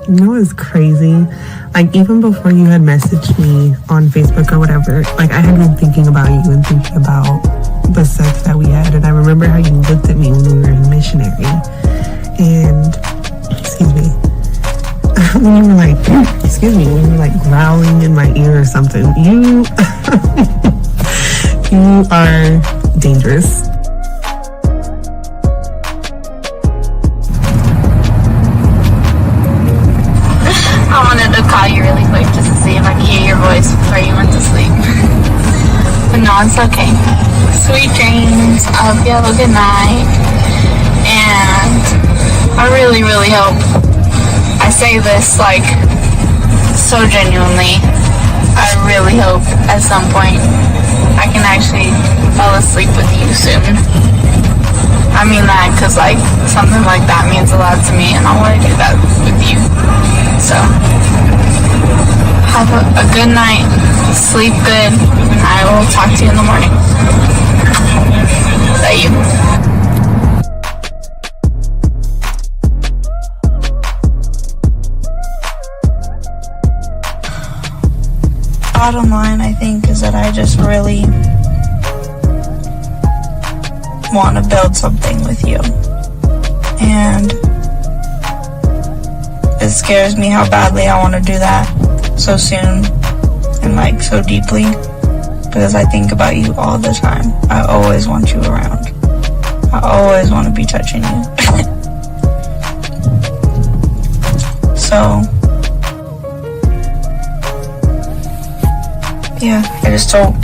You know what's crazy? Like, even before you had messaged me on Facebook or whatever, like, I had been thinking about you and thinking about the sex that we had. And I remember how you looked at me when we were in missionary. And, excuse me, when you were like, when you were like growling in my ear or something, you, you are dangerous. I wanted to call you really quick just to see if I could hear your voice before you went to sleep. But no, it's okay. Sweet dreams. I hope you have a good night. And I really, really hope, I say this like so genuinely, I really hope at some point I can actually fall asleep with you soon. I mean that because like something like that means a lot to me and I want to do that with you. So, have a good night, sleep good, and I will talk to you in the morning. Is that you? Bottom line, I think, is that I just really want to build something with you. And it scares me how badly I want to do that so soon and like so deeply, because I think about you all the time. I always want you around. I always want to be touching you. So yeah, I just don't.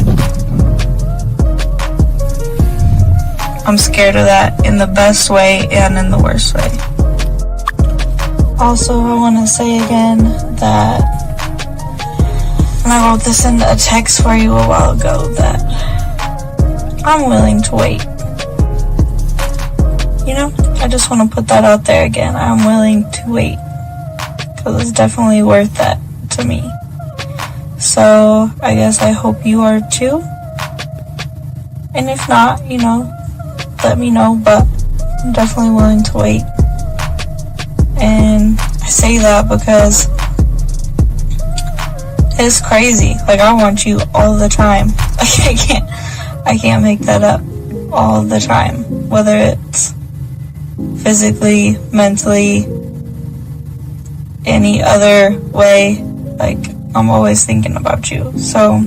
I'm scared of that in the best way and in the worst way. Also, I want to say again that, and I wrote this in a text for you a while ago, that I'm willing to wait. You know, I just want to put that out there again. I'm willing to wait, because it's definitely worth that to me. So, I guess I hope you are too. And if not, you know, let me know, but I'm definitely willing to wait. And I say that because it's crazy. Like, I want you all the time. Like, I can't make that up all the time. Whether it's physically, mentally, any other way, like, I'm always thinking about you. So,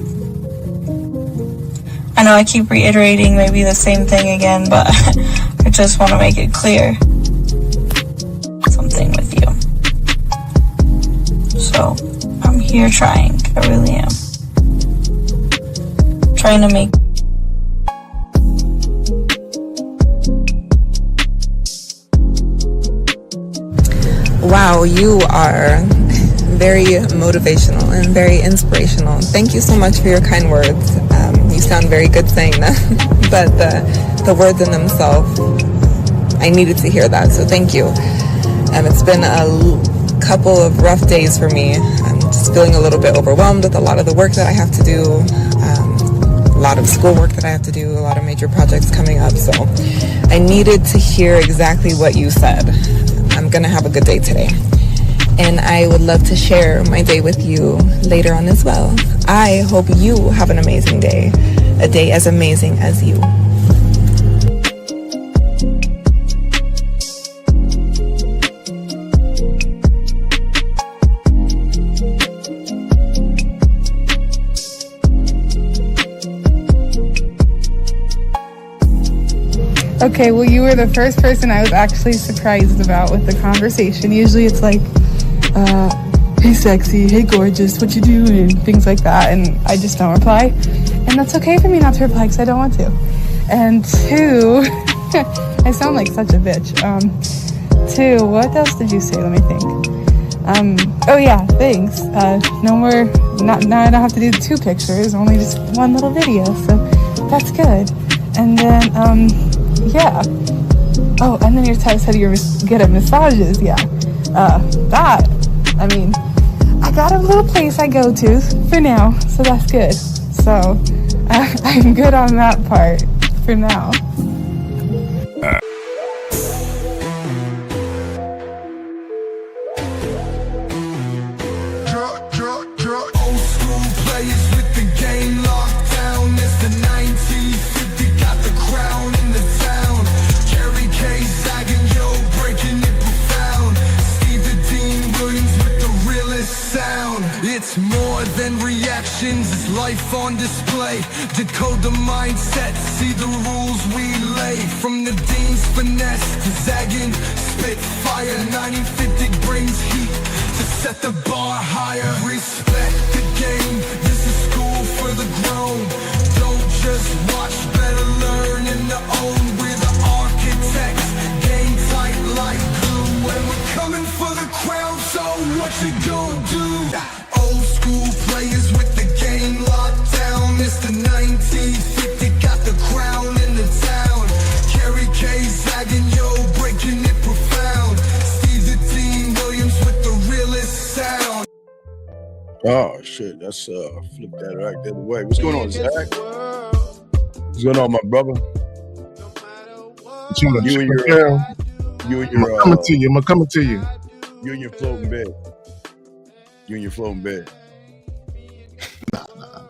I know I keep reiterating maybe the same thing again, but I just want to make it clear. Something with you. So, I'm here trying. I really am. Trying to make Wow, you are very motivational and very inspirational. Thank you so much for your kind words. You sound very good saying that, but the words in themselves, I needed to hear that, so thank you. It's been a couple of rough days for me. I'm just feeling a little bit overwhelmed with a lot of the work that I have to do, a lot of schoolwork that I have to do, a lot of major projects coming up, so I needed to hear exactly what you said. I'm gonna have a good day today. And I would love to share my day with you later on as well. I hope you have an amazing day, a day as amazing as you. Okay, well, you were the first person I was actually surprised about with the conversation. Usually it's like, hey sexy, hey gorgeous, what you doing, and things like that, and I just don't reply. And that's okay for me not to reply because I don't want to. And two, I sound like such a bitch. Two, what else did you say? Let me think. Oh yeah, thanks. No more, now I don't have to do 2 pictures, only just 1 little video, so that's good. And then, yeah. Oh, and then your text said you're good at massages, yeah. That, I mean, I got a little place I go to for now, so that's good. So, I'm good on that part for now. life on display. Decode the mindset, see the rules we lay. From the dean's finesse to zagging spitfire, 1950 brings heat to set the bar higher. Respect the game, this is school for the grown. Don't just watch, better learn and to own. We're the architects, game tight like glue. And we're coming for the crown, so what you gonna do? Old school players with the game locked down. Mr. 1950 got the crown in the town. Kerry K zagging, yo, breaking it profound. Steve the Team Williams with the realest sound. Oh shit, that's flip that right the other way. What's going on, Zach? What's going on, my brother? You and your I'm coming to you. You and your floating bed. You and your floating bed. Nah.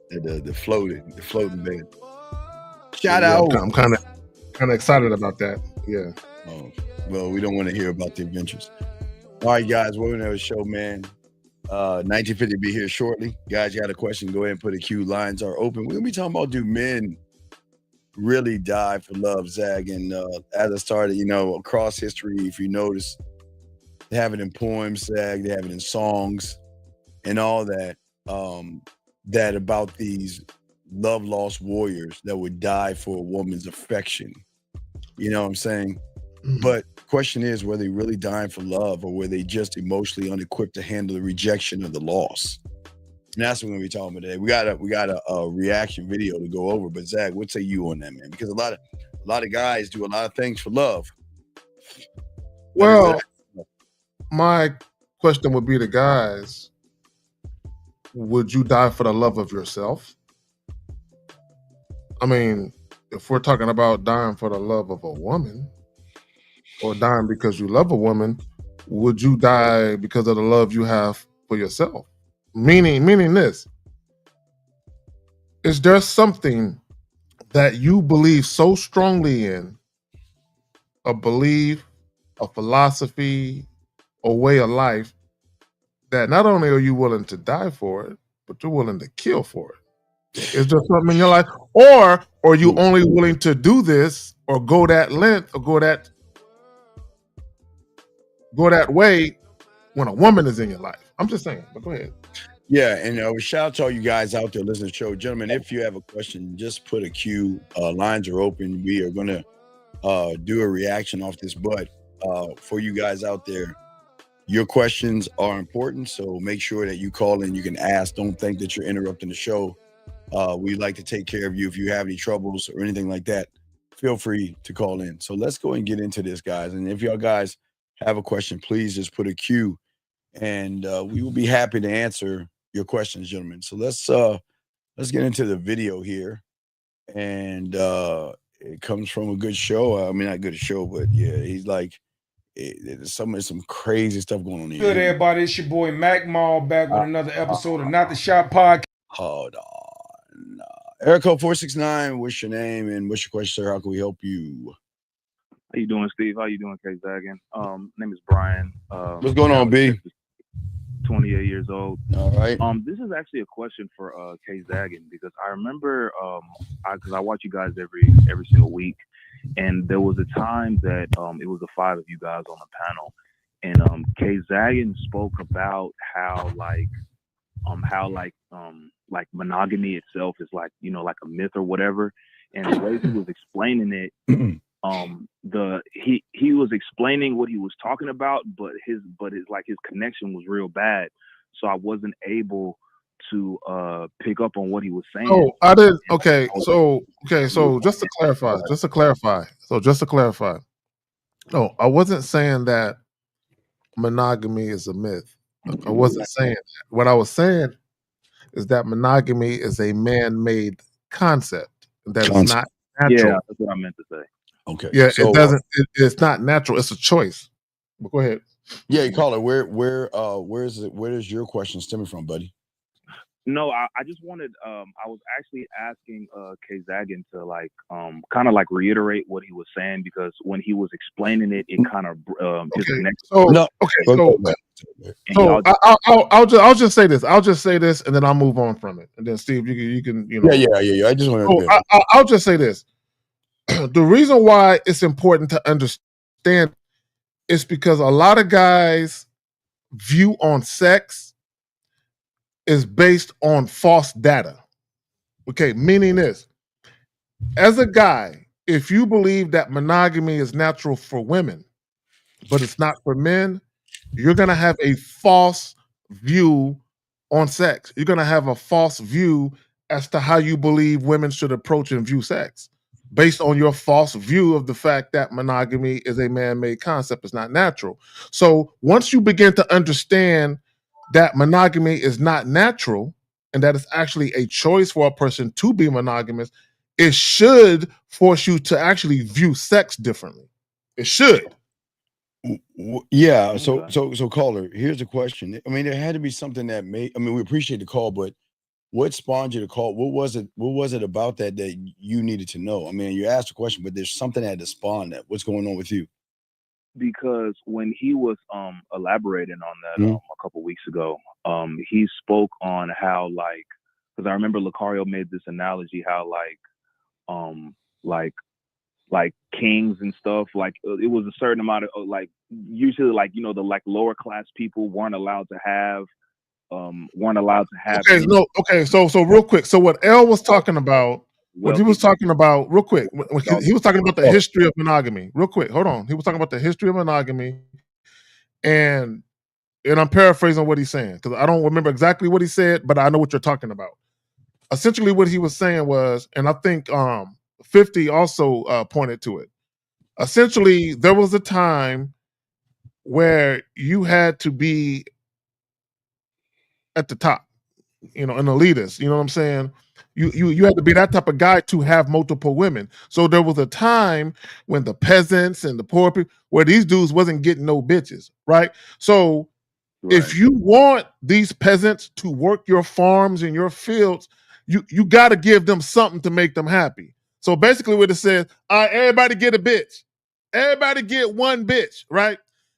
The floating bed. Shout out. I'm kind of excited about that. Yeah. Oh, well, we don't want to hear about the adventures. All right, guys, we're gonna have a show, man. 1950 be here shortly. Guys, you got a question? Go ahead and put a cue. Lines are open. We're gonna be talking about, do men really die for love, Zag? And as I started, across history, if you notice, they have it in poems, Zag, they have it in songs and all that, that about these love lost warriors that would die for a woman's affection. You know what I'm saying? Mm-hmm. But the question is, were they really dying for love, or were they just emotionally unequipped to handle the rejection of the loss? And that's what we're gonna be talking about today. We got a reaction video to go over. But Zach, what say you on that, man? Because a lot of guys do a lot of things for love. Well, my question would be to guys: would you die for the love of yourself? I mean, if we're talking about dying for the love of a woman, or dying because you love a woman, would you die because of the love you have for yourself? Meaning this, is there something that you believe so strongly in, a belief, a philosophy, a way of life, that not only are you willing to die for it, but you're willing to kill for it? Is there something in your life? Or are you only willing to do this or go that length or go that way when a woman is in your life? I'm just saying, but go ahead. Yeah, and shout out to all you guys out there listening to the show. Gentlemen, if you have a question, just put a cue. Lines are open. We are going to do a reaction off this. But for you guys out there, your questions are important, so make sure that you call in. You can ask. Don't think that you're interrupting the show. We'd like to take care of you. If you have any troubles or anything like that, feel free to call in. So let's go and get into this, guys. And if y'all guys have a question, please just put a cue, and we will be happy to answer your questions, gentlemen. So let's get into the video here. And it comes from a good show. I mean, not good show, but yeah, he's like, there's some crazy stuff going on here. Good, everybody. It's your boy Mac Mall back with another episode of Not the Shop Podcast. Hold on. Erico 469, what's your name and what's your question, sir? How can we help you? How you doing, Steve? How you doing, K-Zaggin? Name is Brian. What's going on, B? 28 years old. All right. This is actually a question for K-Zaggin, because I remember because I watch you guys every single week, and there was a time that it was the five of you guys on the panel, and K-Zaggin spoke about how monogamy itself is like a myth or whatever, and the way he was explaining it. He was explaining what he was talking about, but his connection was real bad, so I wasn't able to pick up on what he was saying. Oh, I didn't. Okay, so just to clarify. No, I wasn't saying that monogamy is a myth. I wasn't saying that. What I was saying is that monogamy is a man-made concept that is not natural. Yeah, that's what I meant to say. Okay. Yeah, so, it doesn't. It's not natural. It's a choice. But go ahead. Yeah, you call it. Where's your question stemming from, buddy? No, I just wanted. I was actually asking K-Zaggin to kind of reiterate what he was saying, because when he was explaining it, it kind of And So y'all I'll just say this. I'll just say this, and then I'll move on from it. And then Steve, you can Yeah. I just want So to. I'll just say this. The reason why it's important to understand is because a lot of guys' view on sex is based on false data. Okay, meaning this. As a guy, if you believe that monogamy is natural for women, but it's not for men, you're going to have a false view on sex. You're going to have a false view as to how you believe women should approach and view sex based on your false view of the fact that monogamy is a man-made concept. It's not natural. So once you begin to understand that monogamy is not natural and that it's actually a choice for a person to be monogamous, it should force you to actually view sex differently. It should. Yeah. So caller, here's a question. I mean, there had to be something that made. I mean, we appreciate the call, but what spawned you to call? What was it? What was it about that you needed to know? I mean, you asked a question, but there's something that had to spawn that. What's going on with you? Because when he was elaborating on that Mhm. a couple weeks ago, he spoke on how because I remember Lucario made this analogy how um like kings and stuff, it was a certain amount of usually the lower class people weren't allowed to have Okay, so real quick. So what L was talking about, what he was talking about, real quick, he was talking about the history of monogamy. Real quick, hold on. He was talking about the history of monogamy, and I'm paraphrasing what he's saying because I don't remember exactly what he said, but I know what you're talking about. Essentially, what he was saying was, and I think 50 also pointed to it. Essentially, there was a time where you had to be at the top, an elitist. You know what I'm saying? You had to be that type of guy to have multiple women. So there was a time when the peasants and the poor people, where these dudes wasn't getting no bitches, right? So if you want these peasants to work your farms and your fields, you got to give them something to make them happy. So basically, what it says, all right, everybody get a bitch, everybody get one bitch, right?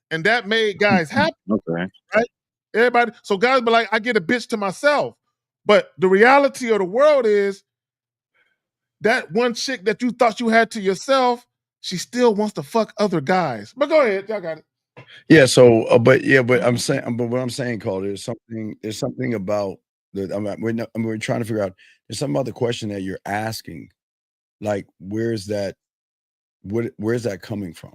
And that made guys happy, Okay. right? Everybody, so guys be like, I get a bitch to myself. But the reality of the world is that one chick that you thought you had to yourself, she still wants to fuck other guys. But go ahead, y'all got it. Yeah. So, but I'm saying, but what I'm saying, Carl, there's something about the. We're trying to figure out. There's something about the question that you're asking. Like, where's that? Where's that coming from?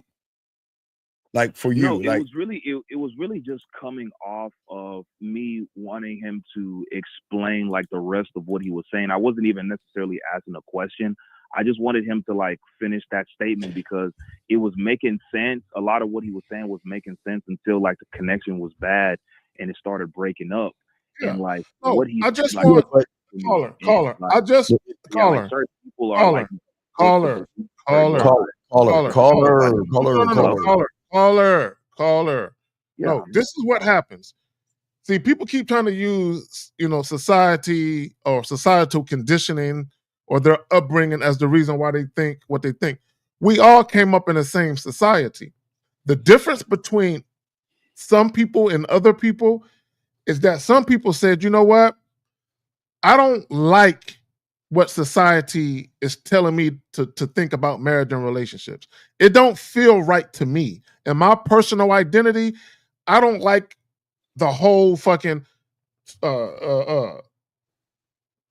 Like for No, you, it like was really it was really just coming off of me wanting him to explain the rest of what he was saying. I wasn't even necessarily asking a question. I just wanted him to finish that statement because it was making sense. A lot of what he was saying was making sense until the connection was bad and it started breaking up. Yeah. And No, what he I just like want and, caller. like, I just yeah, caller, certain people are caller, supposed to caller, believe certain caller, lies. caller, caller. Yeah. No, this is what happens. See, people keep trying to use, society or societal conditioning or their upbringing as the reason why they think what they think. We all came up in the same society. The difference between some people and other people is that some people said, you know what? I don't like what society is telling me to think about marriage and relationships. It don't feel right to me. In my personal identity, I don't like the whole fucking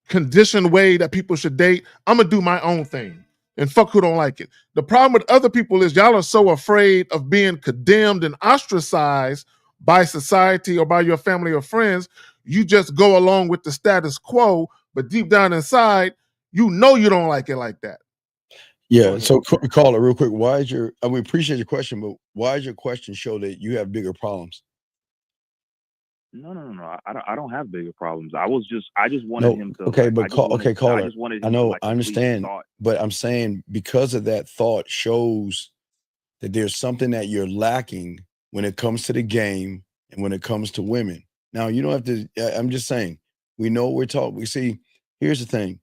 conditioned way that people should date. I'm gonna do my own thing and fuck who don't like it. The problem with other people is y'all are so afraid of being condemned and ostracized by society or by your family or friends. You just go along with the status quo, but deep down inside, you know you don't like it like that. yeah. So caller, real quick, why is your? We appreciate your question, but why is your question show that you have bigger problems? No. I don't have bigger problems. I just wanted him to Okay, but I caller. just wanted I him to know, I complete his understand, thought. but I'm saying because of that thought shows that there's something that you're lacking when it comes to the game and when it comes to women. Now, you don't have to. I'm just saying. We know we're talking. We see. Here's the thing.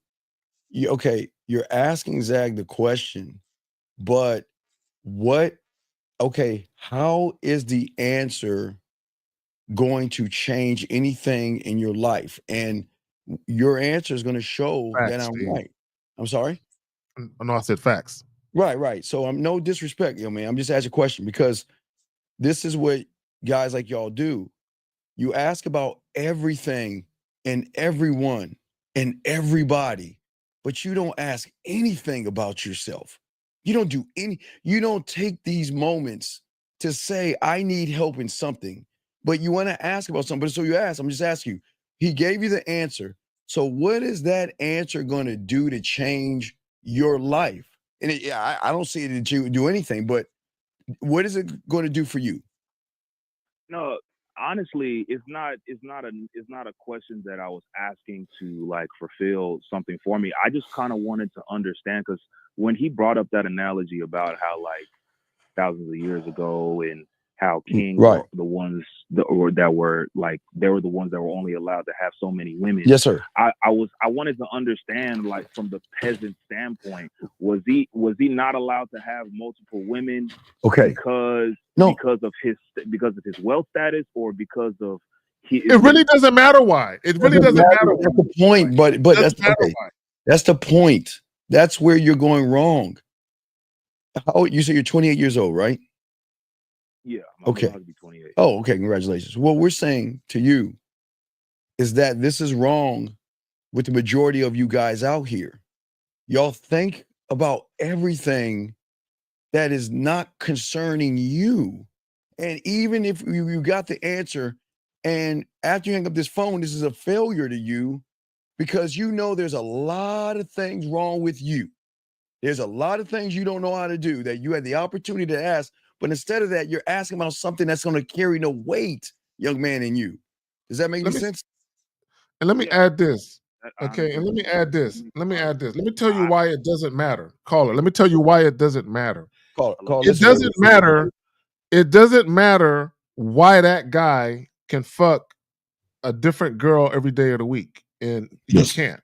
You're asking Zag the question, but what? Okay, how is the answer going to change anything in your life. And your answer is going to show that Facts, I'm Steve. right. I'm sorry? No, I said facts. Right. So I'm no disrespect, man. I'm just asking a question because this is what guys like y'all do. You ask about everything and everyone and everybody, but you don't ask anything about yourself. You don't take these moments to say, I need help in something, but you want to ask about something. So you ask, I'm just asking you, he gave you the answer. So what is that answer going to do to change your life? And I don't see it to do anything, but what is it going to do for you? No, honestly, it's not a question that I was asking to like fulfill something for me. I just kind of wanted to understand, because when he brought up that analogy about how like thousands of years ago and how kings Right. were the ones that were like, they were the ones that were only allowed to have so many women. Yes, sir. I wanted to understand, like, from the peasant standpoint, was he not allowed to have multiple women Okay. because of his wealth status, or because of It really doesn't matter why. It really doesn't matter. That's the point, but that's okay. That's the point. That's where you're going wrong. You say you're 28 years old, right? Yeah. I'm Okay. about to be 28. Oh, okay. Congratulations. What we're saying to you is that this is wrong with the majority of you guys out here. Y'all think about everything that is not concerning you. And even if you got the answer, and after you hang up this phone, this is a failure to you because you know there's a lot of things wrong with you. There's a lot of things you don't know how to do that you had the opportunity to ask, but instead of that, you're asking about something that's going to carry no weight, young man, in you. Does that make any sense? And let me add this. Okay, and let me add this. Let me tell you why it doesn't matter. Caller, let me tell you why it doesn't matter. It doesn't matter. It doesn't matter why that guy can fuck a different girl every day of the week, and he can't.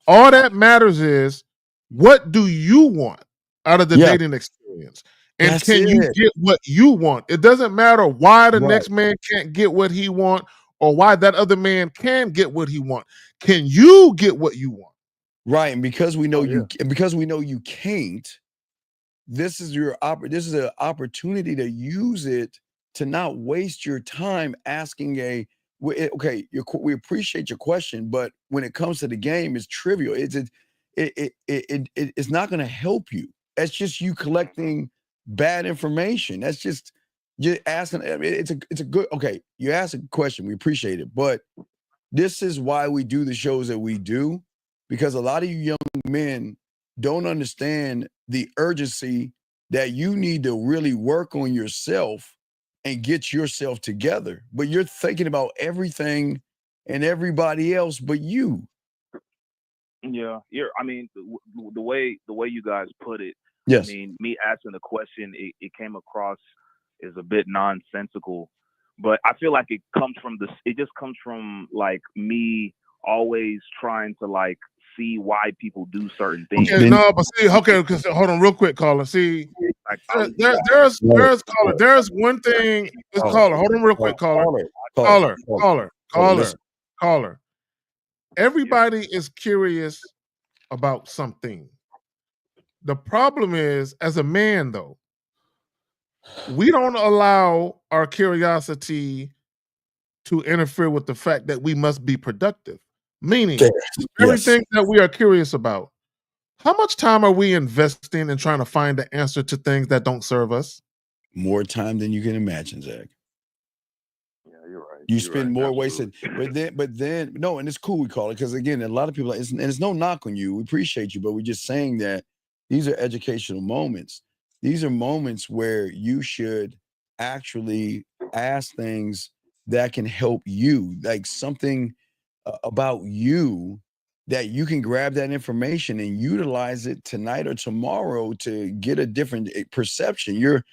All that matters is, what do you want out of the dating experience? And That's can you it. get what you want? It doesn't matter why the next man can't get what he want, or why that other man can get what he want. Can you get what you want? Right. And because we know you can't, this is an opportunity to use it to not waste your time asking we appreciate your question, but when it comes to the game, it's trivial. It's not going to help you. That's just you collecting bad information. That's just you're asking. I mean, it's a good, okay, you asked a question, we appreciate it, but this is why we do the shows that we do, because a lot of you young men don't understand the urgency that you need to really work on yourself and get yourself together. But you're thinking about everything and everybody else but you. Yeah, I mean, the way you guys put it. Yes. I mean, me asking the question, it came across as a bit nonsensical, but I feel like it just comes from like me always trying to like see why people do certain things. Okay, no, but see, okay, because hold on, real quick, caller. See, there's caller. There's one thing. This caller, hold on, real quick, caller. Everybody is curious about something. The problem is, as a man, though, we don't allow our curiosity to interfere with the fact that we must be productive. Meaning, everything that we are curious about, how much time are we investing in trying to find the answer to things that don't serve us? More time than you can imagine, Zach. Yeah, you're right. You spend more wasted, but then no, and it's cool we call it, because again, a lot of people, and it's no knock on you. We appreciate you, but we're just saying that these are educational moments. These are moments where you should actually ask things that can help you, like something about you that you can grab that information and utilize it tonight or tomorrow to get a different perception. You're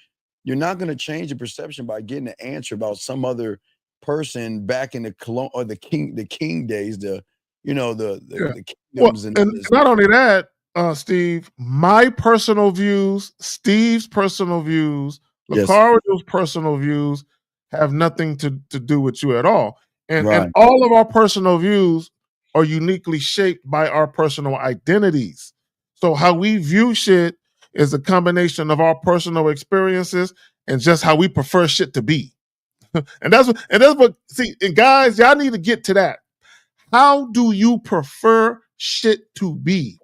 not going to change the perception by getting an answer about some other person back in the colon or the king days, the kingdoms. And not only that, Steve, my personal views, Steve's personal views, Lacario's personal views, have nothing to do with you at all. And Right. all of our personal views are uniquely shaped by our personal identities. So how we view shit is a combination of our personal experiences and just how we prefer shit to be. And that's what see, and guys, y'all need to get to that. How do you prefer shit to be?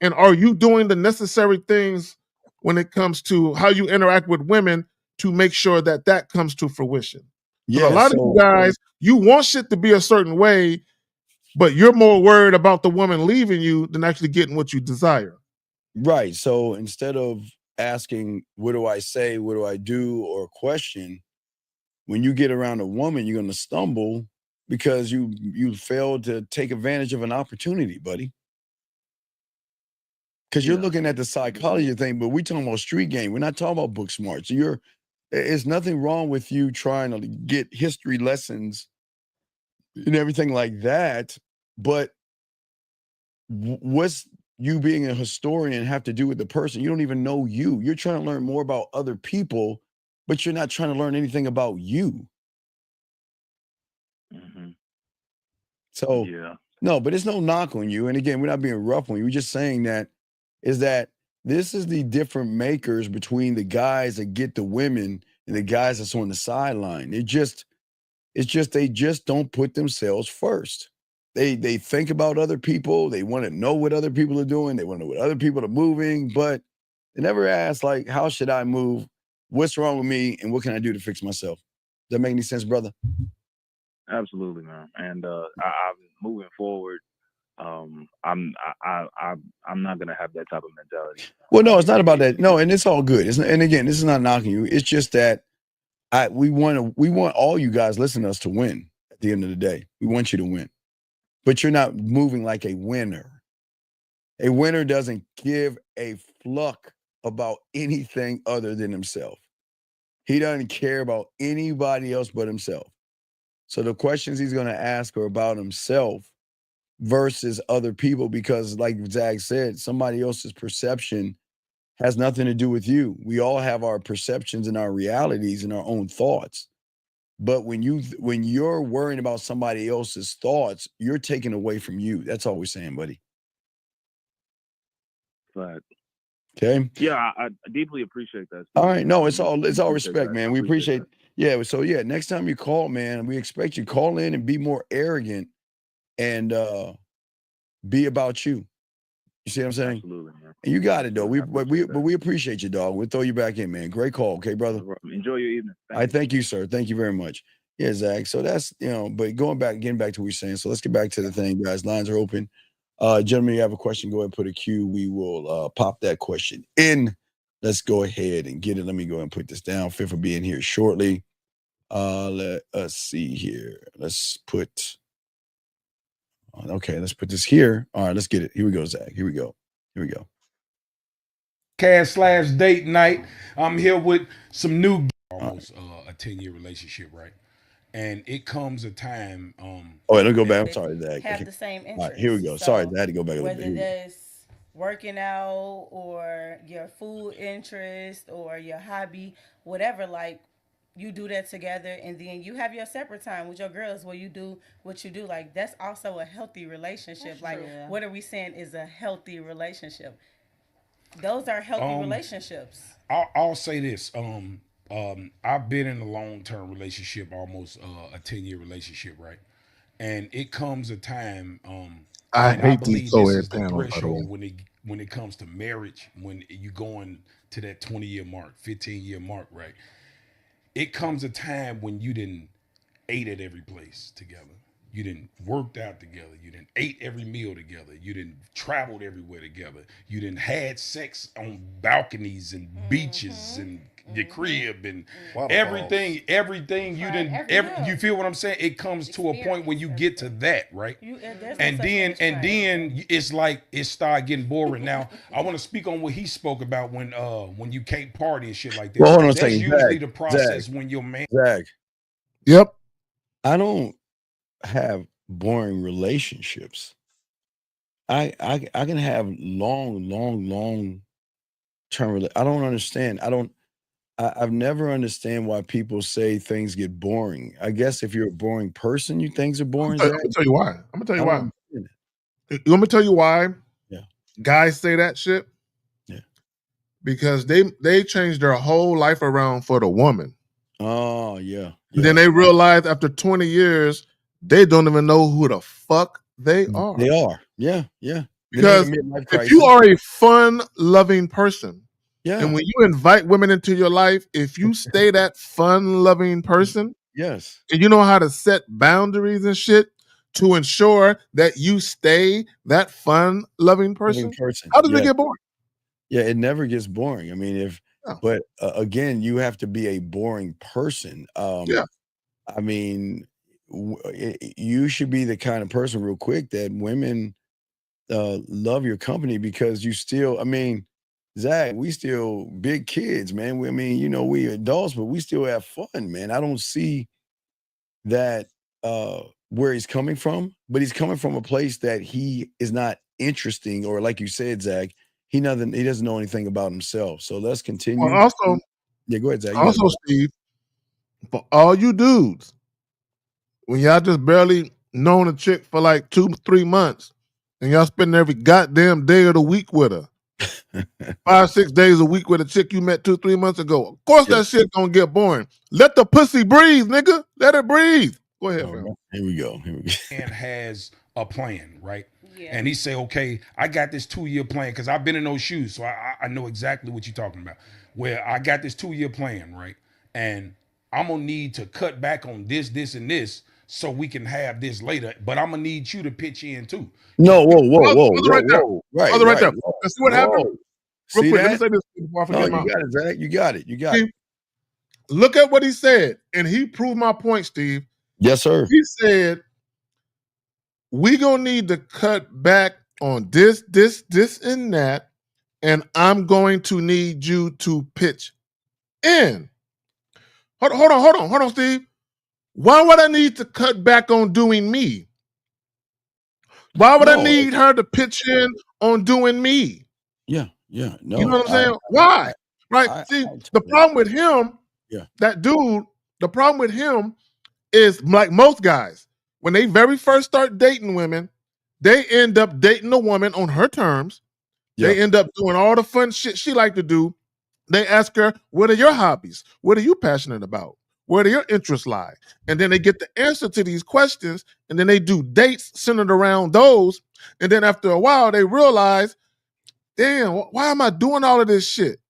And are you doing the necessary things when it comes to how you interact with women to make sure that that comes to fruition? Because a Yeah. lot of you So guys, you want shit to be a certain way, but you're more worried about the woman leaving you than actually getting what you desire. right. So instead of asking, what do I say, what do I do, or question, when you get around a woman, you're gonna stumble because you failed to take advantage of an opportunity, buddy. Because you're Yeah. looking at the psychology thing, but we talking about street game. We're not talking about book smart. So it's nothing wrong with you trying to get history lessons and everything like that. But what's you being a historian have to do with the person? You don't even know you. You're trying to learn more about other people, but you're not trying to learn anything about you. Hmm. So Yeah. no, but it's no knock on you. And again, we're not being rough on you. We're just saying that this is the different makers between the guys that get the women and the guys that's on the sideline. It's just they just don't put themselves first. They think about other people. They want to know what other people are doing. They want to know what other people are moving, but they never ask like, how should I move? What's wrong with me? And what can I do to fix myself? Does that make any sense, brother? Absolutely, man. And I'm moving forward. I'm not gonna have that type of mentality. Well, no, it's not about that. No, and it's all good. And again, this is not knocking you. It's just that we want all you guys listening to us to win at the end of the day. We want you to win. But you're not moving like a winner. A winner doesn't give a fluck about anything other than himself. He doesn't care about anybody else but himself. So the questions he's going to ask are about himself versus other people because, like Zach said, somebody else's perception has nothing to do with you. We all have our perceptions and our realities and our own thoughts. But when you're worrying about somebody else's thoughts, you're taking away from you. That's all we're saying, buddy. But Okay. yeah, I deeply appreciate that. All right. No, it's all Appreciate respect, that. man. I We appreciate appreciate. Yeah. So yeah, next time you call, man, we expect you to call in and be more arrogant and be about you. You see what I'm saying? Absolutely, man. And you got it though. Absolutely. But we appreciate you, dog. We'll throw you back in, man. Great call, okay, brother. Enjoy your evening. I thank you, sir. Thank you very much. Yeah, Zach. So that's but getting back to what we're saying. So let's get back to the thing, guys. Lines are open. Gentlemen, you have a question, go ahead and put a Q. We will pop that question in. Let's go ahead and get it. Let me go and put this down. Fifth for being here shortly. Let us see here. Let's put this here. All right, let's get it. Here we go, Zach. Here we go. Cast/date night. I'm here with some new almost a 10-year relationship, right? And it comes a time it'll go back. I'm sorry, Zach. Have the same interests. All right, here we go. Sorry, I had to go back a little Whether bit. that's working out or your food interest or your hobby, whatever, like you do that together and then you have your separate time with your girls where you do what you do. Like that's also a healthy relationship. That's like true. What are we saying is a healthy relationship? Those are healthy relationships. I'll say this. I've been in a long-term relationship, almost a 10-year relationship, right? And it comes a time. I And hate believe these this co-ed is the panels, by the way. threshold when it comes to marriage, when you going to that 20-year mark, 15-year mark, right? It comes a time when you didn't ate at every place together. You didn't worked out together. You didn't ate every meal together. You didn't traveled everywhere together. You didn't had sex on balconies and beaches and your crib and everything you didn't. You feel what I'm saying? It comes to a point when you get to that, right? And then it's like it start getting boring. Now I want to speak on what he spoke about when you can't party and shit like that. Well, hold on a That's second, usually Zach, the process when your man. Zach. Yep. I don't have boring relationships. I can have long term. I don't understand. I've never understand why people say things get boring. I guess if you're a boring person, you things are boring, I'm Zach? gonna tell you why. I'm gonna tell I you don't why. understand it. You want me to tell you why Yeah. guys say that shit? Yeah. Because they changed their whole life around for the woman. Oh, yeah. And then they realize after 20 years, they don't even know who the fuck they are. They are. Yeah, yeah. Because They're having a midlife if you crisis. are a fun-loving person, Yeah. and when you invite women into your life, if you stay that fun-loving person, Yes. and you know how to set boundaries and shit to ensure that you stay that fun-loving person, how does it Yeah. get boring? Yeah, it never gets boring. I mean, No. but again, you have to be a boring person. Yeah. I mean, you should be the kind of person, real quick, that women love your company because you still. I mean, Zach, we still big kids, man. I mean, we adults, but we still have fun, man. I don't see that where he's coming from, but he's coming from a place that he is not interesting, or like you said, Zach, he doesn't know anything about himself. So let's continue. Well, also, Yeah, go ahead, Zach. You got also, Steve, for all you dudes, when y'all just barely known a chick for like 2-3 months, and y'all spend every goddamn day of the week with her, 5-6 days a week with a chick you met 2-3 months ago, of course that shit gonna get boring. Let the pussy breathe, nigga. Let it breathe. Go ahead, All fam. right, here we go. And has a plan, right? And he say, okay, I got this 2-year plan because I've been in those shoes, so I know exactly what you're talking about. Where I got this 2-year plan, right? And I'm gonna need to cut back on this, and this, so we can have this later. But I'm gonna need you to pitch in too. No, whoa, Right there. right, Right there. whoa, Let's see what happened. whoa. Real See quick, let me that? say this before I No, forget you got it, Zach. You got it. You got Steve, it. look at what he said, and he proved my point, Steve. Yes, sir. He said, we gonna need to cut back on this, and that, and I'm going to need you to pitch in. Hold on, Steve. Why would I need to cut back on doing me? Why would I need her to pitch in on doing me? Yeah. No, you know what I'm saying? Why? Right? See, the problem with him, that dude, the problem with him is like most guys, when they very first start dating women, they end up dating a woman on her terms. They end up doing all the fun shit she like to do. They ask her, what are your hobbies? What are you passionate about? Where do your interests lie? And then they get the answer to these questions, and then they do dates centered around those. And then after a while, they realize, damn, why am I doing all of this shit?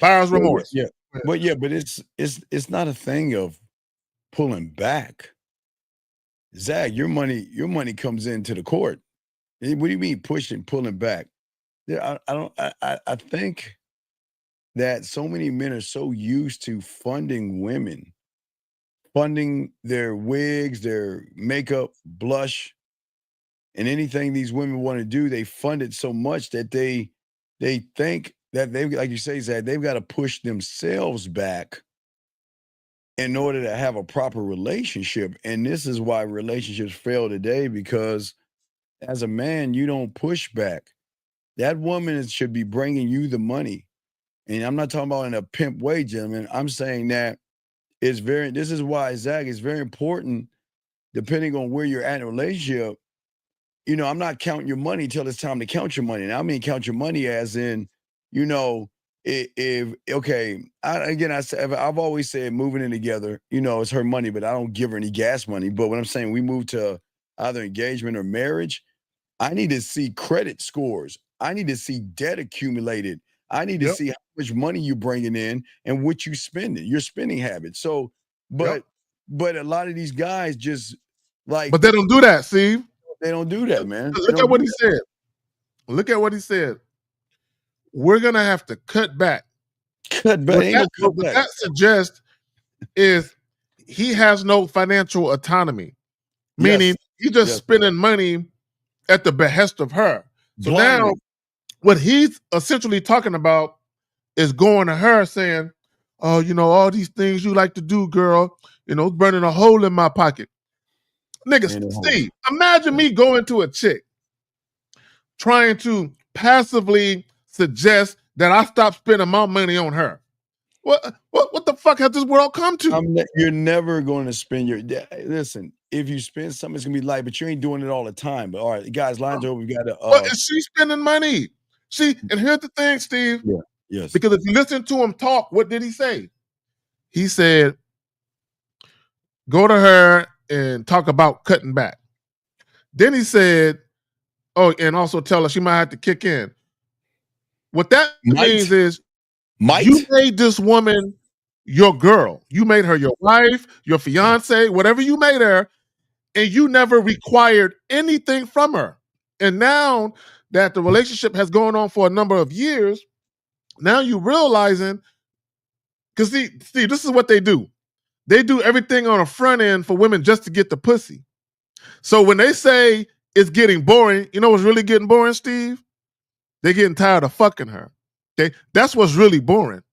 Buyer's remorse. Yeah. But it's not a thing of pulling back. Zach, your money comes into the court. What do you mean pulling back? Yeah, I think that so many men are so used to funding women, funding their wigs, their makeup, blush, and anything these women want to do. They fund it so much that they think that they, like you say, Zach, they've got to push themselves back in order to have a proper relationship. And this is why relationships fail today, because as a man, you don't push back. That woman should be bringing you the money. And I'm not talking about in a pimp way, gentlemen. I'm saying that this is why, Zach, it's very important, depending on where you're at in a relationship. I'm not counting your money till it's time to count your money. And I mean, count your money as in, I've always said moving in together, it's her money, but I don't give her any gas money. But when I'm saying we move to either engagement or marriage, I need to see credit scores. I need to see debt accumulated. I need to see how much money you're bringing in and what you spending, your spending habits. So, but a lot of these guys just like. But they don't do that, Steve. They don't do that, man. Look at what he said. Look at what he said. We're gonna have to cut back. Cut back. What that suggests is he has no financial autonomy, meaning he's just spending money at the behest of her. So now, what he's essentially talking about is going to her saying, "Oh, all these things you like to do, girl. It's burning a hole in my pocket." Nigga, Steve, imagine me going to a chick trying to passively suggest that I stop spending my money on her. What the fuck has this world come to? You're never going to spend your listen. If you spend something, it's gonna be light, but you ain't doing it all the time. But all right, guys, lines over. We got to. What is she spending money? See, and here's the thing, Steve. Yeah. Yes. Because if you listen to him talk, what did he say? He said, "Go to her and talk about cutting back." Then he said, "Oh, and also tell her she might have to kick in." What that means is, you made this woman your girl. You made her your wife, your fiance, whatever you made her, and you never required anything from her. And now that the relationship has gone on for a number of years, now you realizing, because see, this is what they do. They do everything on the front end for women just to get the pussy. So when they say it's getting boring, you know what's really getting boring, Steve? They're getting tired of fucking her. Okay, that's what's really boring.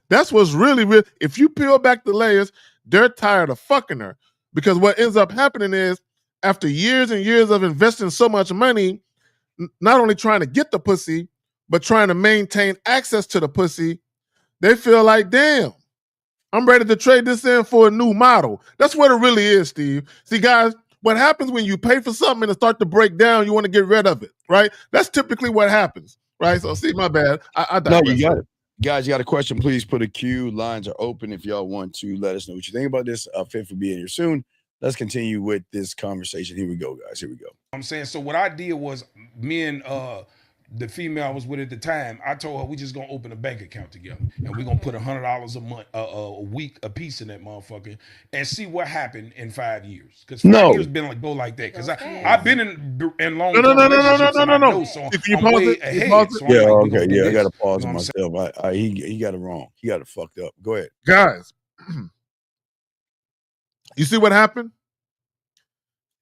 That's what's really. If you peel back the layers, they're tired of fucking her. Because what ends up happening is, after years and years of investing so much money, not only trying to get the pussy, but trying to maintain access to the pussy, they feel like, damn, I'm ready to trade this in for a new model. That's what it really is, Steve. See, guys, what happens when you pay for something and it starts to break down, you want to get rid of it, right? That's typically what happens, right? So, see, my bad. I No, you got it. Guys, you got a question, please put a Q. Lines are open if y'all want to let us know what you think about this. Fit for being here soon. Let's continue with this conversation. Here we go, guys. Here we go. I'm saying, so what I did was, me and the female I was with at the time, I told her we just gonna open a bank account together, and we're gonna put $100 a month, a week, a piece in that motherfucker, and see what happened in 5 years. Because 5 years been like go like that. Because I've been in long term relationships. No. So I'm way ahead. So yeah, okay, yeah, I gotta pause myself. He got it wrong. He got it fucked up. Go ahead, guys. You see what happened?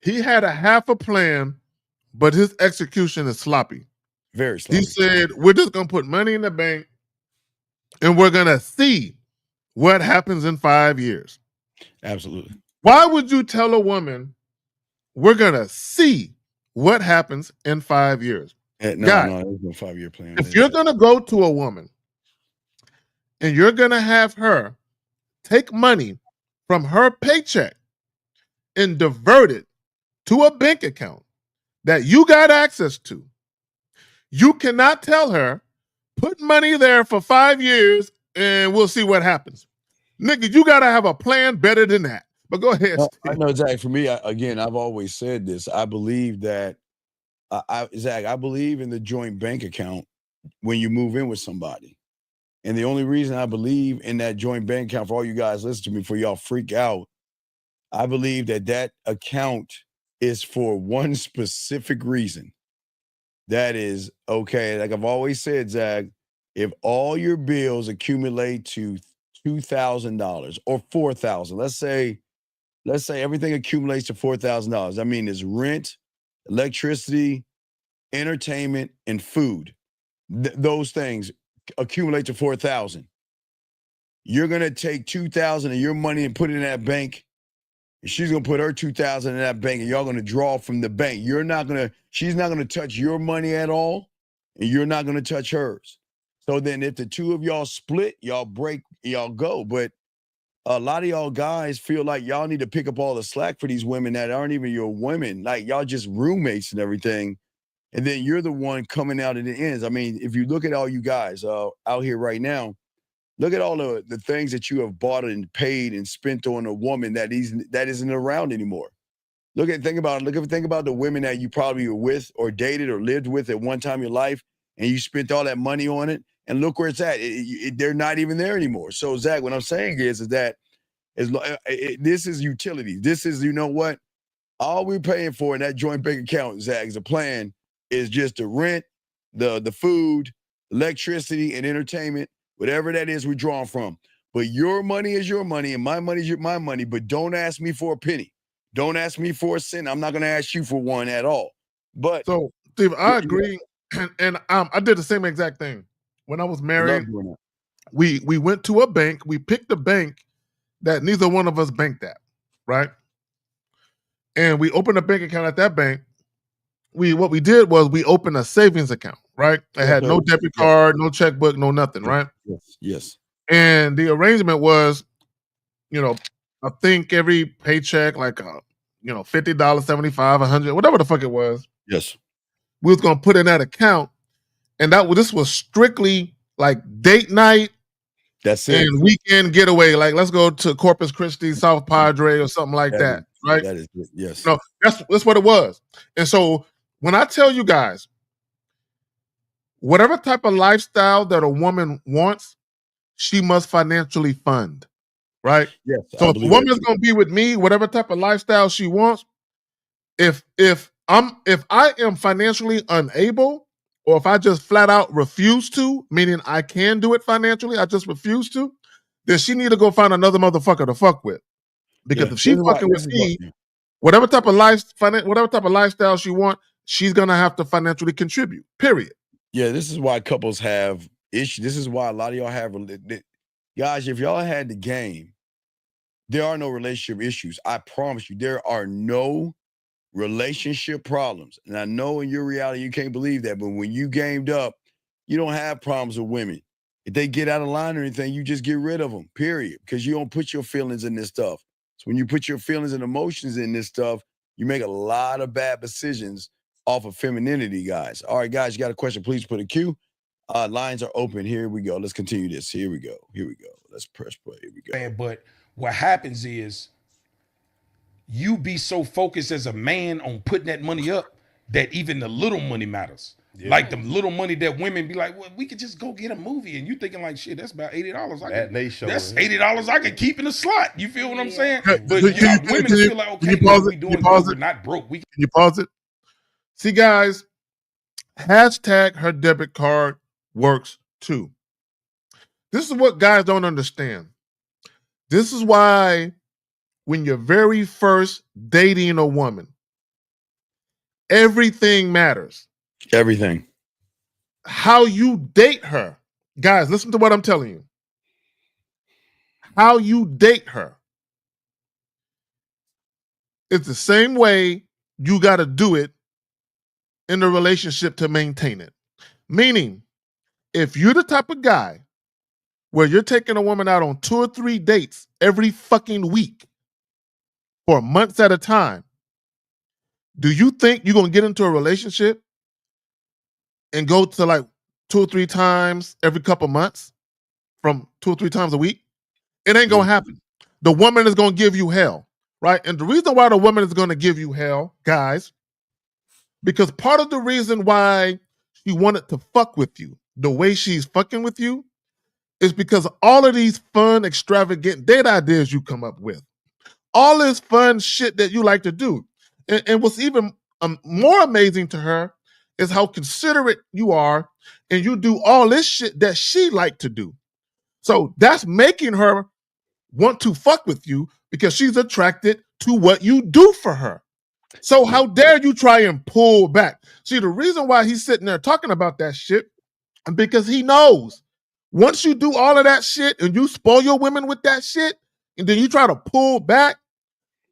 He had a half a plan, but his execution is sloppy. Very sloppy. He said, we're just going to put money in the bank and we're going to see what happens in 5 years. Absolutely. Why would you tell a woman, we're going to see what happens in 5 years? No, there's no 5-year plan. If you're going to go to a woman and you're going to have her take money from her paycheck and divert it to a bank account that you got access to, you cannot tell her, put money there for 5 years and we'll see what happens. Nigga, you got to have a plan better than that. But go ahead, Steve. I know, exactly. For me, I've always said this. I believe that, Zach, I believe in the joint bank account when you move in with somebody. And the only reason I believe in that joint bank account, for all you guys listen to me before y'all freak out, I believe that account is for one specific reason. That is, okay, like I've always said, Zach, if all your bills accumulate to $2,000 or $4,000, let's say everything accumulates to $4,000. I mean, it's rent, electricity, entertainment, and food. Those things accumulate to $4,000. You're gonna take $2,000 of your money and put it in that bank. And she's gonna put her $2,000 in that bank, and y'all gonna draw from the bank. She's not gonna touch your money at all, and you're not gonna touch hers. So then, if the two of y'all split, y'all break, y'all go. But a lot of y'all guys feel like y'all need to pick up all the slack for these women that aren't even your women. Like y'all just roommates and everything, and then you're the one coming out at the ends. I mean, if you look at all you guys out here right now. Look at all the things that you have bought and paid and spent on a woman that isn't around anymore. Think about the women that you probably were with or dated or lived with at one time in your life, and you spent all that money on it, and look where it's at. They're not even there anymore. So, Zach, what I'm saying is that this is utility. This is, you know what? All we're paying for in that joint bank account, Zach, as a plan is just the rent, the food, electricity, and entertainment. Whatever that is, we're drawing from. But your money is your money, and my money is my money. But don't ask me for a penny. Don't ask me for a cent. I'm not going to ask you for one at all. But so, Steve, I agree, and I did the same exact thing when I was married. We went to a bank. We picked a bank that neither one of us banked at, right? And we opened a bank account at that bank. What we did was we opened a savings account, right? It had no debit card, no checkbook, no nothing, right? Yes. And the arrangement was, you know, I think every paycheck, like, $50, $75, $100, whatever the fuck it was. Yes. We was gonna put in that account, and this was strictly like date night. That's it. And weekend getaway, like let's go to Corpus Christi, South Padre, or something like that, right? That is it. Yes. No, that's what it was. And so when I tell you guys, whatever type of lifestyle that a woman wants, she must financially fund, right? Yes. So if a woman's gonna be with me, whatever type of lifestyle she wants, if I am financially unable, or if I just flat out refuse to, meaning I can do it financially, I just refuse to, then she need to go find another motherfucker to fuck with. Because if she fucking with me, whatever type of lifestyle she want, she's gonna have to financially contribute. Period. Yeah, this is why couples have issues. This is why a lot of y'all have guys. If y'all had the game, there are no relationship issues. I promise you, there are no relationship problems. And I know in your reality you can't believe that, but when you gamed up, you don't have problems with women. If they get out of line or anything, you just get rid of them, period. Because you don't put your feelings in this stuff. So when you put your feelings and emotions in this stuff, you make a lot of bad decisions off of femininity, guys. All right, guys, you got a question, please put a Q. Lines are open. Here we go. Let's continue this. Here we go. Let's press play. Here we go. But what happens is you be so focused as a man on putting that money up that even the little money matters. Yeah. Like the little money that women be like, well, we could just go get a movie, and you thinking like, shit, that's about $80. That's $80 I can keep in the slot. You feel what I'm saying? But women feel like, okay, we doing good, we're not broke. Can you pause it? See, guys, hashtag her debit card works too. This is what guys don't understand. This is why when you're very first dating a woman, everything matters. Everything. How you date her. Guys, listen to what I'm telling you. How you date her. It's the same way you got to do it in the relationship to maintain it. Meaning, if you're the type of guy where you're taking a woman out on 2 or 3 dates every fucking week for months at a time, do you think you're going to get into a relationship and go to like 2 or 3 times every couple months from 2 or 3 times a week? It ain't going to happen. The woman is going to give you hell, right? And the reason why the woman is going to give you hell, guys, because part of the reason why she wanted to fuck with you the way she's fucking with you is because all of these fun, extravagant date ideas you come up with, all this fun shit that you like to do. And what's even more amazing to her is how considerate you are, and you do all this shit that she like to do. So that's making her want to fuck with you because she's attracted to what you do for her. So how dare you try and pull back? See, the reason why he's sitting there talking about that shit is because he knows once you do all of that shit and you spoil your women with that shit, and then you try to pull back,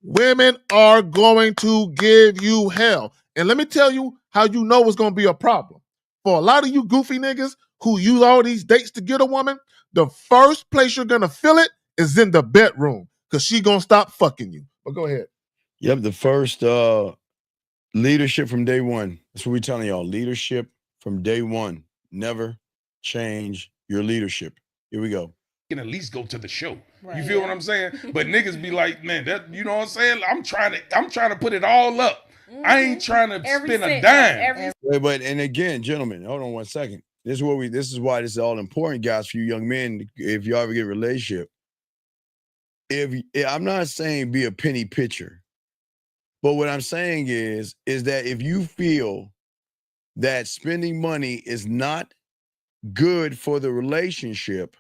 women are going to give you hell. And let me tell you how you know it's going to be a problem. For a lot of you goofy niggas who use all these dates to get a woman, the first place you're going to feel it is in the bedroom because she going to stop fucking you. But go ahead. Yep, the first leadership from day one. That's what we're telling y'all. Leadership from day one. Never change your leadership. Here we go. Can at least go to the show. Right. You feel what I'm saying? But niggas be like, man, that, you know what I'm saying? I'm trying to put it all up. Mm-hmm. I ain't trying to spend a dime. But and again, gentlemen, hold on one second. This is why this is all important, guys, for you young men. If you ever get a relationship, if I'm not saying be a penny pitcher, but what I'm saying is that if you feel that spending money is not good for the relationship,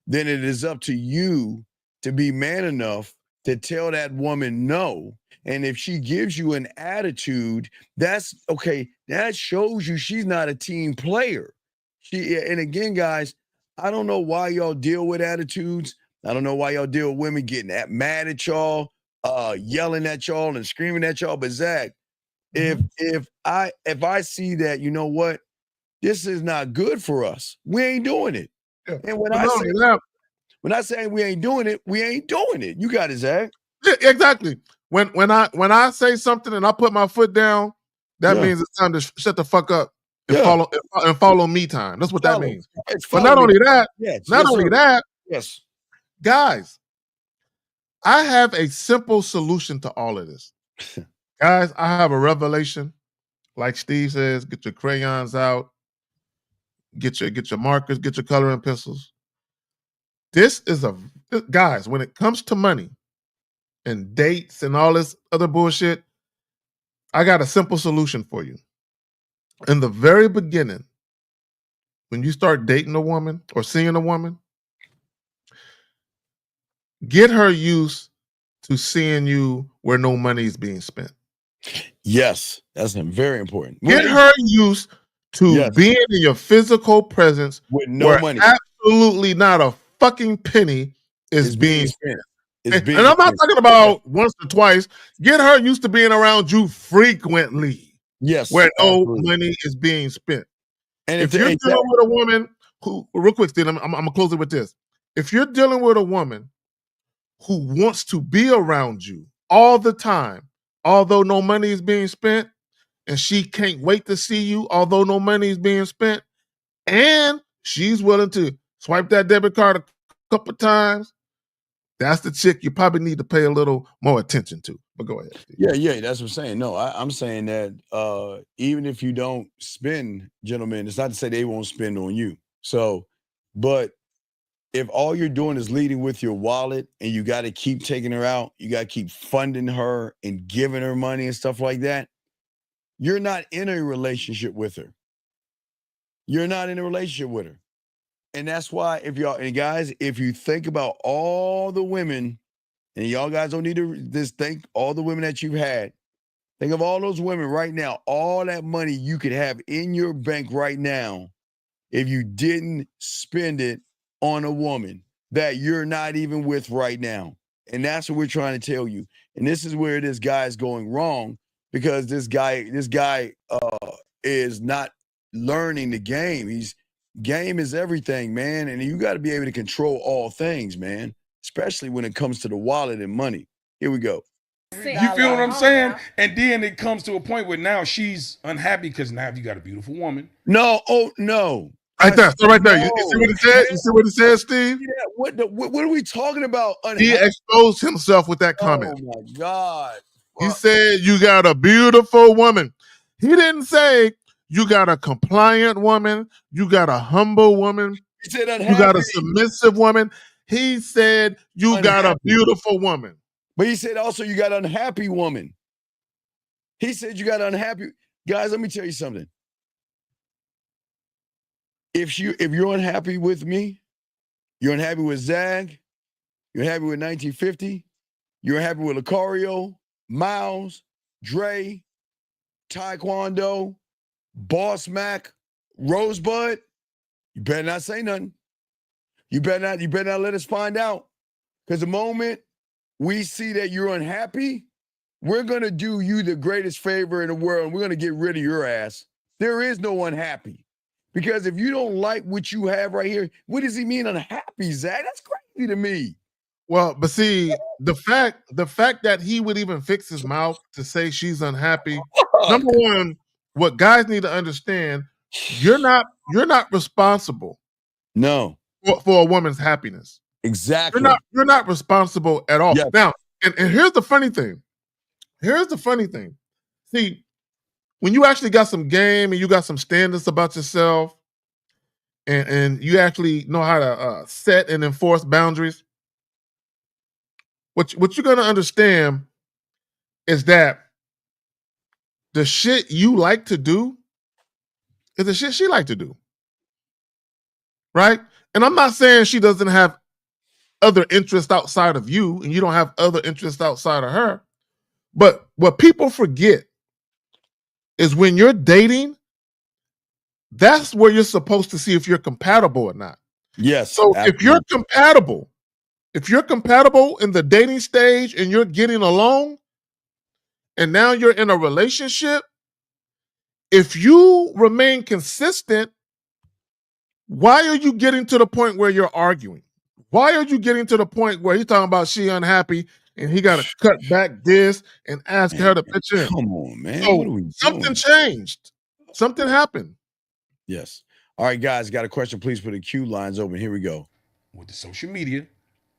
then it is up to you to be man enough to tell that woman no. And if she gives you an attitude, that's okay. That shows you she's not a team player. And again, guys, I don't know why y'all deal with attitudes. I don't know why y'all deal with women getting mad at y'all, yelling at y'all and screaming at y'all. But Zach, if I see that, you know what, this is not good for us, we ain't doing it. Yeah. And when but I not say only that, We're not saying we ain't doing it. We ain't doing it. You got it, Zach. Yeah, exactly. When I say something and I put my foot down, that Yeah. means it's time to shut the fuck up and Yeah. follow me time. That's what that Follow. means. It's But follow not me. only that, Yes. not Yes, only sir. that, Yes. guys, I have a simple solution to all of this. Guys, I have a revelation. Like Steve says, get your crayons out, get your markers, get your coloring pencils. This is guys, when it comes to money and dates and all this other bullshit, I got a simple solution for you. In the very beginning, when you start dating a woman or seeing a woman, get her used to seeing you where no money is being spent. Yes, that's very important. Get her used to being in your physical presence with no where money. absolutely not a fucking penny is being spent. And I'm not talking about once or twice. Get her used to being around you frequently. Yes, where no absolutely. money is being spent. And if you're dealing with a woman who, real quick, Steve, I'm gonna close it with this. If you're dealing with a woman who wants to be around you all the time, although no money is being spent, and she can't wait to see you, although no money is being spent, and she's willing to swipe that debit card a couple times, that's the chick you probably need to pay a little more attention to. But go ahead, Steve. Yeah, that's what I'm saying. No, I'm saying that even if you don't spend, gentlemen, it's not to say they won't spend on you. So, but if all you're doing is leading with your wallet and you got to keep taking her out, you got to keep funding her and giving her money and stuff like that, you're not in a relationship with her. You're not in a relationship with her. And that's why and guys, if you think about all the women, and y'all guys don't need to just think all the women that you've had, think of all those women right now, all that money you could have in your bank right now if you didn't spend it on a woman that you're not even with right now. And that's what we're trying to tell you. And this is where this guy is going wrong, because this guy is not learning the game. Game is everything, man. And you got to be able to control all things, man, especially when it comes to the wallet and money. Here we go. You feel what I'm saying? And then it comes to a point where now she's unhappy because now you got a beautiful woman. No, no. Right there, so right there. You see what it said? You see what it said, Steve? Yeah, what are we talking about? He exposed himself with that comment. Oh my God. He said you got a beautiful woman. He didn't say you got a compliant woman, you got a humble woman, he said you got a submissive woman. He said you got a beautiful woman. But he said also you got an unhappy woman. He said you got unhappy. Guys, let me tell you something. If you're unhappy with me, you're unhappy with Zag, you're happy with 1950, you're happy with Lucario, Miles, Dre, Taekwondo, Boss Mac, Rosebud, you better not say nothing. You better not let us find out. Because the moment we see that you're unhappy, we're going to do you the greatest favor in the world, and we're going to get rid of your ass. There is no unhappy. Because if you don't like what you have right here, what does he mean unhappy, Zach? That's crazy to me. Well, but see, the fact that he would even fix his mouth to say she's unhappy, number one, what guys need to understand, you're not responsible. No. For a woman's happiness. Exactly. You're not responsible at all. Yes. Now, and here's the funny thing. See, when you actually got some game and you got some standards about yourself, and you actually know how to set and enforce boundaries, what you're gonna understand is that the shit you like to do is the shit she like to do. Right? And I'm not saying she doesn't have other interests outside of you and you don't have other interests outside of her. But what people forget is when you're dating, that's where you're supposed to see if you're compatible or not. Yes. So absolutely. If you're compatible in the dating stage and you're getting along, and now you're in a relationship, if you remain consistent, why are you getting to the point where you're arguing? Why are you getting to the point where he's talking about she unhappy and he got to cut back this and ask her to pitch in? Come on, man. What So are we something doing? changed. Something happened. Yes. All right, guys, got a question. Please put the queue lines open. Here we go. With the social media,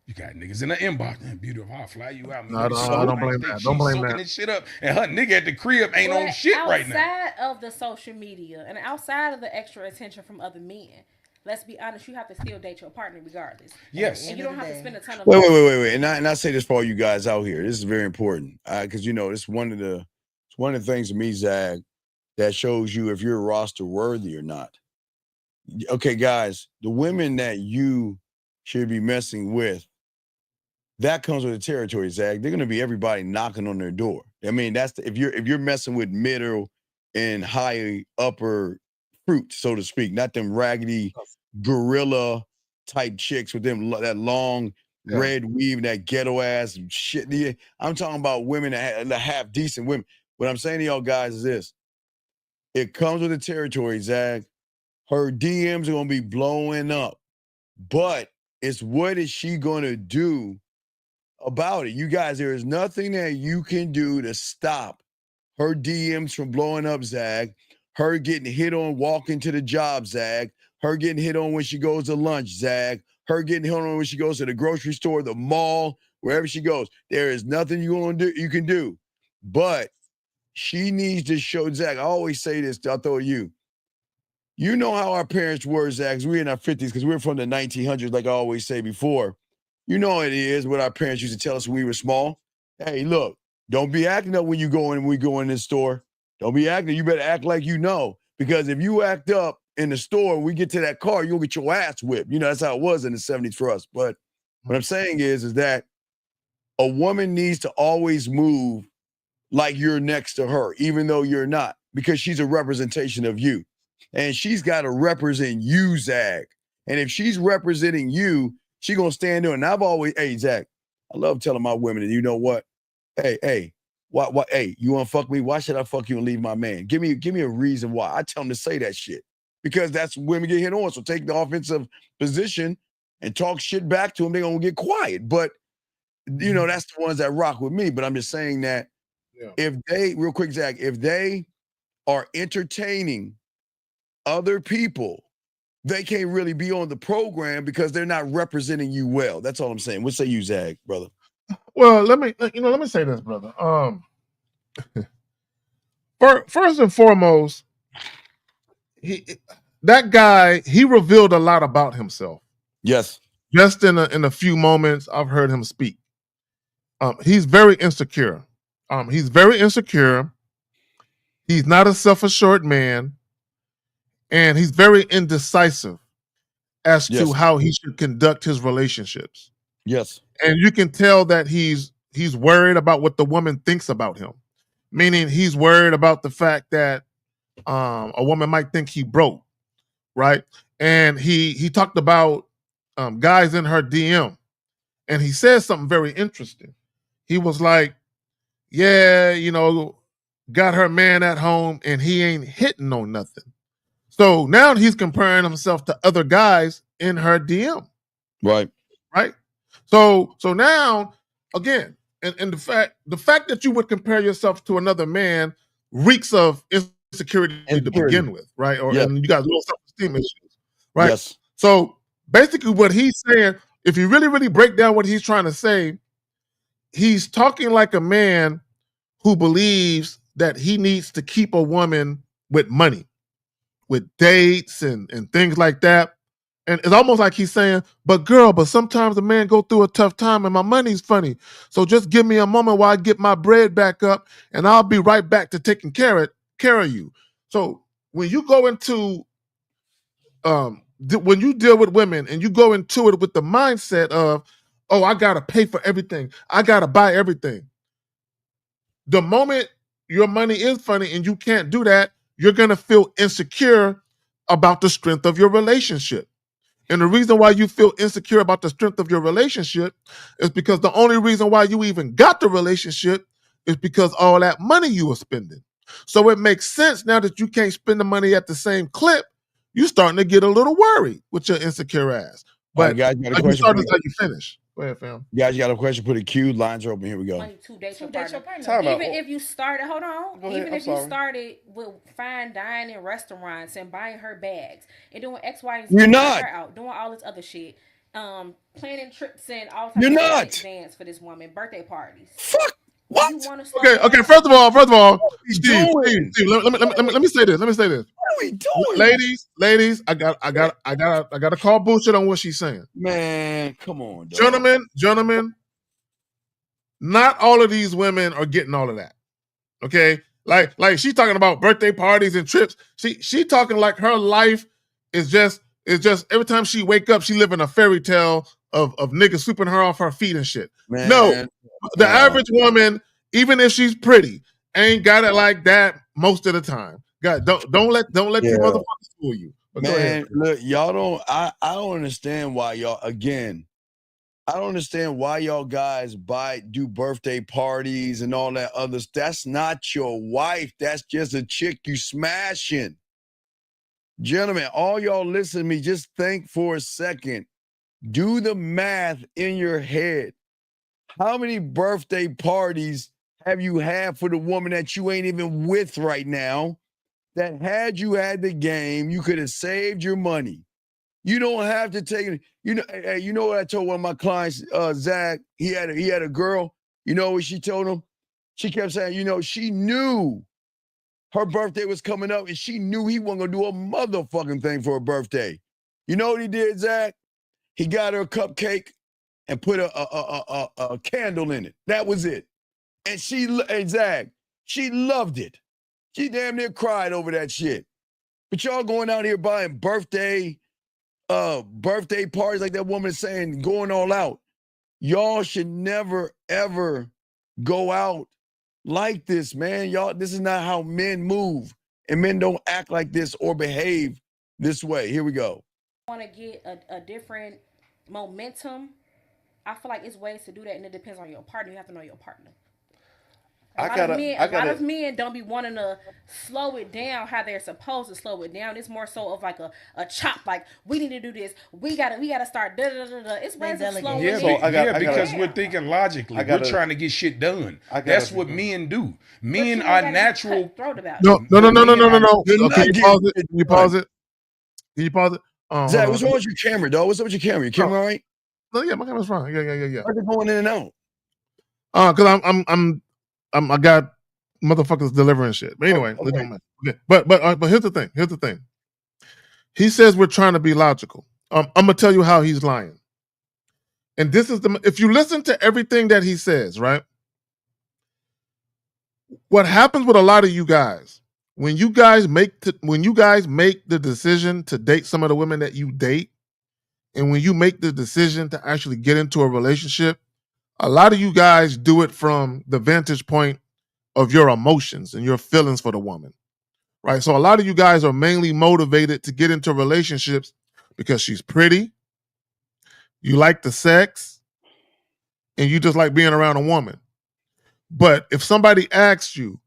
you got niggas in the inbox. Man, beautiful, I'll fly you out. No, Man, I don't blame that. Don't She's blame soaking that. this shit up, and her nigga at the crib ain't on shit right now. Outside of the social media and outside of the extra attention from other men, let's be honest, you have to still date your partner regardless. Yes. And you don't have to spend a ton of Wait. And I say this for all you guys out here. This is very important. Because it's one of the things to me, Zag, that shows you if you're roster worthy or not. Okay, guys, the women that you should be messing with, that comes with the territory, Zag. They're gonna be everybody knocking on their door. I mean, that's if you're messing with middle and high upper fruit, so to speak, not them raggedy gorilla type chicks with them that long red weave, that ghetto ass shit. I'm talking about women that have decent women. What I'm saying to y'all guys is this: it comes with the territory, Zag. Her DMs are gonna be blowing up, but it's what is she gonna do about it? You guys, there is nothing that you can do to stop her DMs from blowing up, Zag. Her getting hit on walking to the job, Zag. Her getting hit on when she goes to lunch, Zag. Her getting hit on when she goes to the grocery store, the mall, wherever she goes. There is nothing you can do, but she needs to show, Zag. I always say this, I'll throw it you. You know how our parents were, Zach, we're in our 50s because we're from the 1900s, like I always say before. You know what it is, what our parents used to tell us when we were small. Hey, look, don't be acting up when we go in this store. Don't be acting. You better act like you know. Because if you act up in the store, we get to that car, you'll get your ass whipped. That's how it was in the 70s for us. But what I'm saying is that a woman needs to always move like you're next to her, even though you're not, because she's a representation of you. And she's got to represent you, Zach. And if she's representing you, she gonna stand there. And I've always, hey, Zach, I love telling my women, you know what? Hey, what? Hey, you wanna fuck me? Why should I fuck you and leave my man? Give me a reason why. I tell them to say that shit because that's when women get hit on. So take the offensive position and talk shit back to them. They're gonna get quiet. But that's the ones that rock with me. But I'm just saying that if they, real quick, Zach, if they are entertaining other people, they can't really be on the program because they're not representing you well. That's all I'm saying. What say you, Zag, brother? Well, let me say this, brother. First and foremost, that guy, he revealed a lot about himself. Yes. Just in a few moments, I've heard him speak. He's very insecure. He's very insecure. He's not a self-assured man. And he's very indecisive as to how he should conduct his relationships. Yes. And you can tell that he's worried about what the woman thinks about him. Meaning he's worried about the fact that a woman might think he broke, right? And he talked about guys in her DM. And he says something very interesting. He was like, yeah, got her man at home and he ain't hitting on nothing. So now he's comparing himself to other guys in her DM. Right. Right. So now, again, and the fact that you would compare yourself to another man reeks of insecurity to begin with, right? And you got low self-esteem issues, right? Yes. So basically what he's saying, if you really, really break down what he's trying to say, he's talking like a man who believes that he needs to keep a woman with money, with dates and things like that. And it's almost like he's saying, but sometimes a man go through a tough time and my money's funny. So just give me a moment while I get my bread back up and I'll be right back to taking care of you. So when you go into, when you deal with women and you go into it with the mindset of, oh, I got to pay for everything. I got to buy everything. The moment your money is funny and you can't do that, you're going to feel insecure about the strength of your relationship. And the reason why you feel insecure about the strength of your relationship is because the only reason why you even got the relationship is because all that money you were spending. So it makes sense now that you can't spend the money at the same clip, you're starting to get a little worried with your insecure ass. But right, guys, got a you question. start to say you finish. Go ahead, fam. Guys, you got a question? Put a Q. Lines are open. Here we go. Money to date your partner. Time out. Even if you started, hold on. Go ahead, Even I'm if you sorry. started with fine dining restaurants and buying her bags and doing X, Y, and Z, You're taking not. her out, doing all this other shit, planning trips and all types You're of not. advance for this woman, birthday parties. Fuck. What? You want to slow Okay. down? First of all, What are we Steve, doing? let me say this. What are we doing? Ladies, I gotta call bullshit on what she's saying. Man, come on, dog. Gentlemen, not all of these women are getting all of that. Okay? Like she's talking about birthday parties and trips. She talking like her life is just every time she wake up, she live in a fairy tale of niggas sweeping her off her feet and shit. Man, no, the average woman, even if she's pretty, ain't got it like that most of the time. God, don't let these motherfuckers fool you. But man, look, y'all don't. I don't understand why y'all. Again, I don't understand why y'all guys do birthday parties and all that other. That's not your wife. That's just a chick you smashing. Gentlemen, all y'all listen to me. Just think for a second. Do the math in your head. How many birthday parties have you had for the woman that you ain't even with right now? That had you had the game, you could have saved your money. You don't have to take it. Hey, you know what I told one of my clients, Zach? He had a girl. You know what she told him? She kept saying, she knew her birthday was coming up, and she knew he wasn't gonna do a motherfucking thing for her birthday. You know what he did, Zach? He got her a cupcake and put a candle in it. That was it. And Zach, she loved it. She damn near cried over that shit. But y'all going out here buying birthday parties like that woman is saying, going all out. Y'all should never, ever go out like this, man. Y'all, this is not how men move. And men don't act like this or behave this way. Here we go. Want to get a different momentum? I feel like it's ways to do that, and it depends on your partner. You have to know your partner. A lot of men don't be wanting to slow it down how they're supposed to slow it down. It's more so of like a chop. Like, we need to do this. We gotta start. Da, da, da, da. It's ways of slowing it down. Because we're thinking logically. We're trying to get shit done. That's what men do. Men are natural. No. Can you pause it? Zach, what's wrong with your camera, dog? What's up with your camera? Your camera all right? No, yeah, my camera's fine. Yeah. Why are they going in and out? Because I got motherfuckers delivering shit. But anyway, okay. But here's the thing. He says we're trying to be logical. I'm gonna tell you how he's lying. And this is if you listen to everything that he says, right? What happens with a lot of you guys when you guys make the decision to date some of the women that you date, and when you make the decision to actually get into a relationship, a lot of you guys do it from the vantage point of your emotions and your feelings for the woman, right? So a lot of you guys are mainly motivated to get into relationships because she's pretty, you like the sex, and you just like being around a woman. But if somebody asks you,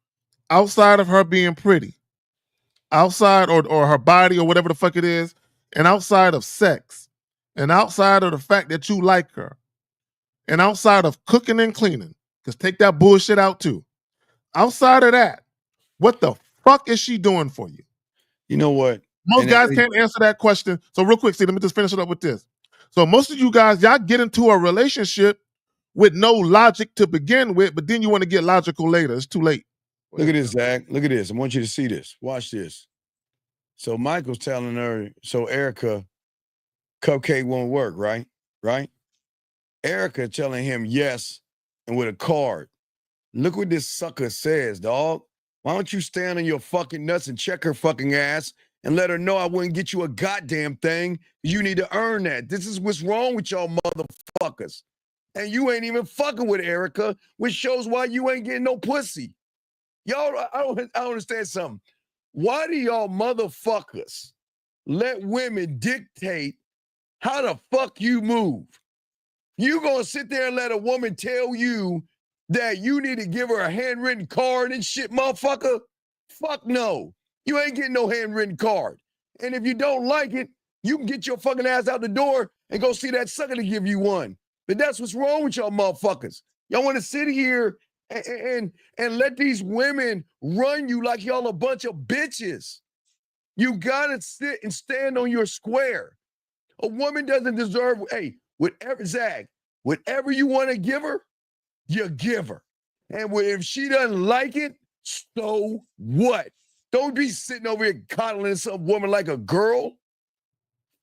outside of her being pretty, outside or her body or whatever the fuck it is, and outside of sex, and outside of the fact that you like her, and outside of cooking and cleaning, because take that bullshit out too. Outside of that, what the fuck is she doing for you? You know what? Most guys can't answer that question. So real quick, let me just finish it up with this. So most of you guys, y'all get into a relationship with no logic to begin with, but then you want to get logical later. It's too late. Look at this, Zach. Look at this. I want you to see this. Watch this. So Michael's telling her, so Erica, cupcake won't work, right? Right? Erica telling him yes, and with a card. Look what this sucker says, dog. Why don't you stand on your fucking nuts and check her fucking ass and let her know I wouldn't get you a goddamn thing. You need to earn that. This is what's wrong with y'all motherfuckers. And you ain't even fucking with Erica, which shows why you ain't getting no pussy. Y'all, I don't understand something. Why do y'all motherfuckers let women dictate how the fuck you move? You gonna sit there and let a woman tell you that you need to give her a handwritten card and shit, motherfucker? Fuck no. You ain't getting no handwritten card. And if you don't like it, you can get your fucking ass out the door and go see that sucker to give you one. But that's what's wrong with y'all motherfuckers. Y'all want to sit here and let these women run you like y'all a bunch of bitches. You gotta sit and stand on your square. A woman doesn't deserve, hey, whatever you want to give her, you give her. And if she doesn't like it, so what? Don't be sitting over here coddling some woman like a girl.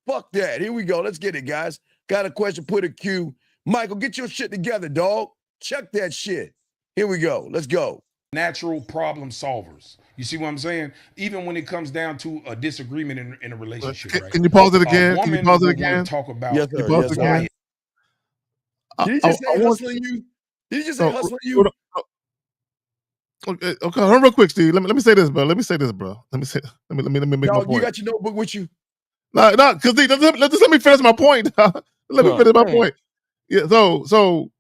Fuck that. Here we go. Let's get it, guys. Got a question, put a Q. Michael, get your shit together, dog. Check that shit. Here we go. Let's go. Natural problem solvers. You see what I'm saying? Even when it comes down to a disagreement in a relationship, right? Can you pause it again? A woman Can you pause it will again? want to talk about. Yes, sir. Pause it again? Did he just say hustling you? Did he just say hustling you? Okay, hold on real quick, Steve. Let me say this, bro. Let me make my point. You got your notebook with you? No, because let me finish my point. Let me finish my point. Yeah. So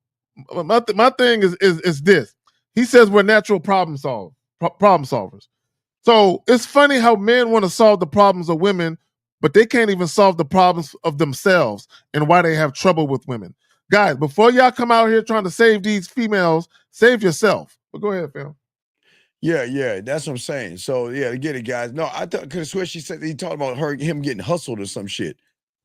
my thing is this. He says we're natural problem solvers. So it's funny how men want to solve the problems of women, but they can't even solve the problems of themselves and why they have trouble with women. Guys, before y'all come out here trying to save these females, save yourself. But go ahead, Phil. Yeah, that's what I'm saying. So yeah, get it, guys. No, I thought because swear she said he talked about him getting hustled or some shit.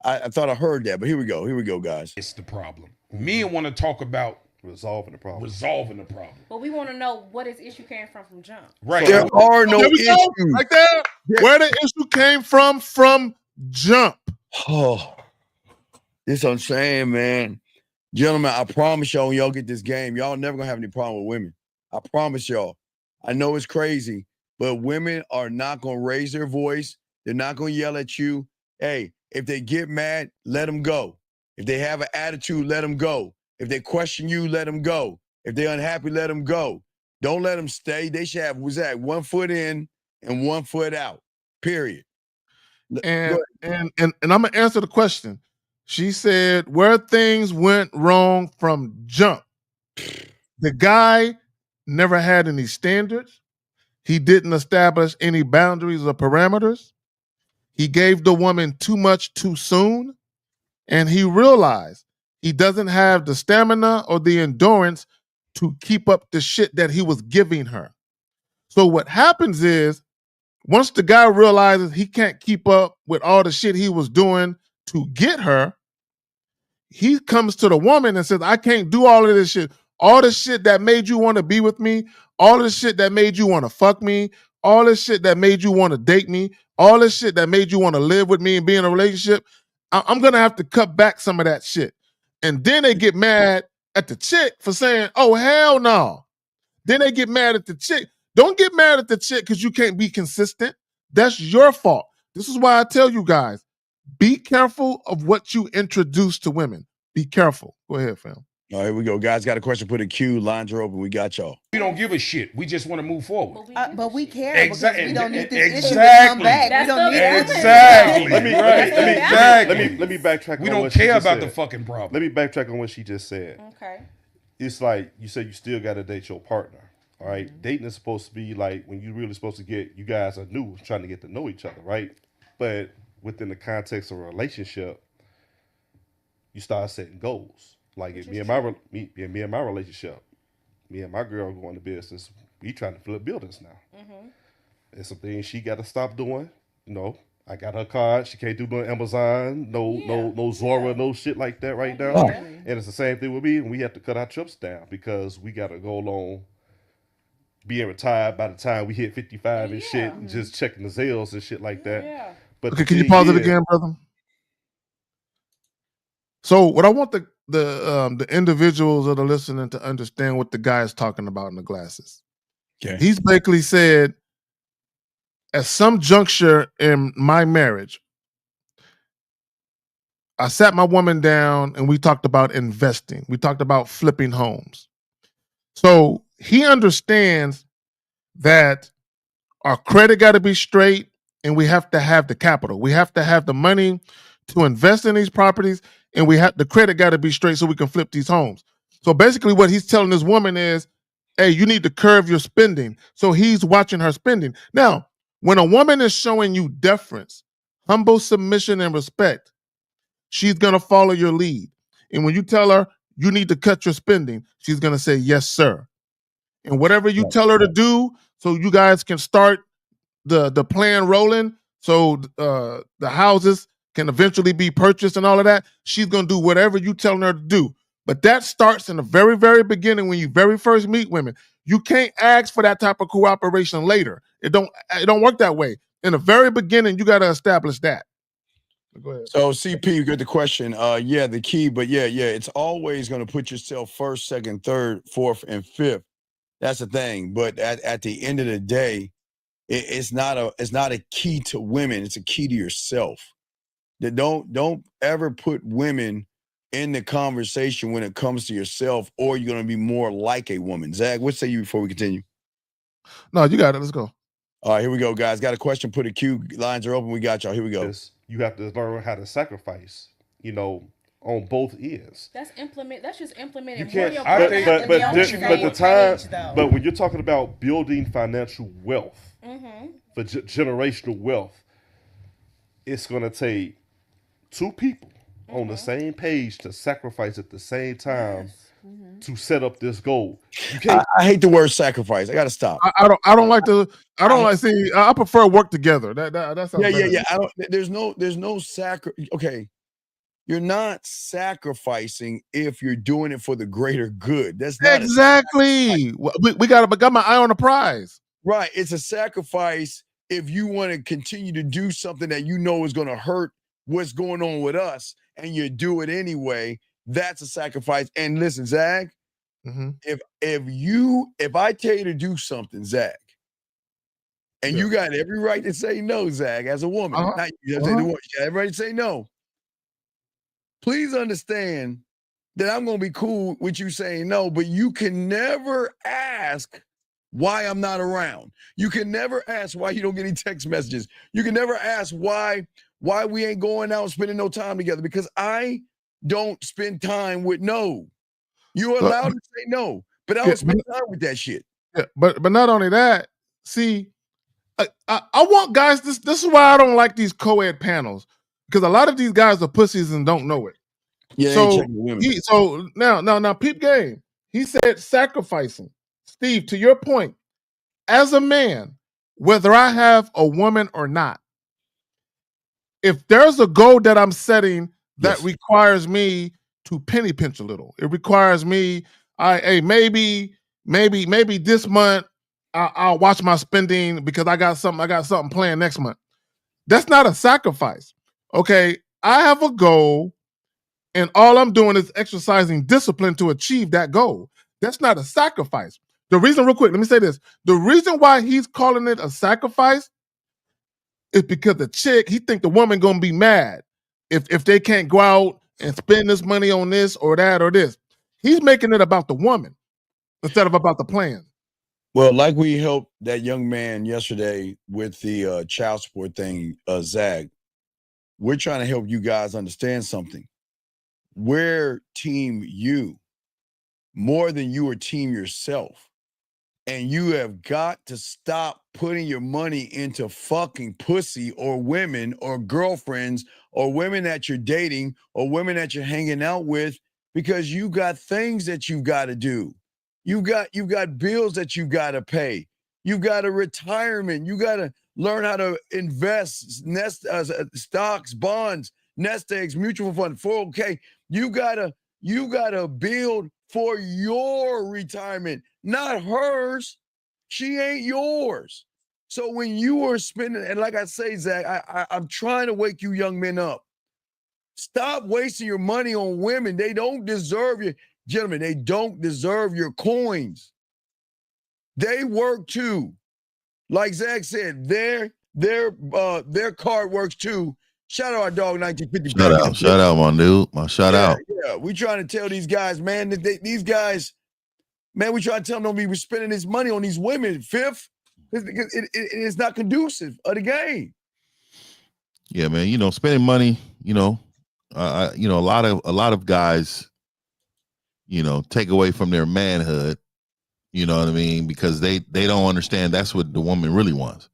I thought I heard that, but here we go, guys. It's the problem. Men want to talk about resolving the problem. But we want to know what his issue came from jump. Right. There are no issues. Right there. Where the issue came from jump. Oh, this what I'm saying, man. Gentlemen, I promise y'all when y'all get this game, y'all never gonna have any problem with women. I promise y'all. I know it's crazy, but women are not gonna raise their voice. They're not gonna yell at you. Hey, if they get mad, let them go. If they have an attitude, let them go. If they question you, let them go. If they're unhappy, let them go. Don't let them stay. They should have, 1 foot in and 1 foot out, period. And I'm gonna answer the question. She said where things went wrong from jump. The guy never had any standards. He didn't establish any boundaries or parameters. He gave the woman too much too soon. And he realized he doesn't have the stamina or the endurance to keep up the shit that he was giving her. So what happens is, once the guy realizes he can't keep up with all the shit he was doing to get her, he comes to the woman and says, I can't do all of this shit. All the shit that made you want to be with me, all the shit that made you want to fuck me, all the shit that made you want to date me, all the shit that made you want to live with me and be in a relationship, I'm going to have to cut back some of that shit. And then they get mad at the chick for saying, oh, hell no. Then they get mad at the chick. Don't get mad at the chick because you can't be consistent. That's your fault. This is why I tell you guys, be careful of what you introduce to women. Be careful. Go ahead, fam. All right, here we go. Guys, got a question, put a Q. Lines are open. We got y'all. We don't give a shit. We just want to move forward. But we care Exactly. because we don't need this issue to come back. That's we don't need Exactly. Let me backtrack. We on don't what she care just about said. the fucking problem. Let me backtrack on what she just said. Okay. It's like you said you still got to date your partner. All right, dating is supposed to be like when you really supposed to get, you guys are new, trying to get to know each other, right? But within the context of a relationship, you start setting goals. Like me and my relationship, me and my girl going to business, we trying to flip buildings now. There's some things she got to stop doing. You know, I got her card. She can't do no Amazon, no Zora, no shit like that right now. And it's the same thing with me. And we have to cut our trips down because we got to go along being retired by the time we hit 55 and shit, and just checking the sales and shit like that. But okay, can you pause it again, brother? So what I want the individuals that are listening to understand what the guy is talking about in the glasses. Okay. He's basically said, at some juncture in my marriage, I sat my woman down and we talked about investing. We talked about flipping homes. So he understands that our credit got to be straight and we have to have the capital. We have to have the money to invest in these properties, and the credit got to be straight so we can flip these homes. So basically what he's telling this woman is, hey, you need to curb your spending. So he's watching her spending. Now, when a woman is showing you deference, humble submission, and respect, she's gonna follow your lead. And when you tell her you need to cut your spending, she's gonna say yes, sir. And whatever you tell her to do, so you guys can start the plan rolling, so the houses can eventually be purchased and all of that, she's gonna do whatever you telling her to do. But that starts in the very, very beginning when you very first meet women. You can't ask for that type of cooperation later. It don't work that way. In the very beginning, you got to establish that. Go ahead. So CP, you get the question. Yeah, the key, but yeah, it's always going to put yourself first, second, third, fourth, and fifth. That's the thing. But at the end of the day, it's not a key to women. It's a key to yourself. That don't ever put women in the conversation when it comes to yourself, or you're going to be more like a woman. Zach, what say you before we continue? No, you got it. Let's go. All right, here we go, guys. Got a question. Put a queue. Lines are open. We got y'all. Here we go. You have to learn how to sacrifice, on both ends. That's just implementing. You can't. But when you're talking about building financial wealth, for generational wealth, it's going to take two people on the same page to sacrifice at the same time to set up this goal. You can't. I hate the word sacrifice. I got to stop. I don't like to. I prefer work together. That sounds better. Yeah. There's no Okay, you're not sacrificing if you're doing it for the greater good. That's not exactly. We got my eye on the prize. Right. It's a sacrifice if you want to continue to do something that you know is going to hurt what's going on with us, and you do it anyway. That's a sacrifice. And listen, Zach, if I tell you to do something, Zach, and you got every right to say no, Zach, as a woman, not you have you got every right to say no. Please understand that I'm going to be cool with you saying no, but you can never ask why I'm not around. You can never ask why you don't get any text messages. You can never ask why we ain't going out and spending no time together, because I don't spend time with no. You're allowed to say no, but I don't spend time with that shit. Yeah, but not only that, see, I want guys, this is why I don't like these co-ed panels, because a lot of these guys are pussies and don't know it. Yeah, so now peep game. He said sacrificing. Steve, to your point, as a man, whether I have a woman or not, if there's a goal that I'm setting that requires me to penny pinch a little, it requires me, maybe this month I'll watch my spending because I got something planned next month. That's not a sacrifice. Okay, I have a goal, and all I'm doing is exercising discipline to achieve that goal. That's not a sacrifice. The reason, real quick, let me say this. The reason why he's calling it a sacrifice is because he think the woman gonna be mad if they can't go out and spend this money on this or that or this. He's making it about the woman instead of about the plan. Well, like we helped that young man yesterday with the child support thing, Zach, we're trying to help you guys understand something. We're team you more than you are team yourself. And you have got to stop putting your money into fucking pussy or women or girlfriends or women that you're dating or women that you're hanging out with, because you got things that you've got to do. You've got bills that you got to pay. You've got a retirement. You got to learn how to invest, stocks, bonds, nest eggs, mutual fund, 401k. You gotta build for your retirement, not hers. She ain't yours. So when you are spending, and like I say, Zach, I'm trying to wake you young men up. Stop wasting your money on women. They don't deserve you. Gentlemen, they don't deserve your coins. They work too. Like Zach said, their card works too. Shout out our dog 1950. Shout out, my dude. Shout out. Yeah, we trying to tell these guys, man, that these guys, man, we trying to tell them don't be spending this money on these women. Fifth, it's not conducive of the game. Yeah, man. Spending money. A lot of guys, take away from their manhood. You know what I mean? Because they don't understand that's what the woman really wants.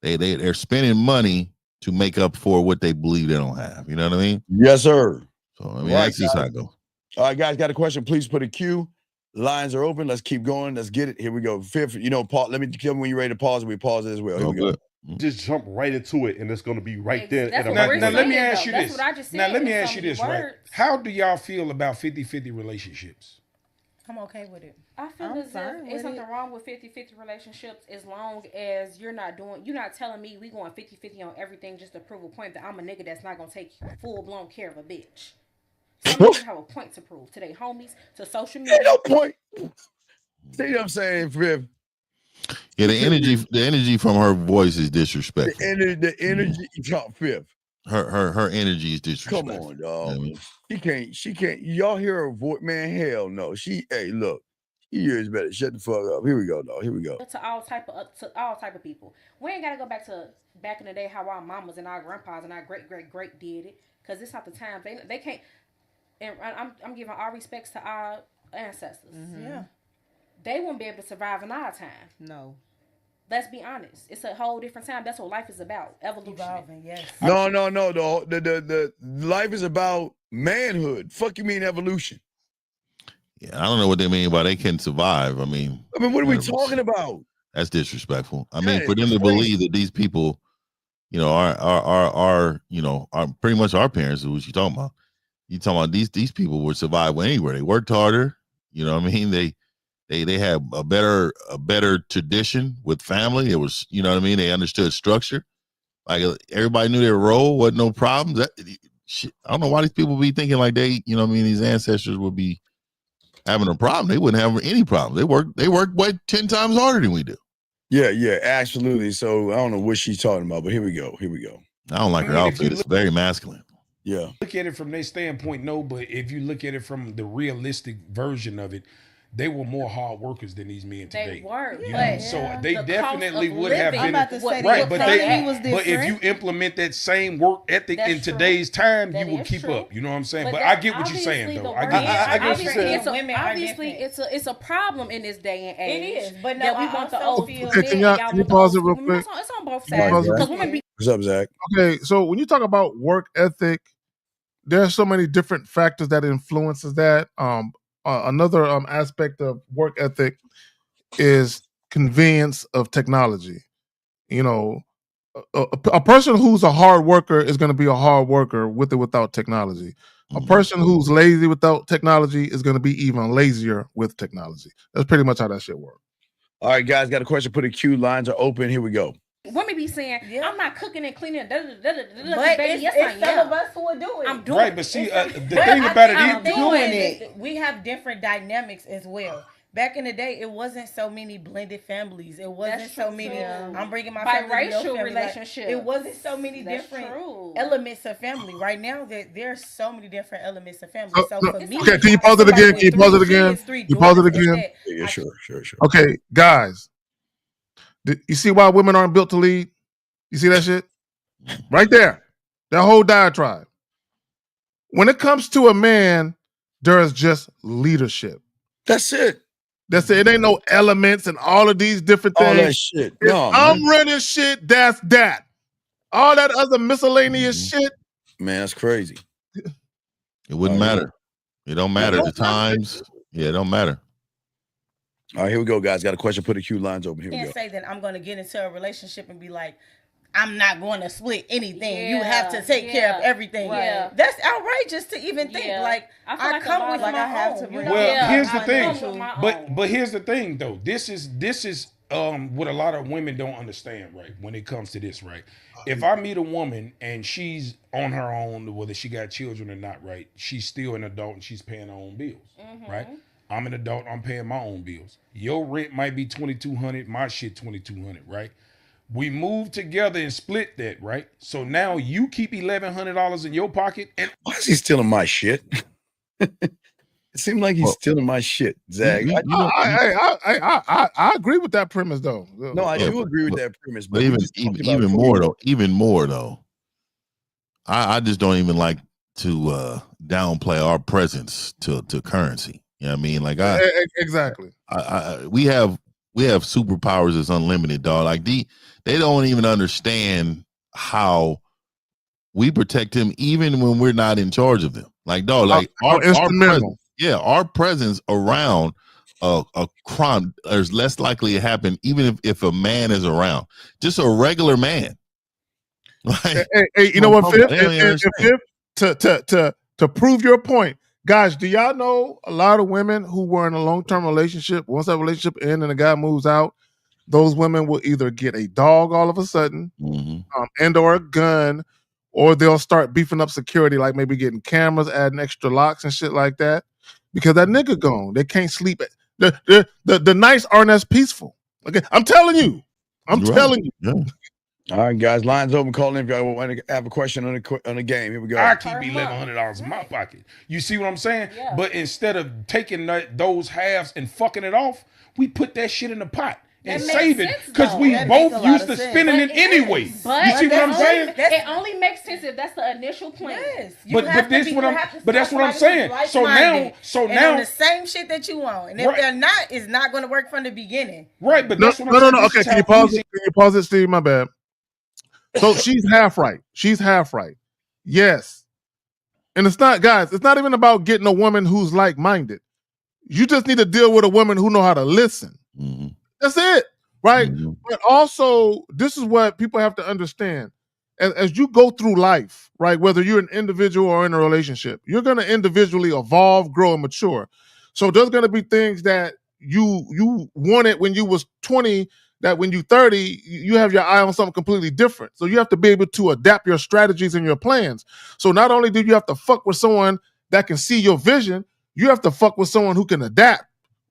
They're spending money to make up for what they believe they don't have. You know what I mean? Yes, sir. So I mean, that's just how it goes. All right, guys, got a question? Please put a Q. Lines are open. Let's keep going. Let's get it. Here we go. Fifth, pause. Let me tell me when you're ready to pause. We pause it as well. Here we go. Just jump right into it, and it's going to be right there. Now let me ask you this. Now let me ask you this, right? How do y'all feel about 50-50 relationships? I'm okay with it. I feel as if there's something wrong with 50-50 relationships as long as you're not telling me we going 50-50 on everything just to prove a point that I'm a nigga that's not going to take full-blown care of a bitch. Some niggas have a point to prove to their homies, to social media. Ain't no point. See what I'm saying, Fifth? Yeah, the energy from her voice is disrespectful. The energy, Fifth. Her energy is disrespectful. Come on, dog. You know what I mean? She can't. Y'all hear her voice, man? Hell no. Hey, look. She hears better. Shut the fuck up. Here we go, dog. Here we go. To all type of people. We ain't gotta go back in the day how our mamas and our grandpas and our great did it, because it's not the time. They can't. And I'm giving all respects to our ancestors. Mm-hmm. Yeah. They won't be able to survive in our time. No. Let's be honest. It's a whole different time. That's what life is about. Evolution. Evolving, yes. No. The life is about manhood. Fuck you mean evolution? Yeah, I don't know what they mean by they can survive. I mean, what are we talking about? That's disrespectful. I mean, for them to believe that these people, are pretty much our parents. What you talking about? You talking about these people would survive anywhere. They worked harder. You know what I mean? They had a better tradition with family. It was, you know what I mean? They understood structure. Like everybody knew their role. Wasn't no problems. I don't know why these people be thinking like they, you know what I mean? These ancestors would be having a problem. They wouldn't have any problem. They work way 10 times harder than we do. Yeah, absolutely. So I don't know what she's talking about, but here we go. I don't like her outfit. It's very masculine. Yeah. Look at it from their standpoint, no, but if you look at it from the realistic version of it, they were more hard workers than these men today. They were, so they definitely would have been right. But if you implement that same work ethic in today's time, you will keep up. You know what I'm saying? But I get what you're saying, though. I get what you're saying. Obviously, it's a problem in this day and age. It is, but no, that we want the old people. Can you pause it real quick? It's on both sides. What's up, Zach? Okay, so when you talk about work ethic, there are so many different factors that influences that. Another aspect of work ethic is convenience of technology. A person who's a hard worker is going to be a hard worker with or without technology. A person who's lazy without technology is going to be even lazier with technology. That's pretty much how that shit works. All right, guys, got a question. Put a Q. Lines are open. Here we go. Women be saying, I'm not cooking and cleaning. But it's some of us who are doing it. I'm doing right, but see, the thing about it is doing it. We have different dynamics as well. Back in the day, it wasn't so many blended families. It wasn't so many. I'm bringing my biracial relationship. It wasn't so many different elements of family. Right now, there's so many different elements of family. So for me, okay, can you pause it again? Can you pause it again? You pause it again? Yeah, sure. Okay, guys. You see why women aren't built to lead? You see that shit? Right there. That whole diatribe. When it comes to a man, there is just leadership. That's it. It ain't no elements and all of these different things. All that shit. No, I'm running shit, that's that. All that other miscellaneous shit. Man, that's crazy. It wouldn't matter. It don't matter. The times. Yeah, it don't matter. All right, here we go, guys. Got a question. Put the Q lines open. Here we go. Can't say that I'm going to get into a relationship and be like, I'm not going to split anything. You have to take care of everything. Right. That's outrageous to even think. Like, I come with my own. Well, here's the thing. But here's the thing, though. This is what a lot of women don't understand, right? When it comes to this, right? If I meet a woman and she's on her own, whether she got children or not, right? She's still an adult and she's paying her own bills, right? I'm an adult. I'm paying my own bills. Your rent might be $2,200. My shit $2,200, right? We moved together and split that, right? So now you keep $1,100 in your pocket. And why is he stealing my shit? It seemed like he's stealing my shit, Zach. I agree with that premise, though. No, I do agree with that premise. But even more though, I just don't even like to downplay our presence to currency. You know what I mean? Like exactly. We have superpowers that's unlimited, dog. Like they don't even understand how we protect them even when we're not in charge of them. Like, dog, like our presence, our presence around a crime is less likely to happen, even if a man is around. Just a regular man. Like, hey, you know what, Fifth? To prove your point, guys, do y'all know a lot of women who were in a long-term relationship, once that relationship ends and the guy moves out, those women will either get a dog all of a sudden, and or a gun, or they'll start beefing up security, like maybe getting cameras, adding extra locks and shit like that, because that nigga gone. They can't sleep. The nights aren't as peaceful. Okay, I'm telling you. Telling you. Yeah. All right, guys, lines open. Call in if y'all want to have a question on the game. Here we go. I keep $1,100 in my pocket. You see what I'm saying? Yeah. But instead of taking those halves and fucking it off, we put that shit in the pot and save it because we both used to spending it anyway. But you see what I'm saying? It only makes sense if that's the initial plan. Yes. But that's what I'm saying. So now on the same shit that you want, and if they're not, it's not going to work from the beginning. Right, but that's what I'm saying. Okay, can you pause it? Can you pause it, Steve? My bad. So she's half right. She's half right. Yes. And it's not, guys, it's not even about getting a woman who's like-minded. You just need to deal with a woman who know how to listen. Mm-hmm. That's it. Right? Mm-hmm. But also, this is what people have to understand. As you go through life, right, whether you're an individual or in a relationship, you're going to individually evolve, grow, and mature. So there's going to be things that you wanted when you was 20 that when you're 30, you have your eye on something completely different. So you have to be able to adapt your strategies and your plans. So not only do you have to fuck with someone that can see your vision, you have to fuck with someone who can adapt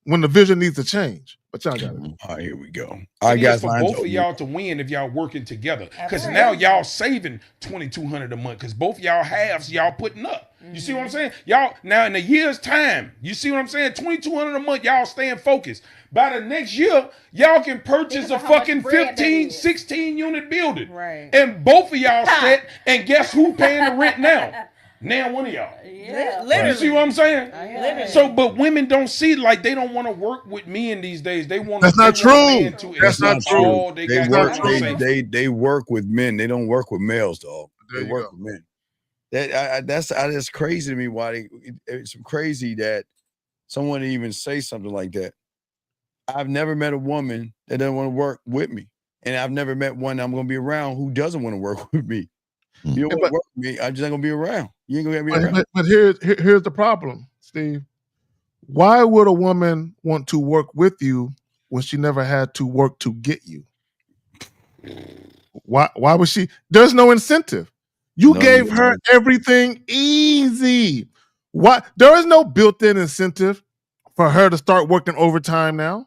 when the vision needs to change. But y'all got it. All right, here we go. All right, guys. For both of y'all to win if y'all working together. Because now y'all saving $2,200 a month because both of y'all halves y'all putting up. You see what I'm saying? Y'all, now in a year's time, you see what I'm saying? $2,200 a month, y'all staying focused. By the next year, y'all can purchase a fucking 15, 16 unit building. Right. And both of y'all set, and guess who paying the rent now? Now one of y'all. Yeah, literally. You see what I'm saying? Literally. So, but women don't see, like, they don't want to work with men these days. They want. That's not true. That's not true. They work with men. They don't work with males, dog. They work with men. That's crazy to me. Why it's crazy that someone even say something like that. I've never met a woman that doesn't want to work with me, and I've never met one I'm going to be around who doesn't want to work with me. You don't want to work with me, I'm just not going to be around. You ain't going to be around. But here's the problem, Steve. Why would a woman want to work with you when she never had to work to get you? Why would she? There's no incentive. You gave her everything easy. Why? There is no built-in incentive for her to start working overtime now.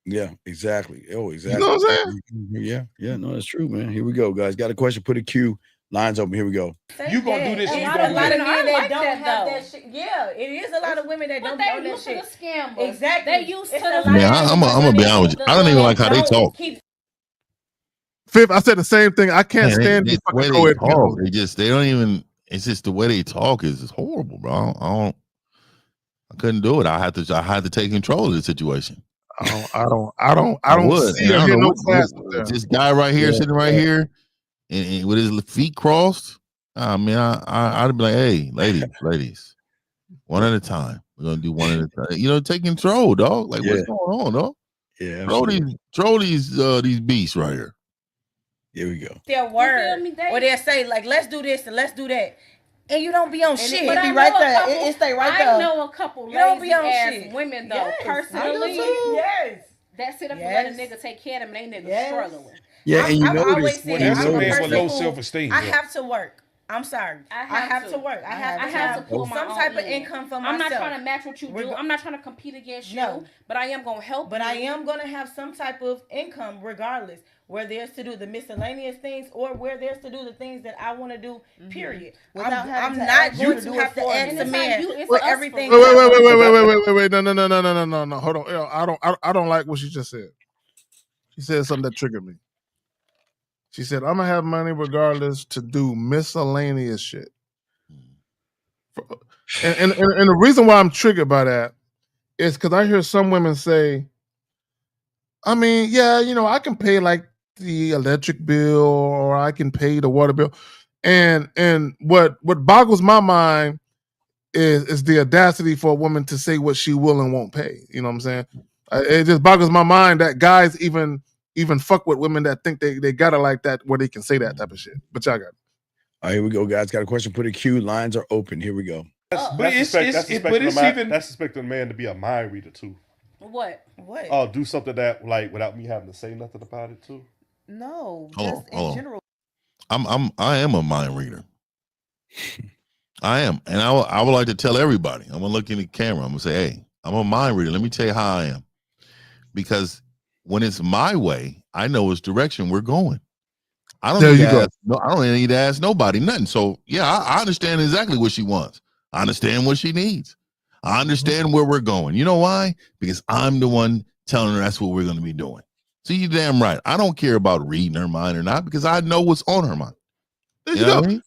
Yeah, exactly. Oh, exactly. You know what I'm saying? Yeah. No, that's true, man. Here we go, guys. Got a question? Put a Q. Lines open. Here we go. You gonna do this? A lot of men that don't have that shit. Yeah, it is a lot of women that don't be on that shit. To the scammers. Exactly. They used to the. Man, I'm gonna be honest with you. I don't even like how they talk. Fifth, I said the same thing. I can't stand the way they talk. They don't even. It's just the way they talk is horrible, bro. I couldn't do it. I had to take control of the situation. I don't see no class. This guy right here, sitting right here, and with his feet crossed. I mean, I'd be like, hey, ladies, one at a time. We're gonna do one at a time. Take control, dog. Like, what's going on, dog? Yeah, throw these beasts right here. Here we go. Their word, or they'll say like, let's do this and let's do that. And you don't be on shit. It be right there. It stay right there. I know a couple lazy ass women though, personally. Yes. That sit up and let a nigga take care of them and they niggas struggling. Yeah, and you notice when that's a man with low self-esteem. I have to work. I'm sorry. I have to work. I have to pull some type of income for myself. I'm not trying to match what you do. I'm not trying to compete against you. But I am gonna help. But I am gonna have some type of income regardless. Where there's to do the miscellaneous things or where there's to do the things that I want to do, period. I'm not going to have to ask a man for everything. Wait. No. Hold on. I don't like what she just said. She said something that triggered me. She said, I'm going to have money regardless to do miscellaneous shit. And the reason why I'm triggered by that is because I hear some women say, I mean, yeah, I can pay like the electric bill or I can pay the water bill. And what boggles my mind is the audacity for a woman to say what she will and won't pay. You know what I'm saying? It just boggles my mind that guys even fuck with women that think they got it like that, where they can say that type of shit. But y'all got it. All right, here we go, guys. Got a question. Put a Q. Lines are open. Here we go. That's expecting a man to be a mind reader too. What? What? Do something that like without me having to say nothing about it too. No, Hold just on. in general. I am a mind reader. I am, and I would like to tell everybody. I'm gonna look in the camera. I'm gonna say, hey, I'm a mind reader. Let me tell you how I am. Because when it's my way, I know which direction we're going. I don't need to ask nobody nothing. So yeah, I understand exactly what she wants. I understand what she needs. I understand where we're going. You know why? Because I'm the one telling her that's what we're going to be doing. So you damn right. I don't care about reading her mind or not, because I know what's on her mind. There you go. I mean?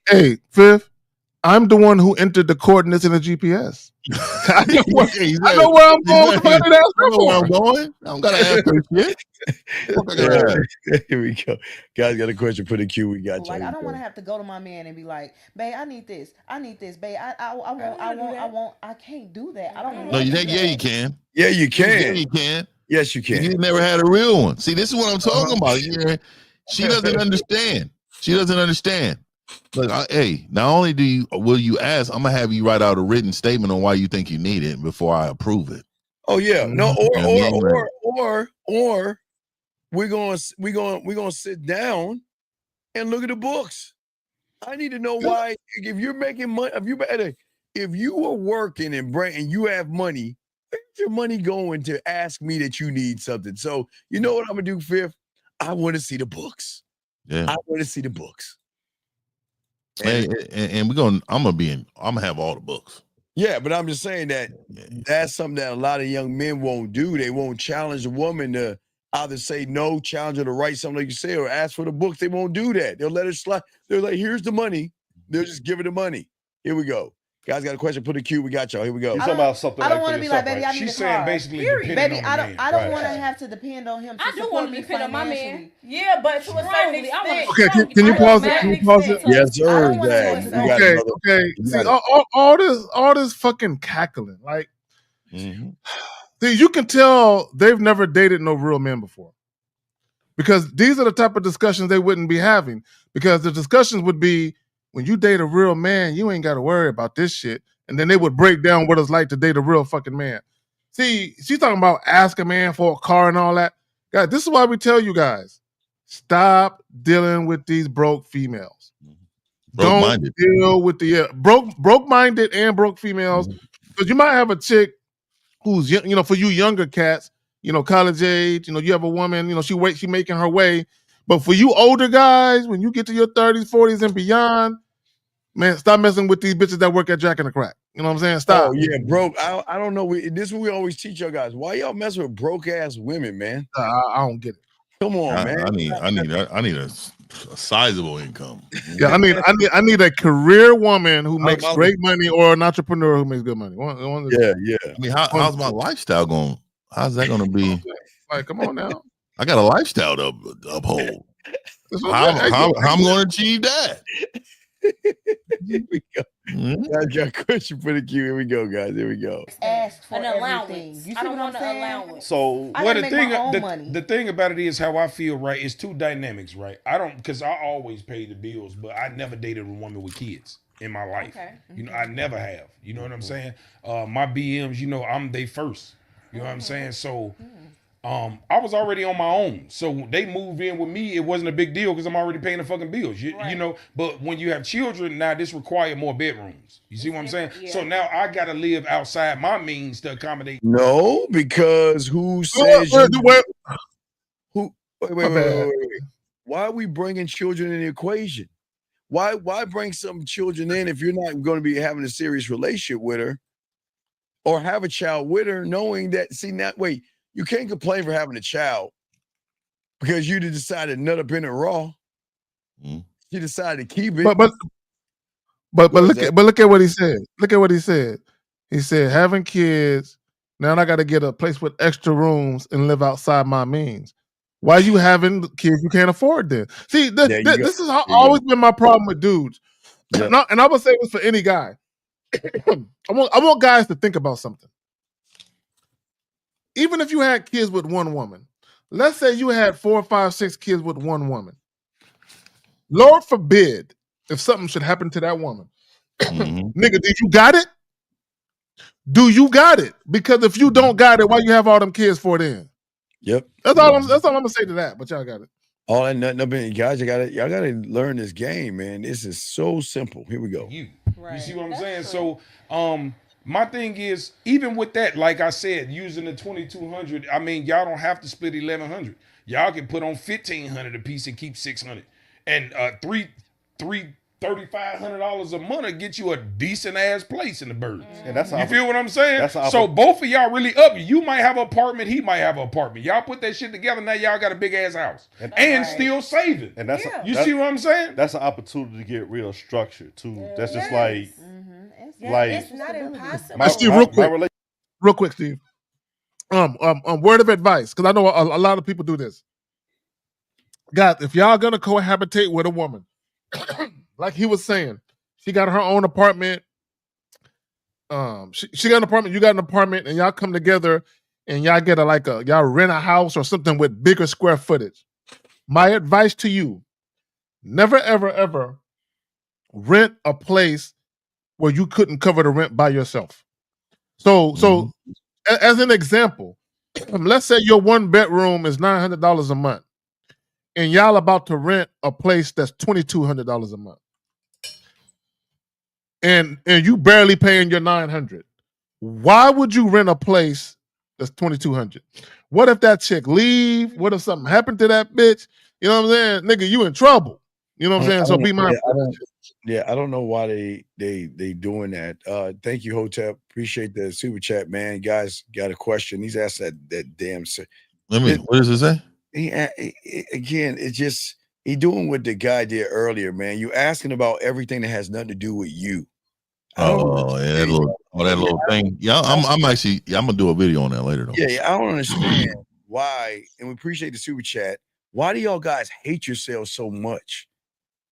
Hey, Fifth. I'm the one who entered the coordinates in the GPS. I know where I'm going. Exactly. I know where I'm going. I don't gotta ask her shit. Here we go. Guys, got a question. Put a Q. We got you. Like, I don't want to have to go to my man and be like, babe, I need this, babe. I can't do that. I don't. No, you can. Yeah, you can. Yeah, you can. Yes, you can. You never had a real one. See, this is what I'm talking about. She doesn't understand. She doesn't understand. Look, hey, not only will you ask, I'm gonna have you write out a written statement on why you think you need it before I approve it. Oh yeah, no, or we're gonna sit down and look at the books. I need to know why. If you're making money, if you are working and you have money, where's your money going to ask me that you need something? So you know what I'm gonna do, Fifth? I want to see the books. Yeah, I want to see the books. And I'm gonna have all the books. Yeah, but I'm just saying that's something that a lot of young men won't do. They won't challenge a woman to either say no, challenge her to write something like you say, or ask for the books. They won't do that. They'll let her slide. They're like, here's the money. They'll just give her the money. Here we go. Guys got a question. Put a Q. We got y'all. Here we go. You're talking about something. I don't want to be like, baby, I need She's a saying car. basically Period. depending Baby, on the man. I don't want to have to depend on him. I do want to depend on my man. Yeah, but to a certain extent. Okay, can you pause it? Can you pause it? Yes, sir. Dad. Okay. See, all this fucking cackling, like, see, you can tell they've never dated no real men before, because these are the type of discussions they wouldn't be having. Because the discussions would be, when you date a real man, you ain't got to worry about this shit. And then they would break down what it's like to date a real fucking man. See, she's talking about ask a man for a car and all that. Guys, this is why we tell you guys, stop dealing with these broke females. Don't deal with the broke-minded and broke females. Because you might have a chick who's, for you younger cats, college age, you have a woman, she making her way. But for you older guys, when you get to your 30s, 40s, and beyond, man, stop messing with these bitches that work at Jack in the Crack. You know what I'm saying? Stop. Oh yeah, broke. I don't know. This is what we always teach y'all guys. Why y'all messing with broke ass women, man? I don't get it. Come on, man. I need a sizable income. Yeah, I need a career woman who makes great money, or an entrepreneur who makes good money. Yeah. I mean, how's my lifestyle going? How's that going to be? Like, come on now. I got a lifestyle to uphold. How I'm going to achieve that? Here we go. I got a question for the queue. Here we go, guys. Here we go. Ask for an allowance. You I don't want an allowance. So I gotta make my own money. The thing about it is how I feel, right? It's two dynamics, right? because I always pay the bills, but I never dated a woman with kids in my life. Okay. I never have. You know what I'm saying? My BMs, I'm they first. You know what I'm saying? So I was already on my own. So they moved in with me. It wasn't a big deal because I'm already paying the fucking bills. You know, but when you have children, now this requires more bedrooms. You see what I'm saying? Yeah. So now I gotta live outside my means to accommodate. No, because who says wait. Why are we bringing children in the equation? Why bring some children in if you're not going to be having a serious relationship with her or have a child with her, knowing that, you can't complain for having a child because you decided to nut up in it raw. You decided to keep it. But look at what he said. Look at what he said. He said, having kids, now I got to get a place with extra rooms and live outside my means. Why you having kids you can't afford then? See, this is always been my problem with dudes. Yeah. And I would say this for any guy. I want guys to think about something. Even if you had kids with one woman, let's say you had 4, 5, 6 kids with one woman. Lord forbid if something should happen to that woman. Nigga, did you got it? Do you got it? Because if you don't got it, why you have all them kids for then? Yep. That's all I'm gonna say to that, but y'all got it. All that nothing, guys, y'all gotta learn this game, man. This is so simple. Here we go. You see what I'm saying? True. So my thing is, even with that, like I said, using the 2200, I mean, y'all don't have to split 1100. Y'all can put on 1500 a piece and keep 600. And $3,500 a month to get you a decent ass place in the birds. And that's you feel what I'm saying? So both of y'all really up. You might have an apartment, he might have an apartment. Y'all put that shit together, now y'all got a big ass house and still saving. And that's you see what I'm saying? That's an opportunity to get real structured too. Yeah. That's just like it's not impossible. Steve, real quick, Steve. Word of advice, because I know a lot of people do this. Guys, if y'all gonna cohabitate with a woman, like he was saying, she got her own apartment. She got an apartment, you got an apartment, and y'all come together and y'all get y'all rent a house or something with bigger square footage. My advice to you: never, ever, ever rent a place where you couldn't cover the rent by yourself. So as an example, let's say your 1 bedroom is $900 a month, and y'all about to rent a place that's $2,200 a month. And you barely paying your $900. Why would you rent a place that's $2,200? What if that chick leave? What if something happened to that bitch? You know what I'm saying? Nigga, you in trouble. You know what I'm saying? So be mindful. I don't know why they doing that. Thank you, Hotep. Appreciate the super chat, man. Guys got a question. He's asked that damn. What does it say? Again, it's just he doing what the guy did earlier, man. You asking about everything that has nothing to do with you. That little thing. Yeah, I'm gonna do a video on that later though. Yeah, I don't understand why, and we appreciate the super chat. Why do y'all guys hate yourselves so much?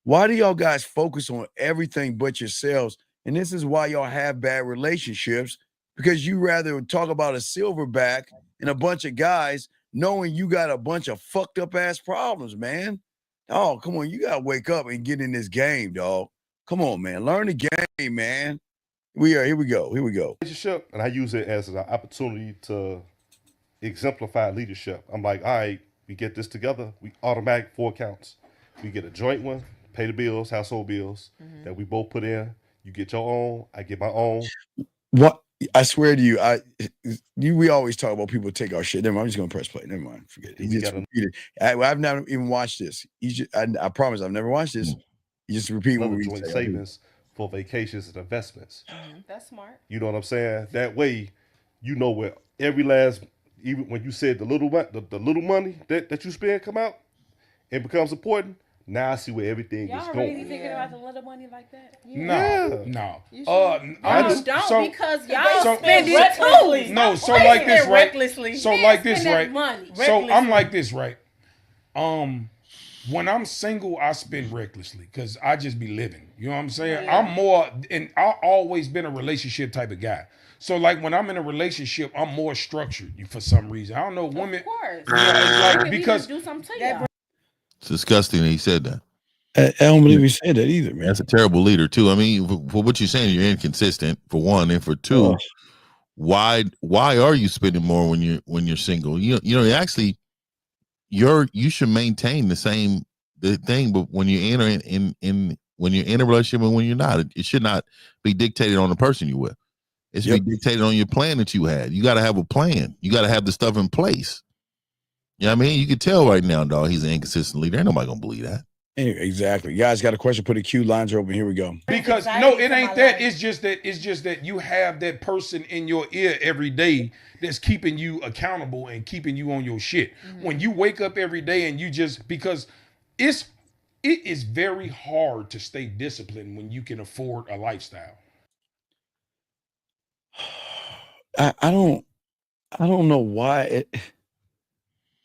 Why do y'all guys focus on everything but yourselves? And this is why y'all have bad relationships, because you rather talk about a silverback and a bunch of guys knowing you got a bunch of fucked up ass problems, man. Oh, come on, you gotta wake up and get in this game, dog. Come on, man. Learn the game, man. Here we go. Leadership, and I use it as an opportunity to exemplify leadership. I'm like, all right, we get this together. We automatic 4 accounts. We get a joint one, pay the bills, household bills that we both put in. You get your own, I get my own. What? I swear to you, we always talk about people take our shit. Never mind, I'm just gonna press play. Never mind, forget it. He just repeated. I've never even watched this. I promise I've never watched this. You just repeat what we joint say. Savings for vacations and investments. That's smart. You know what I'm saying? That way, you know where every last, even when you said the little money that you spend come out, it becomes important. Now I see where everything is going. Y'all really thinking about the little money like that? No. I just don't, because y'all spend it too. No, so like this, right? Recklessly. So like this, right? Money. So I'm like this, right? When I'm single, I spend recklessly because I just be living. You know what I'm saying? Yeah. I'm more, and I've always been a relationship type of guy. So like when I'm in a relationship, I'm more structured for some reason. I don't know, women. Of course. It's like because do something to y'all. It's disgusting that he said that. I don't believe he said that either, man. That's a terrible leader too. I mean, for what you're saying, you're inconsistent for one, and for two, why are you spending more when you're single? You know, actually, you should maintain the thing, but when you enter in when you're in a relationship and when you're not, it should not be dictated on the person you're with. It should be dictated on your plan that you had. You got to have a plan. You got to have the stuff in place. You know what I mean? You can tell right now, dog, he's an inconsistent leader. Ain't nobody gonna believe that. Exactly. You guys got a question? Put a Q. Lines are open. Here we go. Because no, it ain't that. It's just that you have that person in your ear every day that's keeping you accountable and keeping you on your shit. When you wake up every day and you just, because it is very hard to stay disciplined when you can afford a lifestyle. I don't know why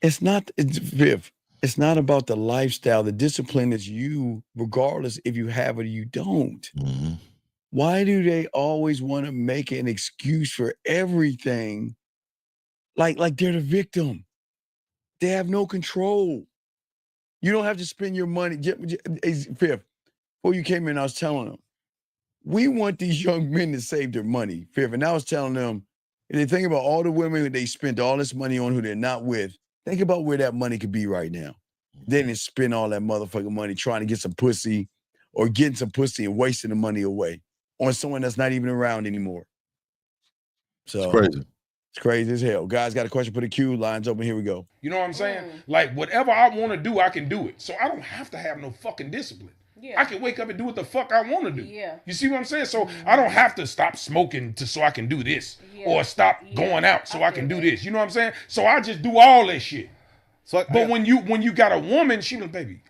It's not, Viv, it's not about the lifestyle. The discipline is you, regardless if you have it or you don't. Mm-hmm. Why do they always want to make an excuse for everything? Like they're the victim. They have no control. You don't have to spend your money. Viv, before you came in, I was telling them, we want these young men to save their money, Viv. And I was telling them, if they think about all the women who they spent all this money on who they're not with, think about where that money could be right now. They didn't spend all that motherfucking money trying to get some pussy or getting some pussy and wasting the money away on someone that's not even around anymore. So It's crazy. It's crazy as hell. Guys, got a question for the queue. Lines open. Here we go. You know what I'm saying? Like, whatever I want to do, I can do it. So I don't have to have no fucking discipline. Yeah. I can wake up and do what the fuck I want to do. Yeah. You see what I'm saying? So I don't have to stop smoking so I can do this, or stop going out so I can do this. You know what I'm saying? So I just do all that shit. So, but when you got a woman, she like, baby,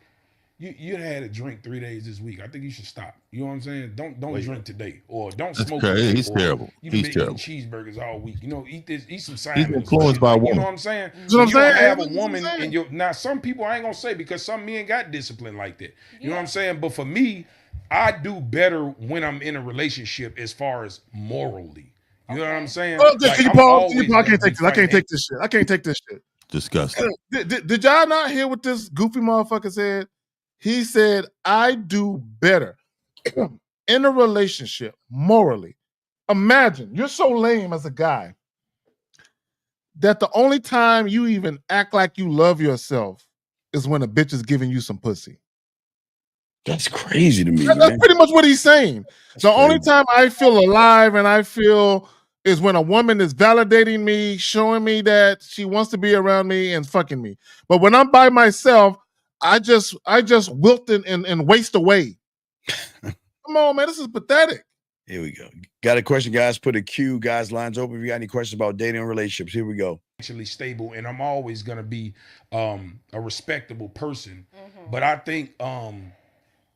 you had a drink 3 days this week. I think you should stop. You know what I'm saying? Don't drink today, or don't smoke today. He's terrible. You've been He's terrible. eating cheeseburgers all week. You know, eat some salmon. He's influenced by a woman. You know what I'm saying? You know what I'm saying? have a woman, and now some people I ain't gonna say because some men got discipline like that. You know what I'm saying? But for me, I do better when I'm in a relationship as far as morally. You know what I'm saying? Oh, can you pause? I can't take this. I can't take this shit. I can't take this shit. Disgusting. Did y'all not hear what this goofy motherfucker said? He said, I do better in a relationship morally. Imagine you're so lame as a guy that the only time you even act like you love yourself is when a bitch is giving you some pussy. That's crazy to me. That's pretty much what he's saying. The only time I feel alive and I feel is when a woman is validating me, showing me that she wants to be around me and fucking me. But when I'm by myself, I just wilt and waste away. Come on, man. This is pathetic. Here we go. Got a question, guys? Put a Q. Guys, lines open. If you got any questions about dating and relationships, here we go. Actually stable, and I'm always gonna be a respectable person. But I think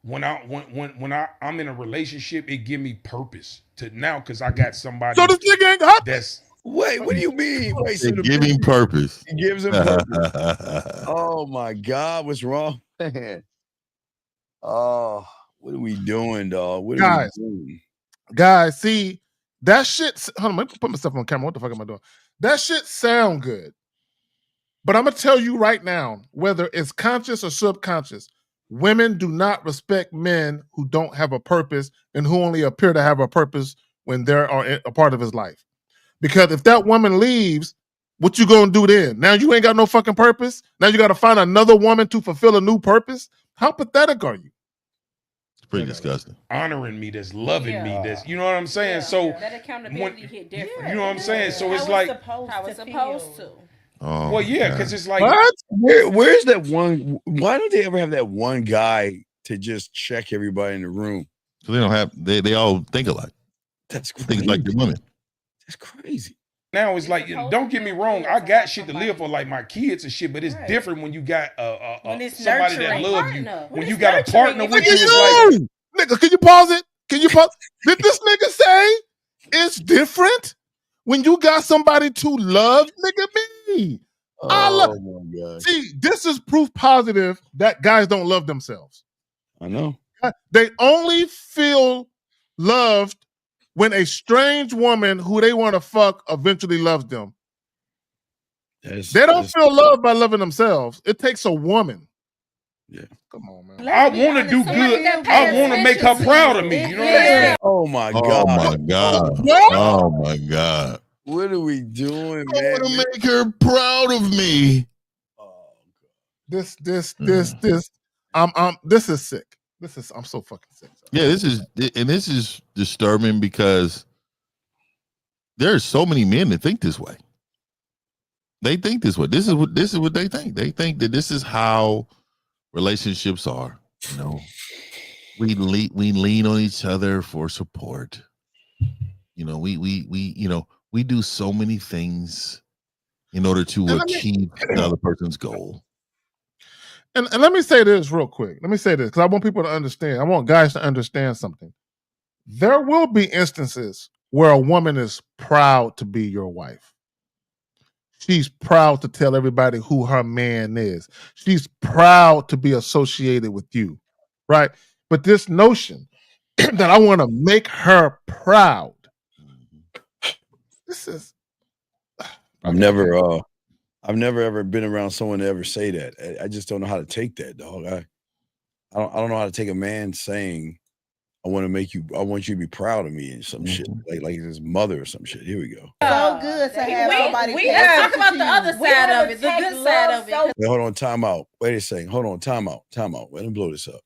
when I'm in a relationship, it give me purpose to now because I got somebody. So this nigga ain't hot. That's wait. What do you mean? Wait, so Give him purpose. It gives him purpose. Oh my God, what's wrong, man? Oh, what are we doing, dog? What are we doing? Guys, see that shit. Hold on, let me put myself on camera. What the fuck am I doing? That shit sound good, but I'm gonna tell you right now, whether it's conscious or subconscious, women do not respect men who don't have a purpose and who only appear to have a purpose when they're a part of his life. Because if that woman leaves, what you gonna do then? Now you ain't got no fucking purpose. Now you got to find another woman to fulfill a new purpose. How pathetic are you? Pretty disgusting. Honoring me, that's loving me, that's you know what I'm saying. Yeah. So that accountability hit different. You know what I'm saying. So it's How like how it's supposed to. Oh, well, yeah, because it's like what? Where's that one? Why don't they ever have that one guy to just check everybody in the room? So they don't have. They all think alike. That's crazy. Things like the women. That's crazy. now it's like don't get me wrong, I got shit to live for like my kids and shit, but it's different when you got When it's somebody that nurturing. love you. Partner. When When you it's got a nurturing, partner it's with like you, it's like Nigga, can you pause it? Can you pause? Did this nigga say it's different when you got somebody to love? Nigga, me. I love. My God. See, this is proof positive that guys don't love themselves. I know. They only feel loved when a strange woman who they want to fuck eventually loves them. They don't feel loved by loving themselves. It takes a woman. Yeah. Come on, man. I want to do good. I want to make her proud of me. You know what I'm saying? Oh my God. Oh my God. What? Oh my God. What are we doing, I man? want to make her proud of me. This is sick. I'm so fucking sick. Yeah, this is disturbing because there are so many men that think this way. They think this way. This is what they think. They think that this is how relationships are. You know, we lean on each other for support. You know, we do so many things in order to achieve the other person's goal. And let me say this real quick. Let me say this because I want people to understand. I want guys to understand something. There will be instances where a woman is proud to be your wife. She's proud to tell everybody who her man is. She's proud to be associated with you, right? But this notion that I want to make her proud, this is. I've never ever been around someone to ever say that. I just don't know how to take that, dog. I don't know how to take a man saying, I want you to be proud of me and some shit. Like his mother or some shit. Here we go. So good to have somebody. We talk about the other side of it, the good side of it. Wait, hold on, time out. Wait a second. Hold on, time out. Let me blow this up.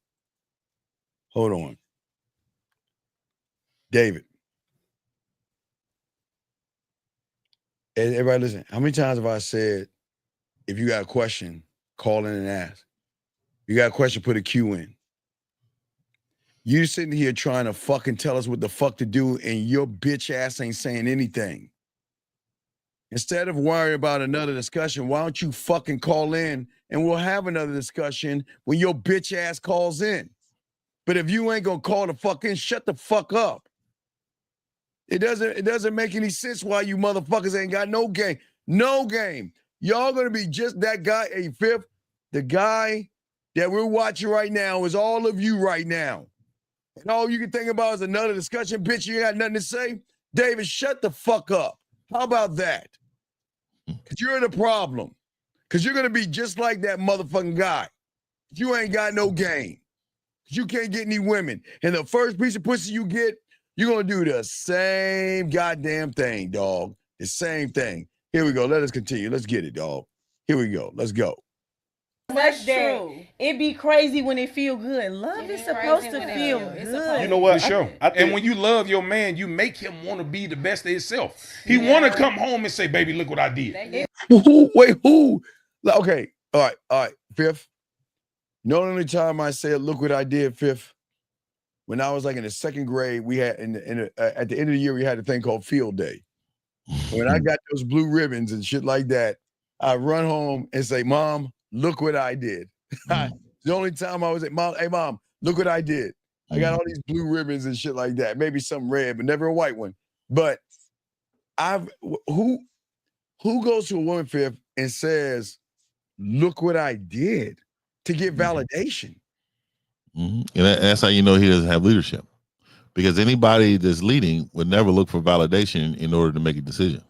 Hold on. David. Everybody listen. How many times have I said, if you got a question, call in and ask? You got a question, put a Q in. You sitting here trying to fucking tell us what the fuck to do, and your bitch ass ain't saying anything. Instead of worrying about another discussion, why don't you fucking call in and we'll have another discussion when your bitch ass calls in? But if you ain't gonna call the fuck in, shut the fuck up. It doesn't make any sense why you motherfuckers ain't got no game. No game. Y'all gonna be just that guy, a fifth. The guy that we're watching right now is all of you right now. And all you can think about is another discussion. Bitch, you ain't got nothing to say. David, shut the fuck up. How about that? Because you're the problem. Because you're going to be just like that motherfucking guy. You ain't got no game. You can't get any women. And the first piece of pussy you get, you're going to do the same goddamn thing, dog. The same thing. Here we go. Let us continue. Let's get it, dog. Here we go. Let's go. That's true. It be crazy when it feel good. Love is supposed to feel good. You know what? For sure. And when you love your man, you make him want to be the best of himself. He want to come home and say, baby, look what I did. Wait, who? Okay. All right. Fifth. The only time I said, look what I did, fifth, when I was like in the second grade, we had, at the end of the year, we had a thing called field day. When I got those blue ribbons and shit like that, I run home and say, Mom, look what I did. The only time I was like, Mom, hey, Mom, look what I did. I got all these blue ribbons and shit like that. Maybe some red, but never a white one. But who goes to a woman, fifth, and says, look what I did to get validation? And that's how you know he doesn't have leadership. Because anybody that's leading would never look for validation in order to make a decision.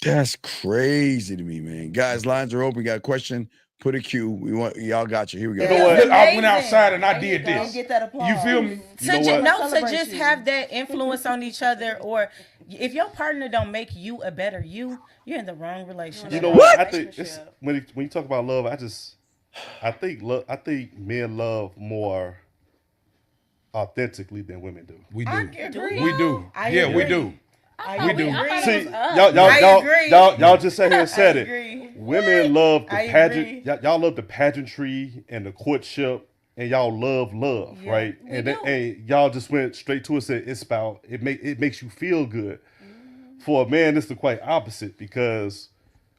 That's crazy to me, man. Guys, lines are open. Got a question? Put a Q. Y'all got you. Here we go. You know what? I went outside and I did this. Get that applause. You feel me? To just have that influence on each other, or if your partner don't make you a better you're in the wrong relationship. You know what? I think when you talk about love, I think men love more authentically than women do. We do. I agree. We do. We do. We do. See, y'all just sat here and said it. Women love the pageant. Y'all love the pageantry and the courtship, and y'all love right? And y'all just went straight to it. Said it's about it makes you feel good. For a man, it's the quite opposite because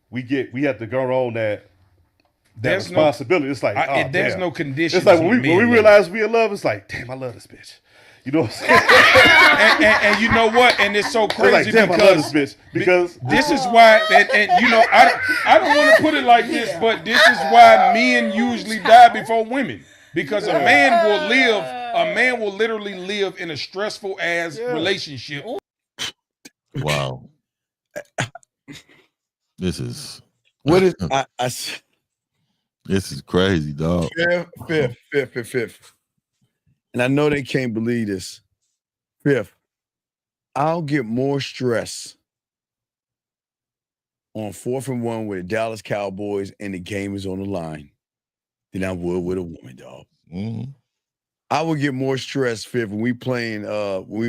we have to go on that responsibility. It's like there's no conditions. It's like when we realize we in love, it's like, damn, I love this bitch. You know what I'm saying? and you know what? And it's so crazy like, damn, I love this bitch because this is why. And you know, I don't want to put it like this, but this is why men usually die before women, because a man will literally live in a stressful ass relationship. Wow. This is this is crazy, dog. Fifth. And I know they can't believe this. Fifth, I'll get more stress on 4th and 1 with the Dallas Cowboys and the game is on the line than I would with a woman, dog. I would get more stress, Fifth, when we were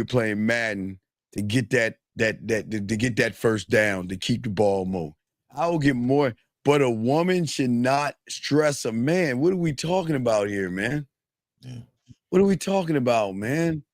playing Madden to get that first down, to keep the ball moving. I will get more, but a woman should not stress a man. What are we talking about here, man? Yeah. What are we talking about, man?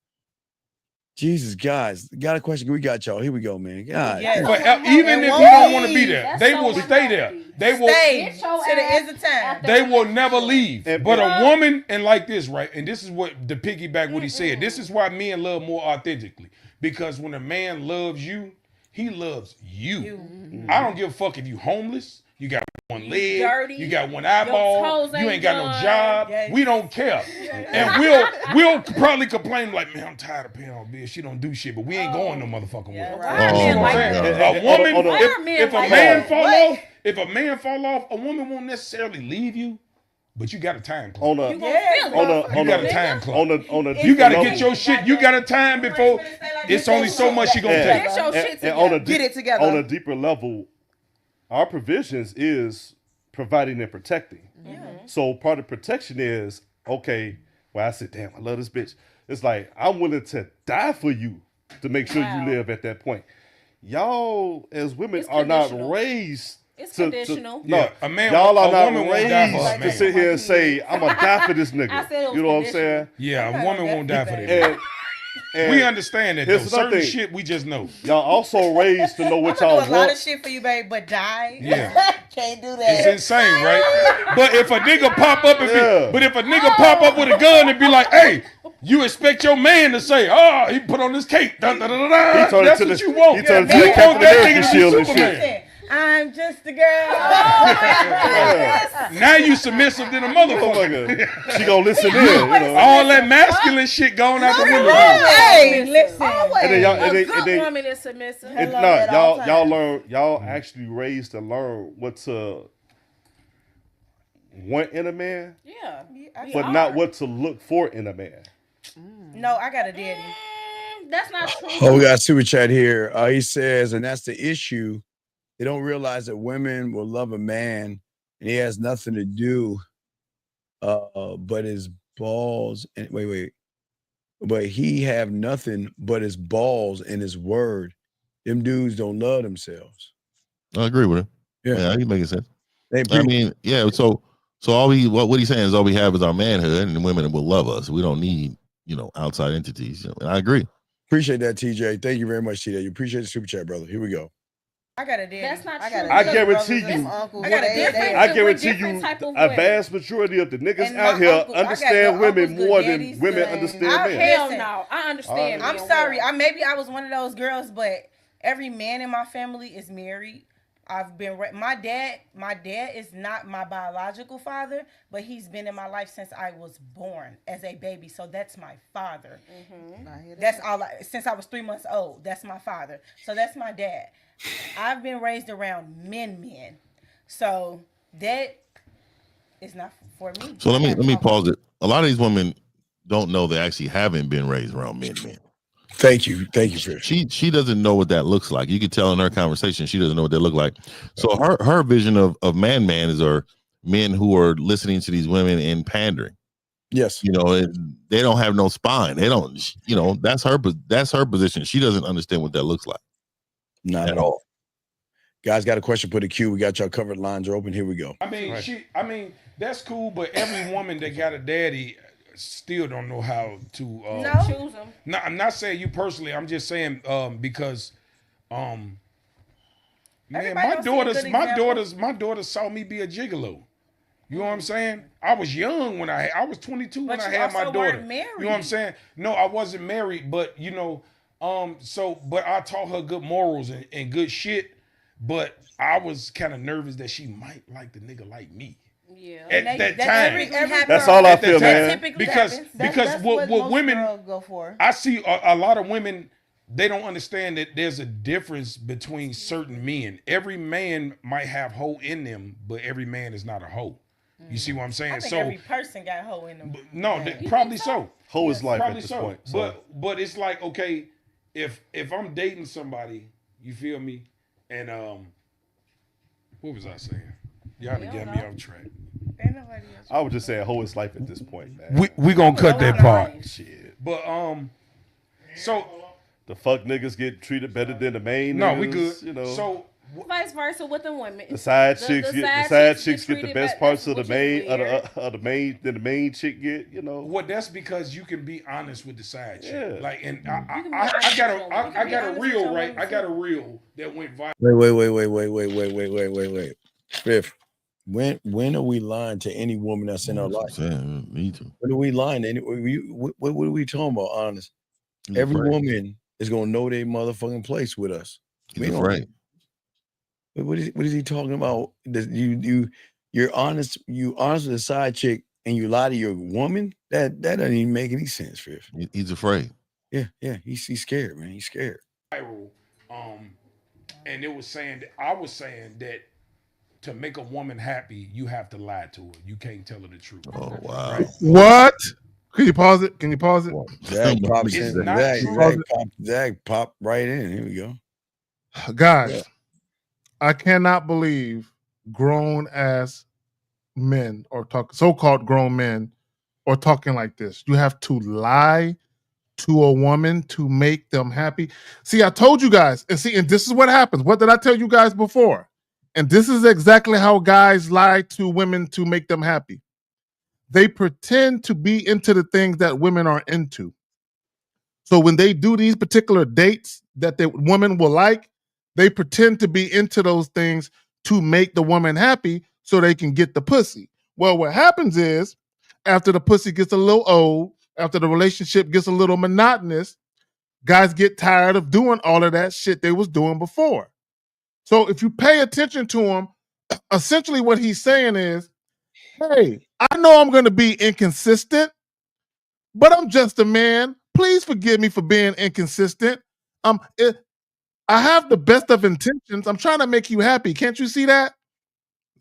Jesus, guys, got a question? We got y'all. Here we go, man. God. Yeah. But even if you don't want to be there, they will stay there. They will stay to the end of time. They will never leave. But a woman, and like this, right? And this is what the piggyback what he said. This is why men love more authentically. Because when a man loves you, He loves you. I don't give a fuck if you homeless, you got one leg, dirty, you got one your eyeball, toes you ain't ain't got no done. job. Yes. We don't care. And we'll probably complain like, man, I'm tired of paying all bills. She don't do shit, but we ain't going no motherfucking Yeah. way. Why are Oh, men my like God. that? A woman, Hold on. Why are men if a like man that? fall off, a woman won't necessarily leave you, but you got a time clock. On a You gonna feel it. You got a time clock. on a You got to deeper get your shit. You got a time before. It's only so much you gonna take. Get your shit and on a together. Get it together. On a deeper level, our provisions is providing and protecting. So part of protection is, okay, well, I said, damn, I love this bitch. It's like, I'm willing to die for you to make sure you live at that point. Y'all, as women, It's are not conditional. raised It's to, conditional. no, Yeah, a man- y'all a are not woman won't die for her raised to man. sit here and say, I'm going to die for this nigga. I said it was You know what I'm conditional. saying? Yeah, I'm a not woman gonna won't die for death that. And We understand that though. here's another Certain thing. shit we just know. Y'all also raised to know what Do a y'all lot of want. shit for you, babe, but die. Yeah. Can't do It's that. insane, right? But if a nigga pop up and Yeah. but if a nigga pop up with a gun and be like, hey, you expect your man to say, oh, he put on this cape. Dun, dun, dun, dun, dun. He turned That's it to what the- you want. he turned it You to the want Captain that America nigga to shield be and shit. Superman. I'm just a girl. Now you submissive than a motherfucker. Motherfucker. She gonna listen in, you know. All that masculine shit going out the window. Hey, listen. And then y'all, A and they, good and they, woman is submissive. and, Hello nah, at all y'all times. learn, y'all actually raised to learn what to want in a man, Yeah. We but are. not what to look for in a man. No, I got a daddy. That's not true. Oh, we got a super chat here. He says, and that's the issue. They don't realize that women will love a man and he has nothing to do but his balls. And wait. But he have nothing but his balls and his word. Them dudes don't love themselves. I agree with him. Yeah. Yeah, he making sense. They I mean, yeah. So all what he's saying is all we have is our manhood, and women will love us. We don't need outside entities. And I agree. appreciate that, TJ. Thank you very much, TJ. You appreciate the super chat, brother. Here we go. I got a daddy. That's not true. I guarantee you, I got a different. I guarantee you, different type of a women. vast majority of the niggas And out my here uncle- I got understand the women uncles, good more than daddies, women good- understand I- men. Hell Listen, no. I understand. I'm being sorry. well. Maybe I was one of those girls, but every man in my family is married. I've been my dad is not my biological father, but he's been in my life since I was born as a baby. So that's my father. That's all. Since I was 3 months old, that's my father. So that's my dad. I've been raised around men. So that is not for me. So let me pause it. A lot of these women don't know they actually haven't been raised around men. Thank you, Fish. She doesn't know what that looks like. You could tell in her conversation she doesn't know what they look like. So her vision of man are men who are listening to these women and pandering. Yes, they don't have no spine. They don't. That's her position. She doesn't understand what that looks like. Not at all. Guys, got a question? Put a queue. We got y'all covered. Lines are open. Here we go. I mean, that's cool, but every woman that got a daddy still don't know how to choose them. No, I'm not saying you personally. I'm just saying because man, my daughters saw me be a gigolo. You know what I'm saying? I was young when I was 22 when I had my daughter. You know what I'm saying? No, I wasn't married, but but I taught her good morals and good shit. But I was kind of nervous that she might like the nigga like me. Yeah. At that time. That's all I feel, man. Because what women go for. I see a lot of women, they don't understand that there's a difference between certain men. Every man might have hoe in them, but every man is not a hoe. You see what I'm saying? I think every person got hoe in them. No, probably so. Hoe is life Probably at this so. point. So. But it's like, okay, if I'm dating somebody, you feel me? And what was I saying? Y'all done got me off track. I was just saying, hoe is life at this point, man. We gonna cut that part. Shit. But so the fuck niggas get treated better than the main. No, niggas, we good. You know. So vice versa with the women. The side chicks get the treated best better. parts of the Which is main weird. of the main than the main chick get. Well, that's because you can be honest with the side chick. Yeah. Like, and can be I honest got with your woman. I You got can a be honest with reel, your right? woman, I got too. a reel that went viral. Wait. Fifth, when are we lying to any woman that's in our life? Me too. When are we lying to any? What are we talking about? Honest. Every woman is gonna know their motherfucking place with us. He's afraid. What is he talking about? You're honest with a side chick and you lie to your woman? That doesn't even make any sense, Fifth. He's afraid. Yeah, he's scared, man. He's scared. And it was saying that I was saying that to make a woman happy, you have to lie to her. You can't tell her the truth. Oh wow! Right? What? Can you pause it? Zach popped right in. Here we go. Guys, I cannot believe grown ass men or so-called grown men are talking like this. You have to lie to a woman to make them happy. See, I told you guys, and this is what happens. What did I tell you guys before? And this is exactly how guys lie to women to make them happy. They pretend to be into the things that women are into. So when they do these particular dates that the woman will like, they pretend to be into those things to make the woman happy so they can get the pussy. Well, what happens is after the pussy gets a little old, after the relationship gets a little monotonous, guys get tired of doing all of that shit they was doing before. So if you pay attention to him, essentially what he's saying is, hey, I know I'm going to be inconsistent, but I'm just a man. Please forgive me for being inconsistent. I have the best of intentions. I'm trying to make you happy. Can't you see that?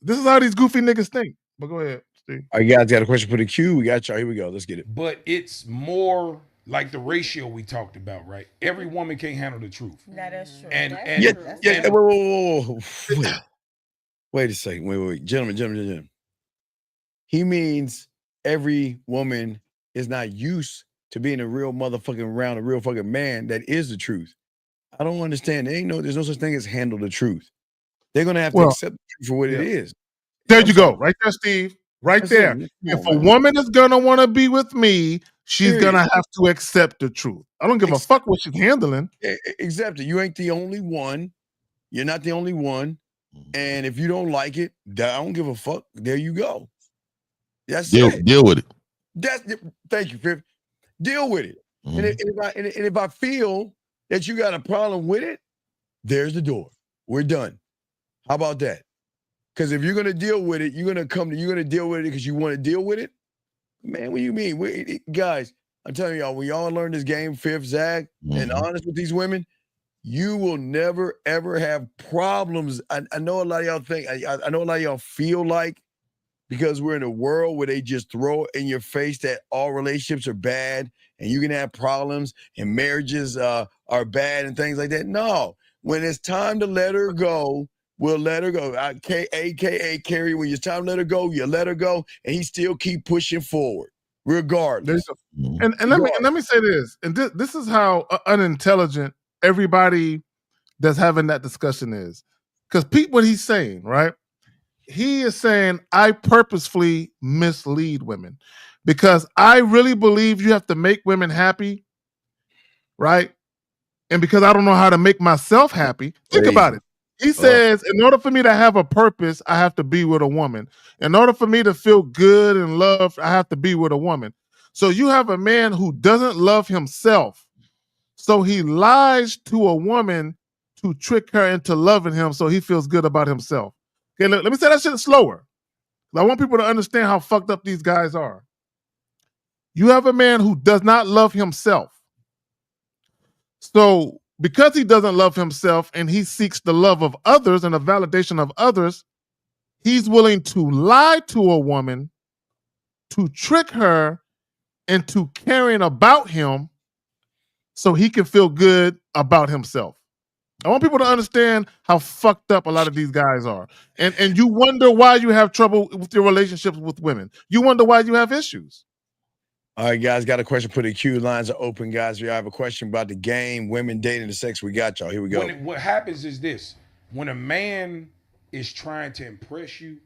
This is how these goofy niggas think. But go ahead, Steve. All right, guys, got a question for the queue. We got y'all. Here we go. Let's get it. But it's more like the ratio we talked about, right? Every woman can't handle the truth. No, that's true. Whoa. Wait a second. Wait. Gentlemen. He means every woman is not used to being a real motherfucking around a real fucking man that is the truth. I don't understand. There's no such thing as handle the truth. They're gonna have to accept the truth for what it is. There you go. Right there, Steve. Right there. If a woman is gonna want to be with me, she's gonna have to accept the truth. I don't give a fuck what she's handling. Accept it. You ain't the only one. You're not the only one. And if you don't like it, I don't give a fuck. There you go. That's it. Deal with it. Thank you, Fifth. Deal with it. And if I feel that you got a problem with it, there's the door. We're done. How about that? Because if you're gonna deal with it, you're gonna deal with it because you want to deal with it. Man, what do you mean? Guys, I'm telling y'all, when y'all learn this game, Fifth, Zach, and honest with these women, you will never ever have problems. I know a lot of y'all think. I know a lot of y'all feel like because we're in a world where they just throw in your face that all relationships are bad and you can have problems and marriages are bad and things like that. No, when it's time to let her go, we'll let her go. AKA Carrie, when it's time to let her go, you let her go, and he still keep pushing forward, regardless. And let me say this, and this is how unintelligent everybody that's having that discussion is. Because Pete, what he's saying, right? He is saying, I purposefully mislead women because I really believe you have to make women happy, right? And because I don't know how to make myself happy, think about it. He says, in order for me to have a purpose, I have to be with a woman. In order for me to feel good and loved, I have to be with a woman. So you have a man who doesn't love himself. So he lies to a woman to trick her into loving him so he feels good about himself. Okay, let me say that shit slower. I want people to understand how fucked up these guys are. You have a man who does not love himself. So because he doesn't love himself and he seeks the love of others and the validation of others, he's willing to lie to a woman to trick her into caring about him so he can feel good about himself. I want people to understand how fucked up a lot of these guys are. And you wonder why you have trouble with your relationships with women. You wonder why you have issues. All right, guys, got a question for the queue. Lines are open, guys. If you have a question about the game, women, dating, and sex, we got y'all. Here we go. What happens is this. When a man is trying to impress you.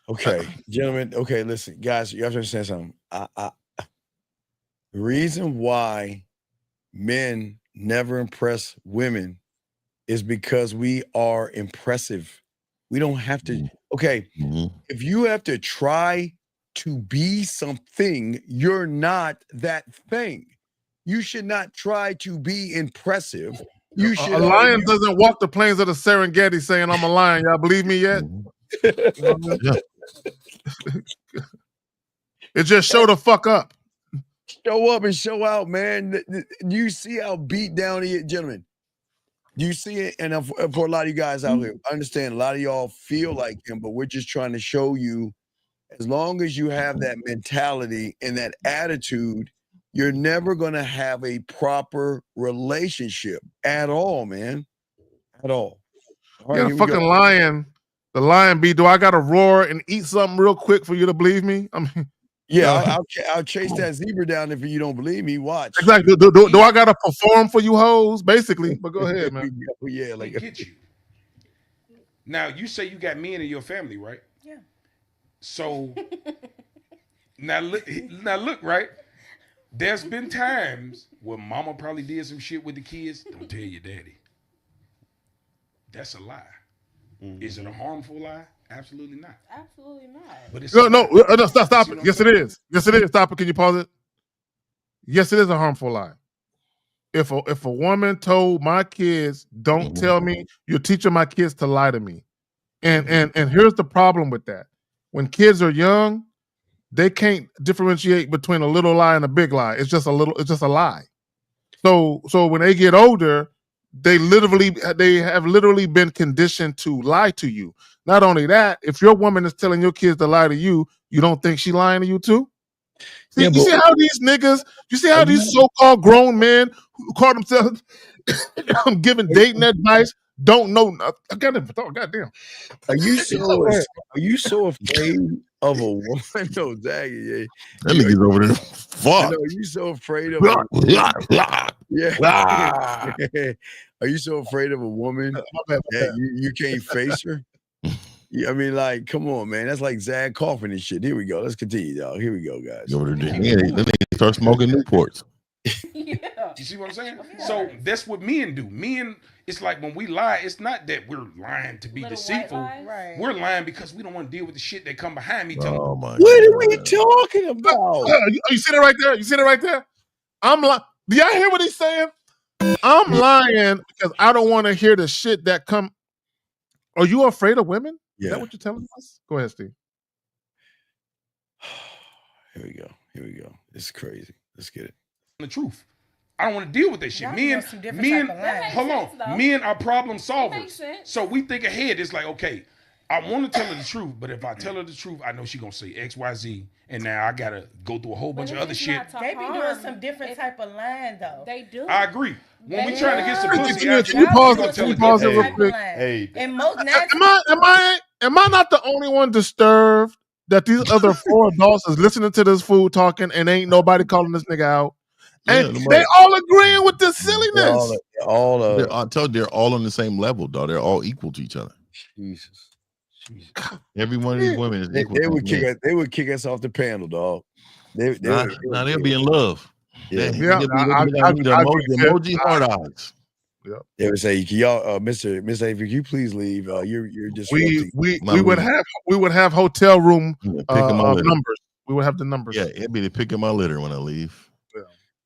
Okay, gentlemen. Okay, listen, guys, you have to understand something. The reason why men never impress women is because we are impressive. We don't have to. Okay, if you have to try to be something, you're not that thing. You should not try to be impressive. You should. A lion doesn't walk the plains of the Serengeti saying, "I'm a lion." Y'all believe me yet? It just show the fuck up. Show up and show out, man. Do you see how beat down he is, gentlemen? Do you see it? And for a lot of you guys out here, I understand a lot of y'all feel like him, but we're just trying to show you, as long as you have that mentality and that attitude, you're never going to have a proper relationship at all, man. At all. All Yeah, right, the fucking lion. The lion be, do I got to roar and eat something real quick for you to believe me? I mean, yeah, I'll chase that zebra down if you don't believe me. Watch. Exactly. Do I got to perform for you hoes? Basically. But go ahead, man. Yeah, like get you. Now, you say you got men in your family, right? Yeah. So, now look, right? There's been times where mama probably did some shit with the kids. Don't tell your daddy. That's a lie. Mm-hmm. Is it a harmful lie? Absolutely not. Absolutely not. But it's no, stop it. Yes, it is. Yes, it is. Stop it. Can you pause it? Yes, it is a harmful lie. If a woman told my kids, "Don't tell me," you're teaching my kids to lie to me. And here's the problem with that. When kids are young, they can't differentiate between a little lie and a big lie. It's just a lie. So when they get older, they have literally been conditioned to lie to you. Not only that, if your woman is telling your kids to lie to you, you don't think she lying to you too? See, you see how these niggas, you see how these so-called grown men who call themselves giving dating advice don't know nothing. Goddamn. Are you so afraid of a woman? No, Zaggy. That nigga's over there. Fuck. I know, are you so afraid of a yeah. Are you so afraid of a woman that you can't face her? Yeah, I mean, like, come on, man. That's like Zag coughing and shit. Here we go. Let's continue, y'all. Here we go, guys. Then they start smoking Newports. Yeah. You see what I'm saying? So that's what men do. Men, it's like when we lie, it's not that we're lying to be deceitful. Right. We're lying because we don't want to deal with the shit that come behind me. Oh my What are we talking about? You see that right there? You see that right there? I'm lying. Do y'all hear what he's saying? I'm lying because I don't want to hear the shit that come. Are you afraid of women? Yeah. Is that what you're telling us? Go ahead, Steve. Here we go. Here we go. This is crazy. Let's get it. The truth. I don't want to deal with that shit. Men, hold on. Men are problem solvers. So we think ahead. It's like, okay, I want to tell her the truth, but if I tell her the truth, I know she's gonna say X, Y, Z, and now I gotta go through a whole bunch of other shit. They be doing some different type of lying though. They do. I agree. When we trying to get some pussy, Can you pause it real quick? Hey, And most am I not the only one disturbed that these other 4 adults is listening to this fool talking and ain't nobody calling this nigga out? And they all agreeing with this silliness. I told you, they're all on the same level, dog. They're all equal to each other. Jesus. Every one of these women is equal. They would kick us off the panel, dog. They'll be in love. Yeah, the emoji heart eyes. Yeah. They would say, y'all, Mr. Avery, can you please leave? You're just we would have hotel room numbers. We would have the numbers. Yeah, it'd be the pick of my litter when I leave.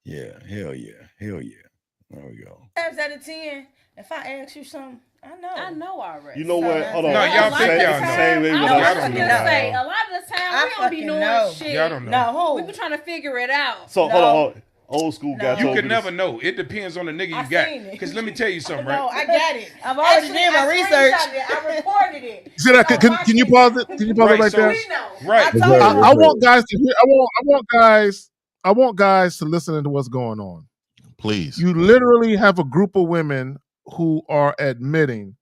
Yeah, hell yeah. There we go. Times out of 10, if I ask you something, I know already. You know what? Hold on. No, y'all think y'all know. Same way with I was us. just gonna say, a lot of the time we don't be knowing shit. Y'all don't know. No, we be trying to figure it out. So hold on. Old school guy. You can never know. It depends on the nigga you got. Because let me tell you something, right? No, I got it. I've already did my research. I recorded it. See that? Can you pause it? Can you pause it right there? Right. I want guys to hear. I want guys to listen to what's going on. Please. You literally have a group of women who are admitting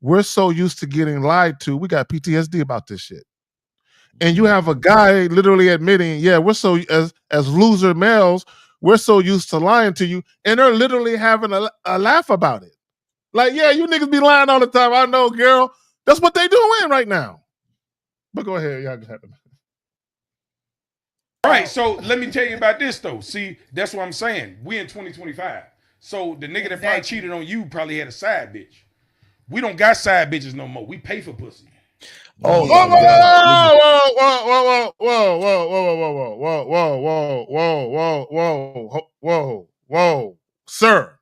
we're so used to getting lied to. We got PTSD about this shit. And you have a guy literally admitting, yeah, we're so as loser males, we're so used to lying to you, and they're literally having a laugh about it. Like, yeah, you niggas be lying all the time. I know, girl. That's what they doing right now. But go ahead, y'all just have to. Right. So let me tell you about this though. See, that's what I'm saying. We in 2025. So the nigga that probably cheated on you probably had a side bitch. We don't got side bitches no more. We pay for pussy. Oh, Whoa, my God. whoa, sir.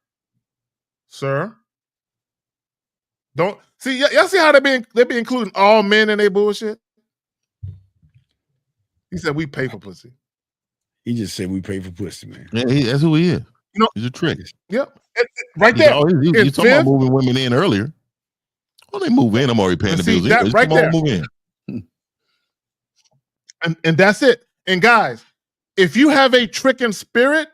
Don't see y'all see how they be including all men in their bullshit? He said we pay for pussy. He just said we pay for pussy, man. Yeah, that's who he is. You know, he's a trick. Yep. Right there. You talking about moving women in earlier. Well, they move in. I'm already paying the bills. That right there. Move in. And that's it. And guys, if you have a tricking spirit,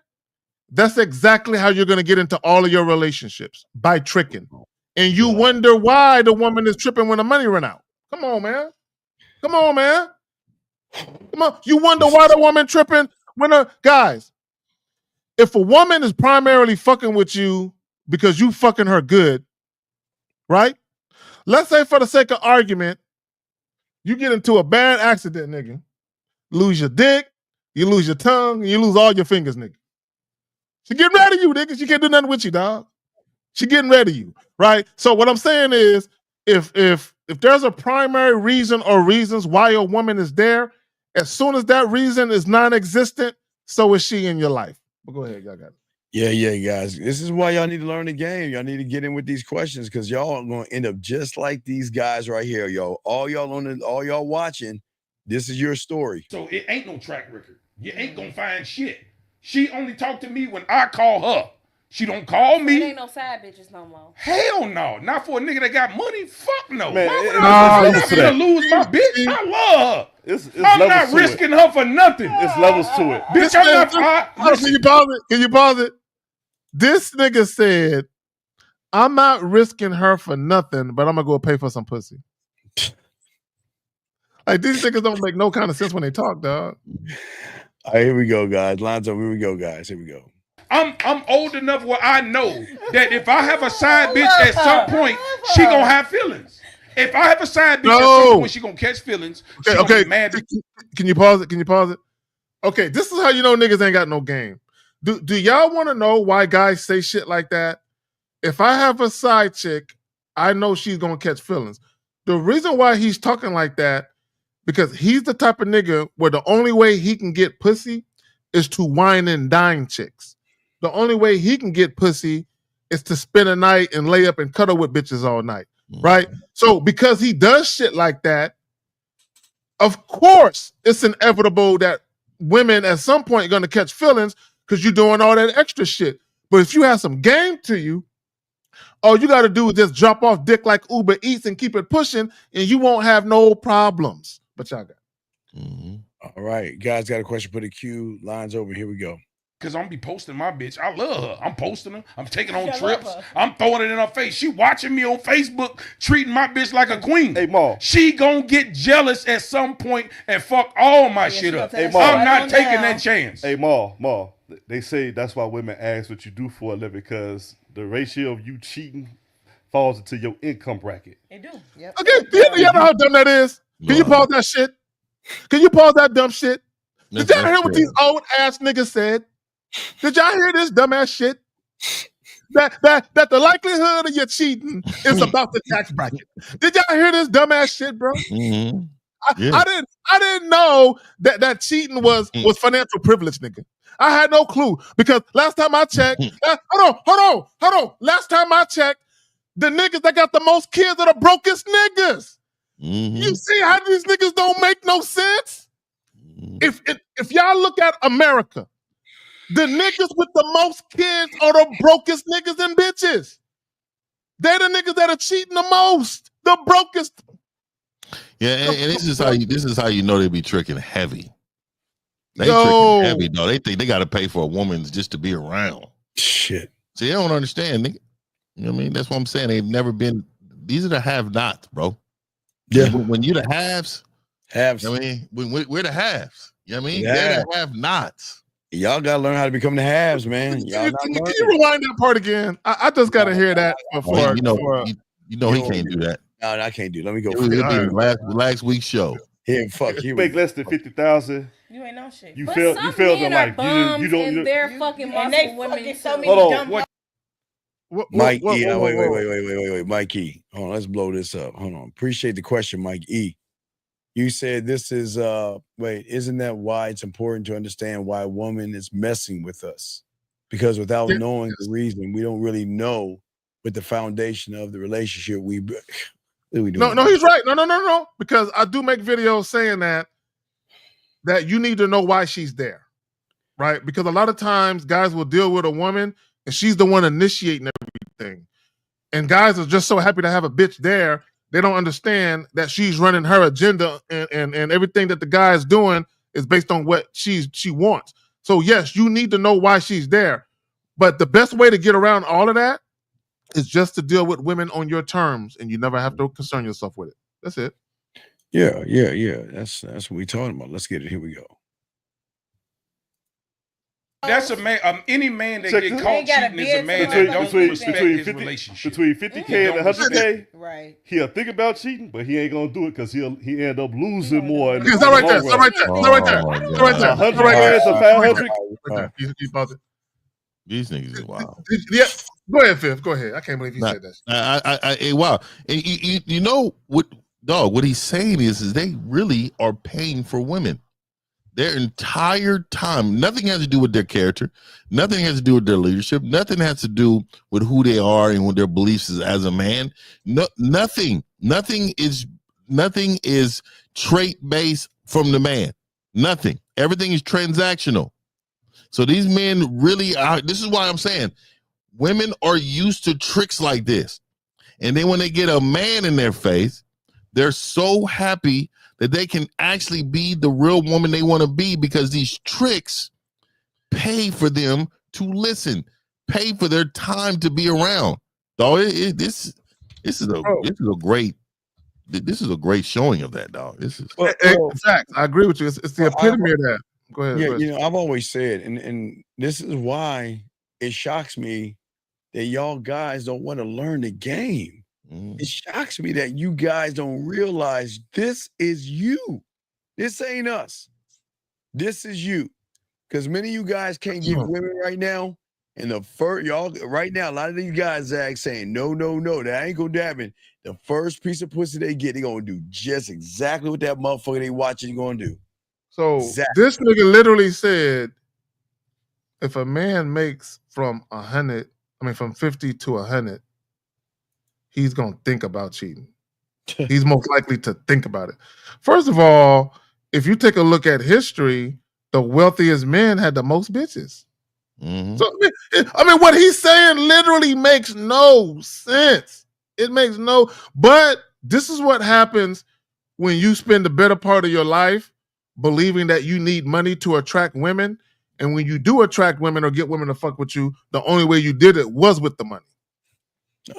that's exactly how you're going to get into all of your relationships, by tricking. And you wonder why the woman is tripping when the money run out. Come on, man. Come on. You wonder why the woman tripping when guys, if a woman is primarily fucking with you because you fucking her good, right? Let's say for the sake of argument, you get into a bad accident, nigga. Lose your dick, you lose your tongue, you lose all your fingers, nigga. She getting rid of you, nigga. She can't do nothing with you, dog. She getting rid of you, right? So what I'm saying is, if there's a primary reason or reasons why a woman is there, as soon as that reason is non-existent, so is she in your life. But go ahead, y'all got it. Yeah, guys. This is why y'all need to learn the game. Y'all need to get in with these questions because y'all are going to end up just like these guys right here, yo. All y'all watching, this is your story. So it ain't no track record. You ain't gonna find shit. She only talk to me when I call her. She don't call me. It ain't no side bitches no more. Hell no. Not for a nigga that got money. Fuck no. Man, why would I gonna lose my bitch? I love her. I'm not risking her for nothing. It's levels to it. Bitch, Can you pause it? This nigga said, I'm not risking her for nothing, but I'm gonna go pay for some pussy. Like, these niggas don't make no kind of sense when they talk, dog. All right, here we go, guys. Lines up. Here we go, guys. Here we go. I'm old enough where I know that if I have a side bitch at some point, she gonna have feelings. If I have a side bitch at some point, she gonna catch feelings. She gonna get mad. Can you pause it? Okay, this is how you know niggas ain't got no game. Do y'all want to know why guys say shit like that? If I have a side chick, I know she's gonna catch feelings. The reason why he's talking like that, because he's the type of nigga where the only way he can get pussy is to wine and dine chicks. The only way he can get pussy is to spend a night and lay up and cuddle with bitches all night, right? So because he does shit like that, of course it's inevitable that women at some point are going to catch feelings because you're doing all that extra shit. But if you have some game to you, all you got to do is just drop off dick like Uber Eats and keep it pushing, and you won't have no problems. But y'all got it. All right, guys, got a question for the queue. Lines over. Here we go. Cause I'm be posting my bitch. I love her. I'm posting her. I'm taking on trips. I'm throwing it in her face. She watching me on Facebook, treating my bitch like a queen. Hey, Ma. She gonna get jealous at some point and fuck all my shit up. Hey, Ma. I'm not taking that chance. Hey, Ma. They say that's why women ask what you do for a living, because the ratio of you cheating falls into your income bracket. They do. Yep. Okay, you know how dumb that is? Can you pause that shit? Can you pause that dumb shit? Did y'all hear what these old ass niggas said? Did y'all hear this dumbass shit? That the likelihood of you cheating is about the tax bracket. Did y'all hear this dumbass shit, bro? Mm-hmm. I didn't know that cheating was financial privilege, nigga. I had no clue because last time I checked, hold on. Last time I checked, the niggas that got the most kids are the brokest niggas. Mm-hmm. You see how these niggas don't make no sense? If y'all look at America, the niggas with the most kids are the brokest niggas and bitches. They're the niggas that are cheating the most. The brokest. Yeah, and this is how you know they be tricking heavy. They tricking heavy, though. They think they got to pay for a woman just to be around. Shit. See, they don't understand, nigga. You know what I mean? That's what I'm saying. They've never been. These are the have-nots, bro. Yeah. When you the haves. I mean, we're the haves. You know what I mean? Yeah. They're the have-nots. Y'all gotta learn how to become the haves, man. Can you rewind that part again? I just gotta hear that before. You know he can't do that. No, I can't do it. Let me go. It'll be the last week's show. Here, fuck you. Make less than 50,000. You ain't know shit. You failed in life. You don't. They're fucking muscle women. So many Hold on. dumb Mike E. Wait. Mike E. Hold on, let's blow this up. Hold on. Appreciate the question, Mike E. You said this is isn't that why it's important to understand why a woman is messing with us? Because without knowing the reason, we don't really know what the foundation of the relationship we doing. No, he's right. No. Because I do make videos saying that you need to know why she's there. Right? Because a lot of times guys will deal with a woman and she's the one initiating everything. And guys are just so happy to have a bitch there. They don't understand that she's running her agenda and everything that the guy is doing is based on what she wants. So yes, you need to know why she's there. But the best way to get around all of that is just to deal with women on your terms, and you never have to concern yourself with it. That's it. Yeah. That's what we're talking about. Let's get it. Here we go. That's a man. Any man that get caught cheating is a man that don't respect his relationship. Between 50K and 100K, right? He'll think about cheating, but he ain't gonna do it because he end up losing more. Is that right there? Is that right there? Is that right there? Is that right there? 100 grand to 500. These niggas is wild. Yeah, go ahead, Fifth. Go ahead. I can't believe he said that. Wow. And you know what, dog? What he's saying is they really are paying for women. Their entire time, nothing has to do with their character, nothing has to do with their leadership, nothing has to do with who they are and what their beliefs is as a man. Nothing is trait based from the man. Nothing. Everything is transactional. So these men really are. This is why I'm saying women are used to tricks like this, and then when they get a man in their face, they're so happy that they can actually be the real woman they want to be because these tricks pay for them to listen, pay for their time to be around. Dog, this is a great showing of that, dog. This is facts. I agree with you. It's the epitome of that. Go ahead. Yeah, go ahead. you know, I've always said, and this is why it shocks me that y'all guys don't want to learn the game. It shocks me that you guys don't realize this is you. This ain't us. This is you. Because many of you guys can't get women right now. And the first, y'all, right now, a lot of these guys, Zach, saying, no, that ain't gonna happen. The first piece of pussy they get, they're gonna do just exactly what that motherfucker they watching gonna do. So this nigga literally said, if a man makes from 50 to 100, he's going to think about cheating. He's most likely to think about it. First of all, if you take a look at history, the wealthiest men had the most bitches. Mm-hmm. So, I mean, what he's saying literally makes no sense. It makes but this is what happens when you spend the better part of your life believing that you need money to attract women. And when you do attract women or get women to fuck with you, the only way you did it was with the money.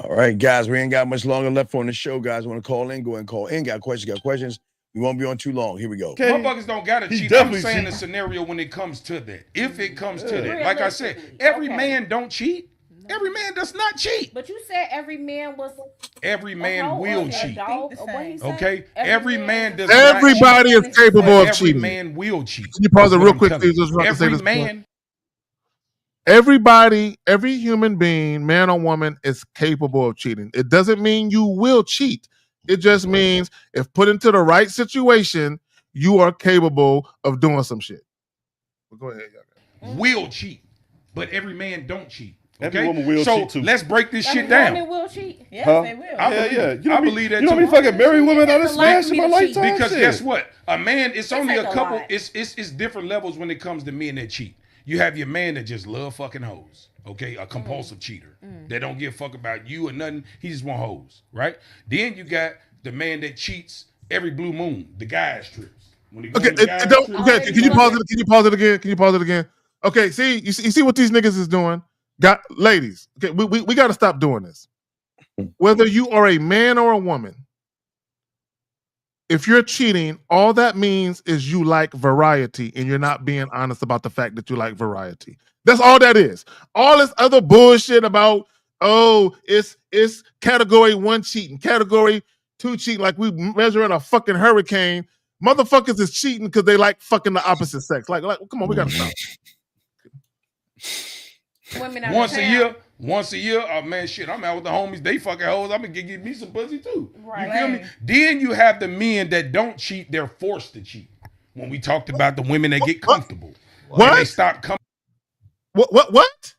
All right, guys, we ain't got much longer left on the show. Guys, want to call in? Go ahead and call in. Got questions? We won't be on too long. Here we go. Motherfuckers don't gotta cheat. I'm saying the scenario when it comes to that. If it comes to that, like I said, every man don't cheat. Every man does not cheat. But you said every man was. Every man will cheat. Okay, every man does. Everybody is capable of cheating. Every man will cheat. Can you pause it real quick, please? Just want to say this point. Everybody, every human being, man or woman, is capable of cheating. It doesn't mean you will cheat. It just means if put into the right situation, you are capable of doing some shit. Well, go ahead, y'all. Will cheat, but every man don't cheat. Okay? Every woman will cheat too. Let's break this shit down. Women will cheat. Yes, they will. I believe that. You know me fucking married women I done smashed in my lifetime. Because guess what? A man, it's only a couple. It's different levels when it comes to men that cheat. You have your man that just love fucking hoes. Okay, a compulsive cheater that don't give a fuck about you or nothing. He just want hoes, right? Then you got the man that cheats every blue moon. The guys trips. When he goes Can you pause it? Can you pause it again? Can you pause it again? Okay, see, you see what these niggas is doing. Ladies, okay, we got to stop doing this. Whether you are a man or a woman, if you're cheating, all that means is you like variety and you're not being honest about the fact that you like variety. That's all that is. All this other bullshit about, it's category 1 cheating, category 2 cheating, like we measuring a fucking hurricane. Motherfuckers is cheating because they like fucking the opposite sex. Like, come on, we got to stop. once a year, oh man, shit, I'm out with the homies, they fucking hoes, I'm gonna get me some pussy too. Right. You feel me? Then you have the men that don't cheat, they're forced to cheat. When we talked about the women that get comfortable. What? And they stop coming. What?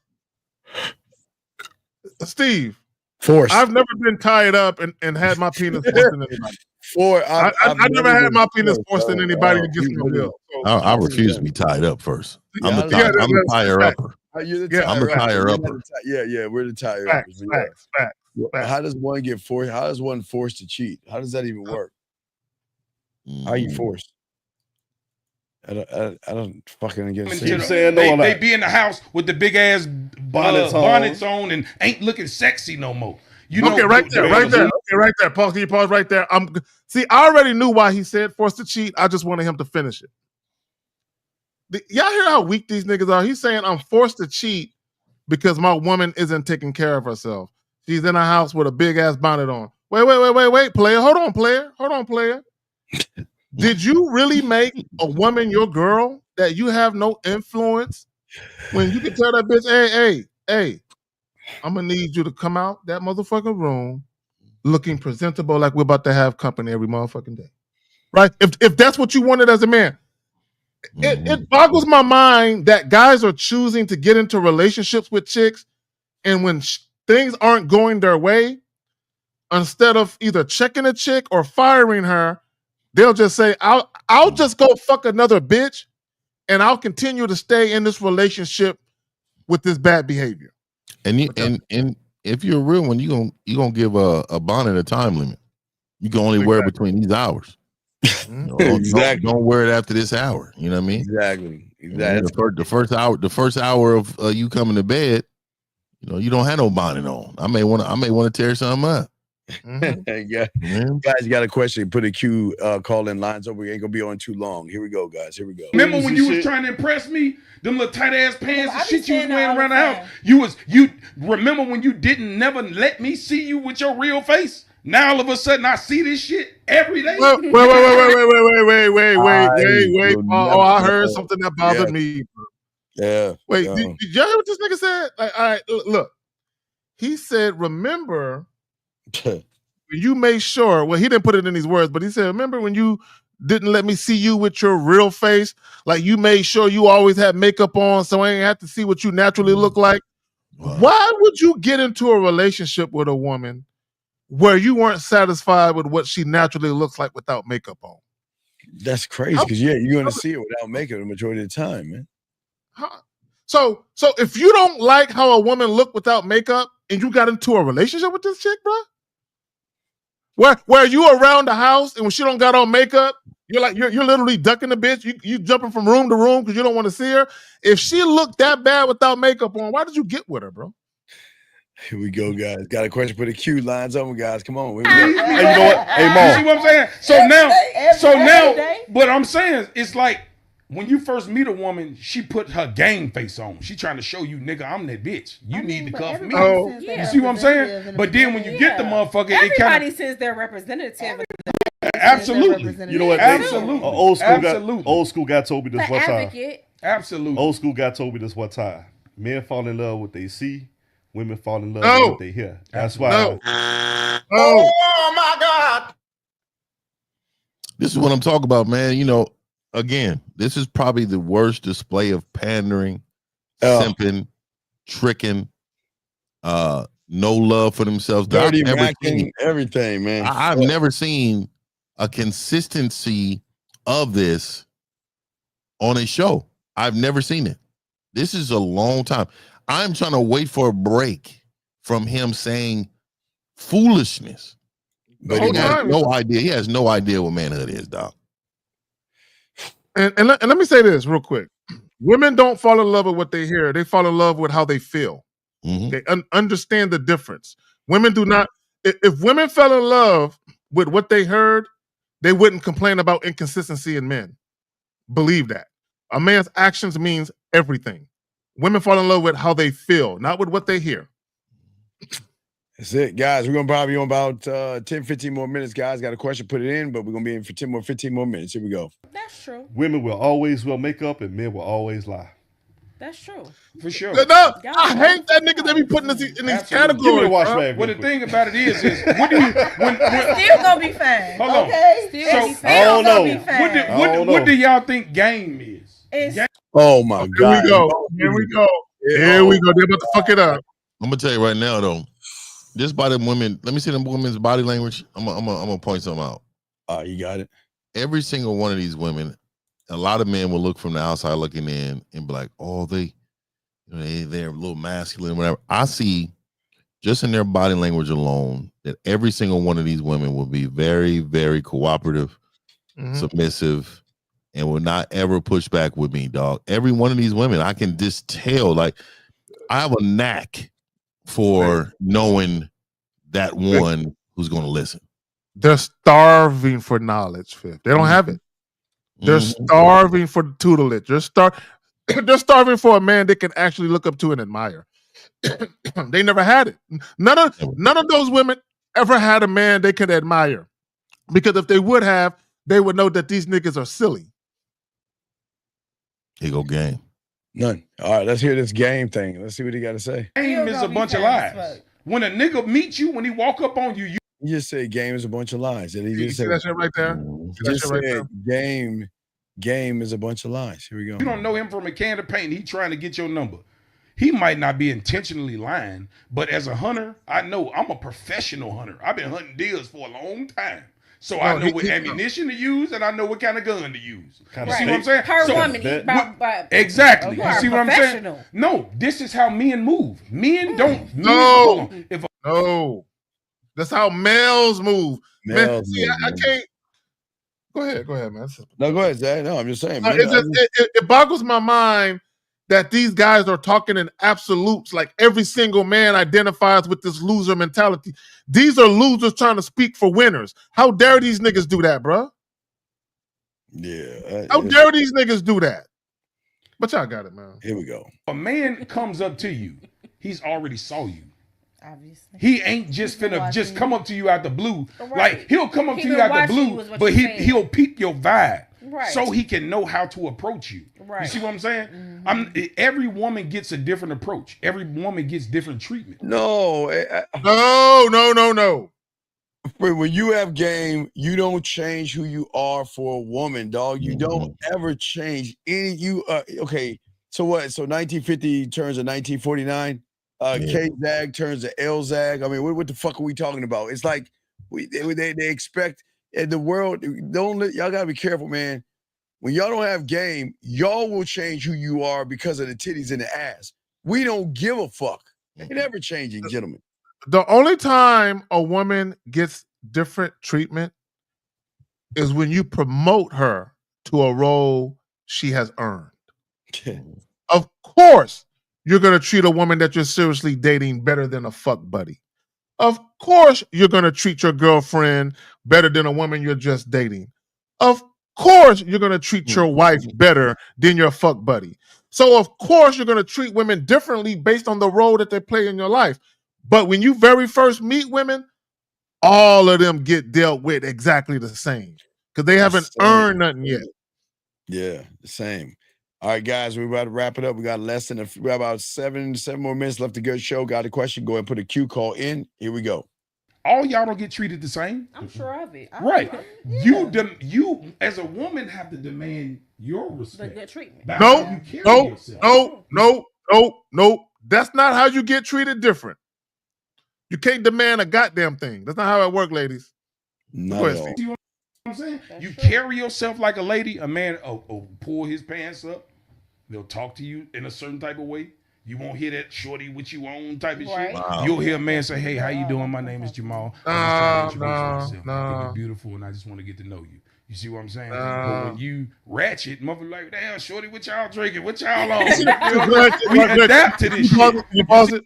Steve. Forced. I've never been tied up and had my penis forced in anybody. I've never had my penis forced in anybody against my will. I refuse to be tied up first. I'm the tire upper. You're the I'm the tire upper. Yeah, we're the tire uppers. Facts. How does one get forced? How is one forced to cheat? How does that even work? How are you forced? I don't fucking get it. They be in the house with the big ass bonnets on and ain't looking sexy no more. Right there. Pause. Can you pause right there? See, I already knew why he said forced to cheat. I just wanted him to finish it. Y'all hear how weak these niggas are? He's saying I'm forced to cheat because my woman isn't taking care of herself. She's in a house with a big ass bonnet on. Wait, player. Hold on, player. Did you really make a woman your girl that you have no influence when you can tell that bitch, hey, I'm gonna need you to come out that motherfucking room looking presentable like we're about to have company every motherfucking day. Right? If that's what you wanted as a man. It boggles my mind that guys are choosing to get into relationships with chicks, and when things aren't going their way, instead of either checking a chick or firing her, they'll just say, I'll just go fuck another bitch, and I'll continue to stay in this relationship with this bad behavior. And if you're a real one, you gonna give a bonnet a time limit. You can only wear it between these hours. Exactly. Don't wear it after this hour. You know what I mean? Exactly. The first hour of you coming to bed, you don't have no bonnet on. I may want to tear something up. Guys, you got a question? Put a Q call in lines over. We ain't gonna be on too long. Here we go, guys. Here we go. Remember when you was trying to impress me? Them little tight ass pants and shit you was wearing around the house. You remember when you didn't never let me see you with your real face? Now all of a sudden I see this shit every day. Wait. Oh, I heard something that bothered me. Yeah. Wait, did y'all hear what this nigga said? Like, all right, look. He said, remember you made sure, well, he didn't put it in these words, but he said, remember when you didn't let me see you with your real face? Like you made sure you always had makeup on so I ain't have to see what you naturally look like. Wow. Why would you get into a relationship with a woman where you weren't satisfied with what she naturally looks like without makeup on? That's crazy because you're going to see it without makeup the majority of the time, man. So if you don't like how a woman look without makeup and you got into a relationship with this chick, bro, where you around the house and when she don't got on makeup, you're literally ducking the bitch. You jumping from room to room because you don't want to see her. If she looked that bad without makeup on, why did you get with her, bro? Here we go, guys. Got a question for the Q lines on, guys. Come on. Hey, you know what? Hey, Mom. You see what I'm saying? So now, what I'm saying, it's like when you first meet a woman, she put her game face on. She trying to show you, nigga, I'm that bitch. You need to cuff me. You see what I'm saying? But then when you get the motherfucker, everybody says they're representative. Absolutely. You know what? Absolutely. Old school guy told me this one time. Absolutely. Old school guy told me this one time. Men fall in love with what they see. Women fall in love with what they hear. That's why. Oh my God. This is what I'm talking about, man. Again, this is probably the worst display of pandering, simping, tricking, no love for themselves. Dirty racking, everything, man. I've never seen a consistency of this on a show. I've never seen it. This is a long time. I'm trying to wait for a break from him saying foolishness. But he has no idea. He has no idea what manhood is, dog. And let me say this real quick. Women don't fall in love with what they hear. They fall in love with how they feel. Mm-hmm. They understand the difference. Women do not. If women fell in love with what they heard, they wouldn't complain about inconsistency in men. Believe that. A man's actions means everything. Women fall in love with how they feel, not with what they hear. That's it, guys. We're going to probably be on about 10, 15 more minutes, guys. Got a question, put it in, but we're going to be in for 15 more minutes. Here we go. That's true. Women will always wear makeup and men will always lie. That's true. For sure. No, I hate that nigga that be putting this in these categories. Give me the wash bro. bag. Well, the thing about it is what do you when Still gonna be fine. hold on. Okay. Still I don't gonna know. be fine. What do y'all think game is? It's Oh my Here God. we go. Here we go. Yeah, Here we go. They're about to fuck it up. I'm gonna tell you right now though. Just by them women, let me see them women's body language. I'm gonna point something out. You got it. Every single one of these women, a lot of men will look from the outside looking in and be like, "Oh, they're a little masculine, whatever." I see just in their body language alone that every single one of these women will be very, very cooperative, submissive, and will not ever push back with me, dog. Every one of these women, I can just tell. Like, I have a knack for knowing that one who's going to listen. They're starving for knowledge, Fifth. They don't have it. They're starving for tutelage. They're starving for a man they can actually look up to and admire. They never had it. None of those women ever had a man they could admire. Because if they would have, they would know that these niggas are silly. Here go game. None. All right, let's hear this game thing. Let's see what he got to say. Game is a bunch of lies. When a nigga meet you, when he walk up on you, You just said game is a bunch of lies. And he You just see said that shit right there? he just said game is a bunch of lies. Here we go. you don't know him from a can of paint. He trying to get your number. He might not be intentionally lying, but as a hunter, I know I'm a professional hunter. I've been hunting deers for a long time. So I know what ammunition to use and I know what kind of gun to use. You see what I'm saying? Per So, woman. exactly. You You see what I'm saying? No, this is how men move. Men don't. No. No. That's how males move. Males See, move, I man. can't. Go ahead, man. No, go ahead, Zach. No, I'm just saying. Man, It boggles my mind that these guys are talking in absolutes, like every single man identifies with this loser mentality. These are losers trying to speak for winners. How dare these niggas do that, bro? Yeah. How dare these niggas do that? But y'all got it, man. Here we go. A man comes up to you, he's already saw you. Obviously. He ain't just finna just come up to you out the blue. Right. Like he'll come up He to you been out the watching you blue, is what but you're saying. he'll peep your vibe. Right. So he can know how to approach you. Right. You see what I'm saying? Every woman gets a different approach. Every woman gets different treatment. No. No. When you have game, you don't change who you are for a woman, dog. You don't ever change any. Okay. So what? So 1950 turns to 1949. K-Zag turns to L-Zag. I mean, what the fuck are we talking about? It's like they expect in the world. Y'all gotta be careful, man. When y'all don't have game, y'all will change who you are because of the titties and the ass. We don't give a fuck. It never changing, gentlemen. The only time a woman gets different treatment is when you promote her to a role she has earned. Of course, you're going to treat a woman that you're seriously dating better than a fuck buddy. Of course, you're going to treat your girlfriend better than a woman you're just dating. Of course, you're going to treat your wife better than your fuck buddy. So, of course, you're going to treat women differently based on the role that they play in your life. But when you very first meet women, all of them get dealt with exactly the same because they haven't earned nothing yet. Yeah, the same. All right, guys, we're about to wrap it up. We got we got about seven more minutes left to go. Show. Got a question? Go ahead and put a Q call in. Here we go. All y'all don't get treated the same. I'm sure of it. Right. You as a woman have to demand your respect. The good treatment. No. That's not how you get treated different. You can't demand a goddamn thing. That's not how it works, ladies. Not at all. See what I'm saying? You carry yourself like a lady. A man pull his pants up. They'll talk to you in a certain type of way. You won't hear that shorty with you on type of shit. Wow. You'll hear a man say, "Hey, how you doing? My name is Jamal. I'm just trying to introduce myself. I think you're beautiful, and I just want to get to know you." You see what I'm saying? But when you ratchet, motherfucker, like, damn, shorty, what y'all drinking? What y'all on? We adapt to this shit. You pause it.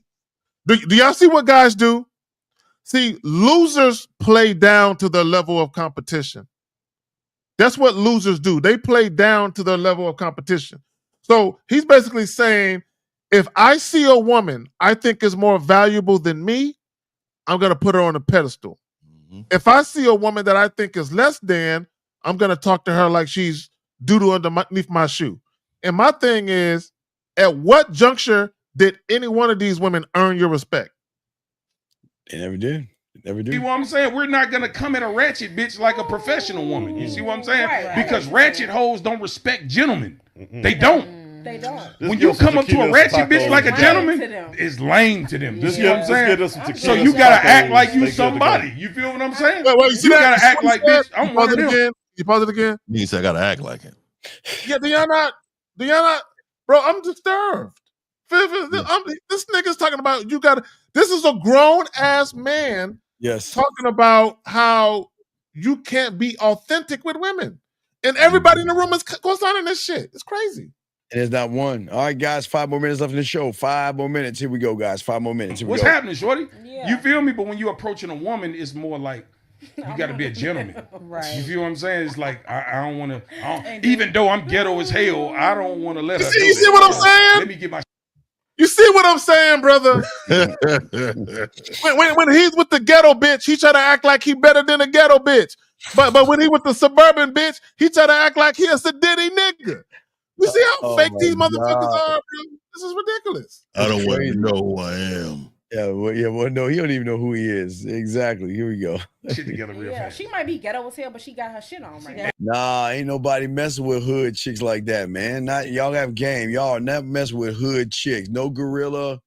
Do y'all see what guys do? See, losers play down to the level of competition. That's what losers do. They play down to the level of competition. So he's basically saying, if I see a woman I think is more valuable than me, I'm going to put her on a pedestal. Mm-hmm. If I see a woman that I think is less than, I'm going to talk to her like she's doodle underneath my shoe. And my thing is, At what juncture did any one of these women earn your respect? They never did. Never do. See what I'm saying? We're not gonna come at a ratchet bitch like a professional woman. You see what I'm saying? Right. Because ratchet hoes don't respect gentlemen. They don't. They don't. When you come up to a ratchet bitch like a gentleman, it's lame to them. This is what I'm saying. So you gotta act like you somebody. You feel what I'm saying? Wait, you gotta act like bitch. I'm one of them. You pause it again. You said I gotta act like it. Yeah, do y'all not? Bro, I'm disturbed. This nigga's talking about you gotta. This is a grown ass man. Yes. Talking about how you can't be authentic with women. And everybody in the room is co-signing this shit. It's crazy. And it's not one. All right, guys, 5 more minutes left in the show. 5 more minutes. Here we go, guys. 5 more minutes. Here we What's go. happening, shorty? Yeah. You feel me? But when you're approaching a woman, it's more like you got to be a gentleman. Right. You feel what I'm saying? It's like I don't want to. Even though I'm ghetto as hell, I don't want to let her. You see what I'm saying? Let me get my. You see what I'm saying, brother? when he's with the ghetto bitch, he try to act like he better than a ghetto bitch. But when he with the suburban bitch, he try to act like he a sedity nigga. You see how fake these motherfuckers are, bro? This is ridiculous. I don't want to know who I am. Well, no, he don't even know who he is. Exactly. Here we go. Shit together real fast. She might be ghetto as hell, but she got her shit on right now. Nah, ain't nobody messing with hood chicks like that, man. Not y'all have game. Y'all are never messing with hood chicks. No gorilla.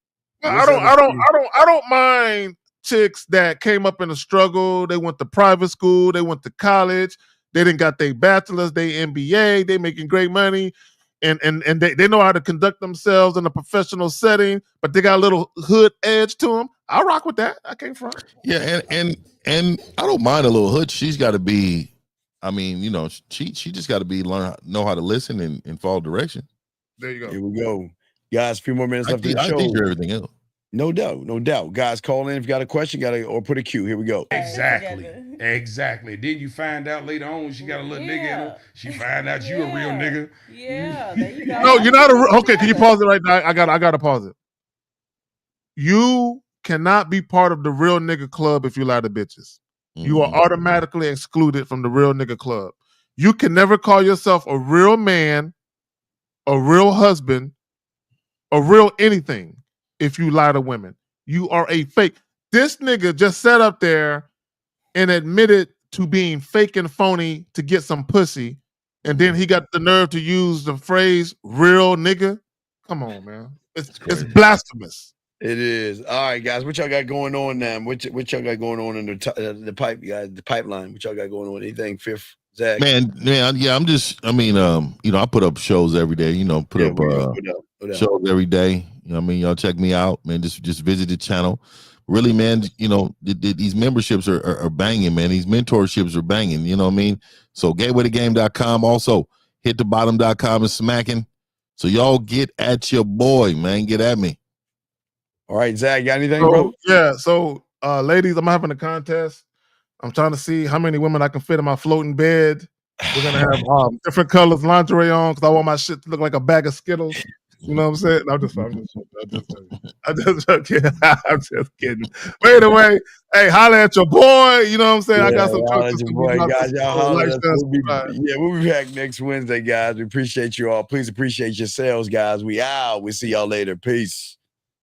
I don't mind chicks that came up in a struggle. They went to private school. They went to college. They didn't got their bachelor's, they MBA. They making great money. And they know how to conduct themselves in a professional setting, but they got a little hood edge to them. I rock with that. I came from. Yeah, and I don't mind a little hood. She's got to be. I mean, you know, she just got to know how to listen and follow direction. There you go. Here we go, guys. A few more minutes left in the show. I teach her everything else. No doubt. Guys, call in if you got a question. Or put a cue. Here we go. Exactly. Then you find out later on she got a little nigga in her. She find out you a real nigga. Yeah, there you go. No, you're not okay. Can you pause it right now? I gotta pause it. You cannot be part of the real nigga club if you lie to bitches. You are automatically excluded from the real nigga club. You can never call yourself a real man, a real husband, a real anything if you lie to women. You are a fake. This nigga just sat up there and admitted to being fake and phony to get some pussy, and then he got the nerve to use the phrase "real nigga." Come on, man. It's blasphemous. It is. All right, guys. What y'all got going on now? What y'all got going on in the pipe, guys? The pipeline. What y'all got going on? Anything? Fifth, Zach? Man. Yeah. I put up shows every day. You know, put up shows every day. You know what I mean? Y'all check me out, man. Just visit the channel. Really, man, you know, these memberships are banging, man. These mentorships are banging, you know what I mean? So gatewaythegame.com, also hitthebottom.com is smacking. So y'all get at your boy, man. Get at me. All right, Zach, got anything, bro? Yeah, so ladies, I'm having a contest. I'm trying to see how many women I can fit in my floating bed. We're going to have different colors lingerie on because I want my shit to look like a bag of Skittles. You know what I'm saying? I'm just kidding. But anyway, hey, holla at your boy. You know what I'm saying? Yeah, I got some jokes. Guys, we'll be back next Wednesday, guys. We appreciate you all. Please appreciate yourselves, guys. We out. We'll see y'all later. Peace.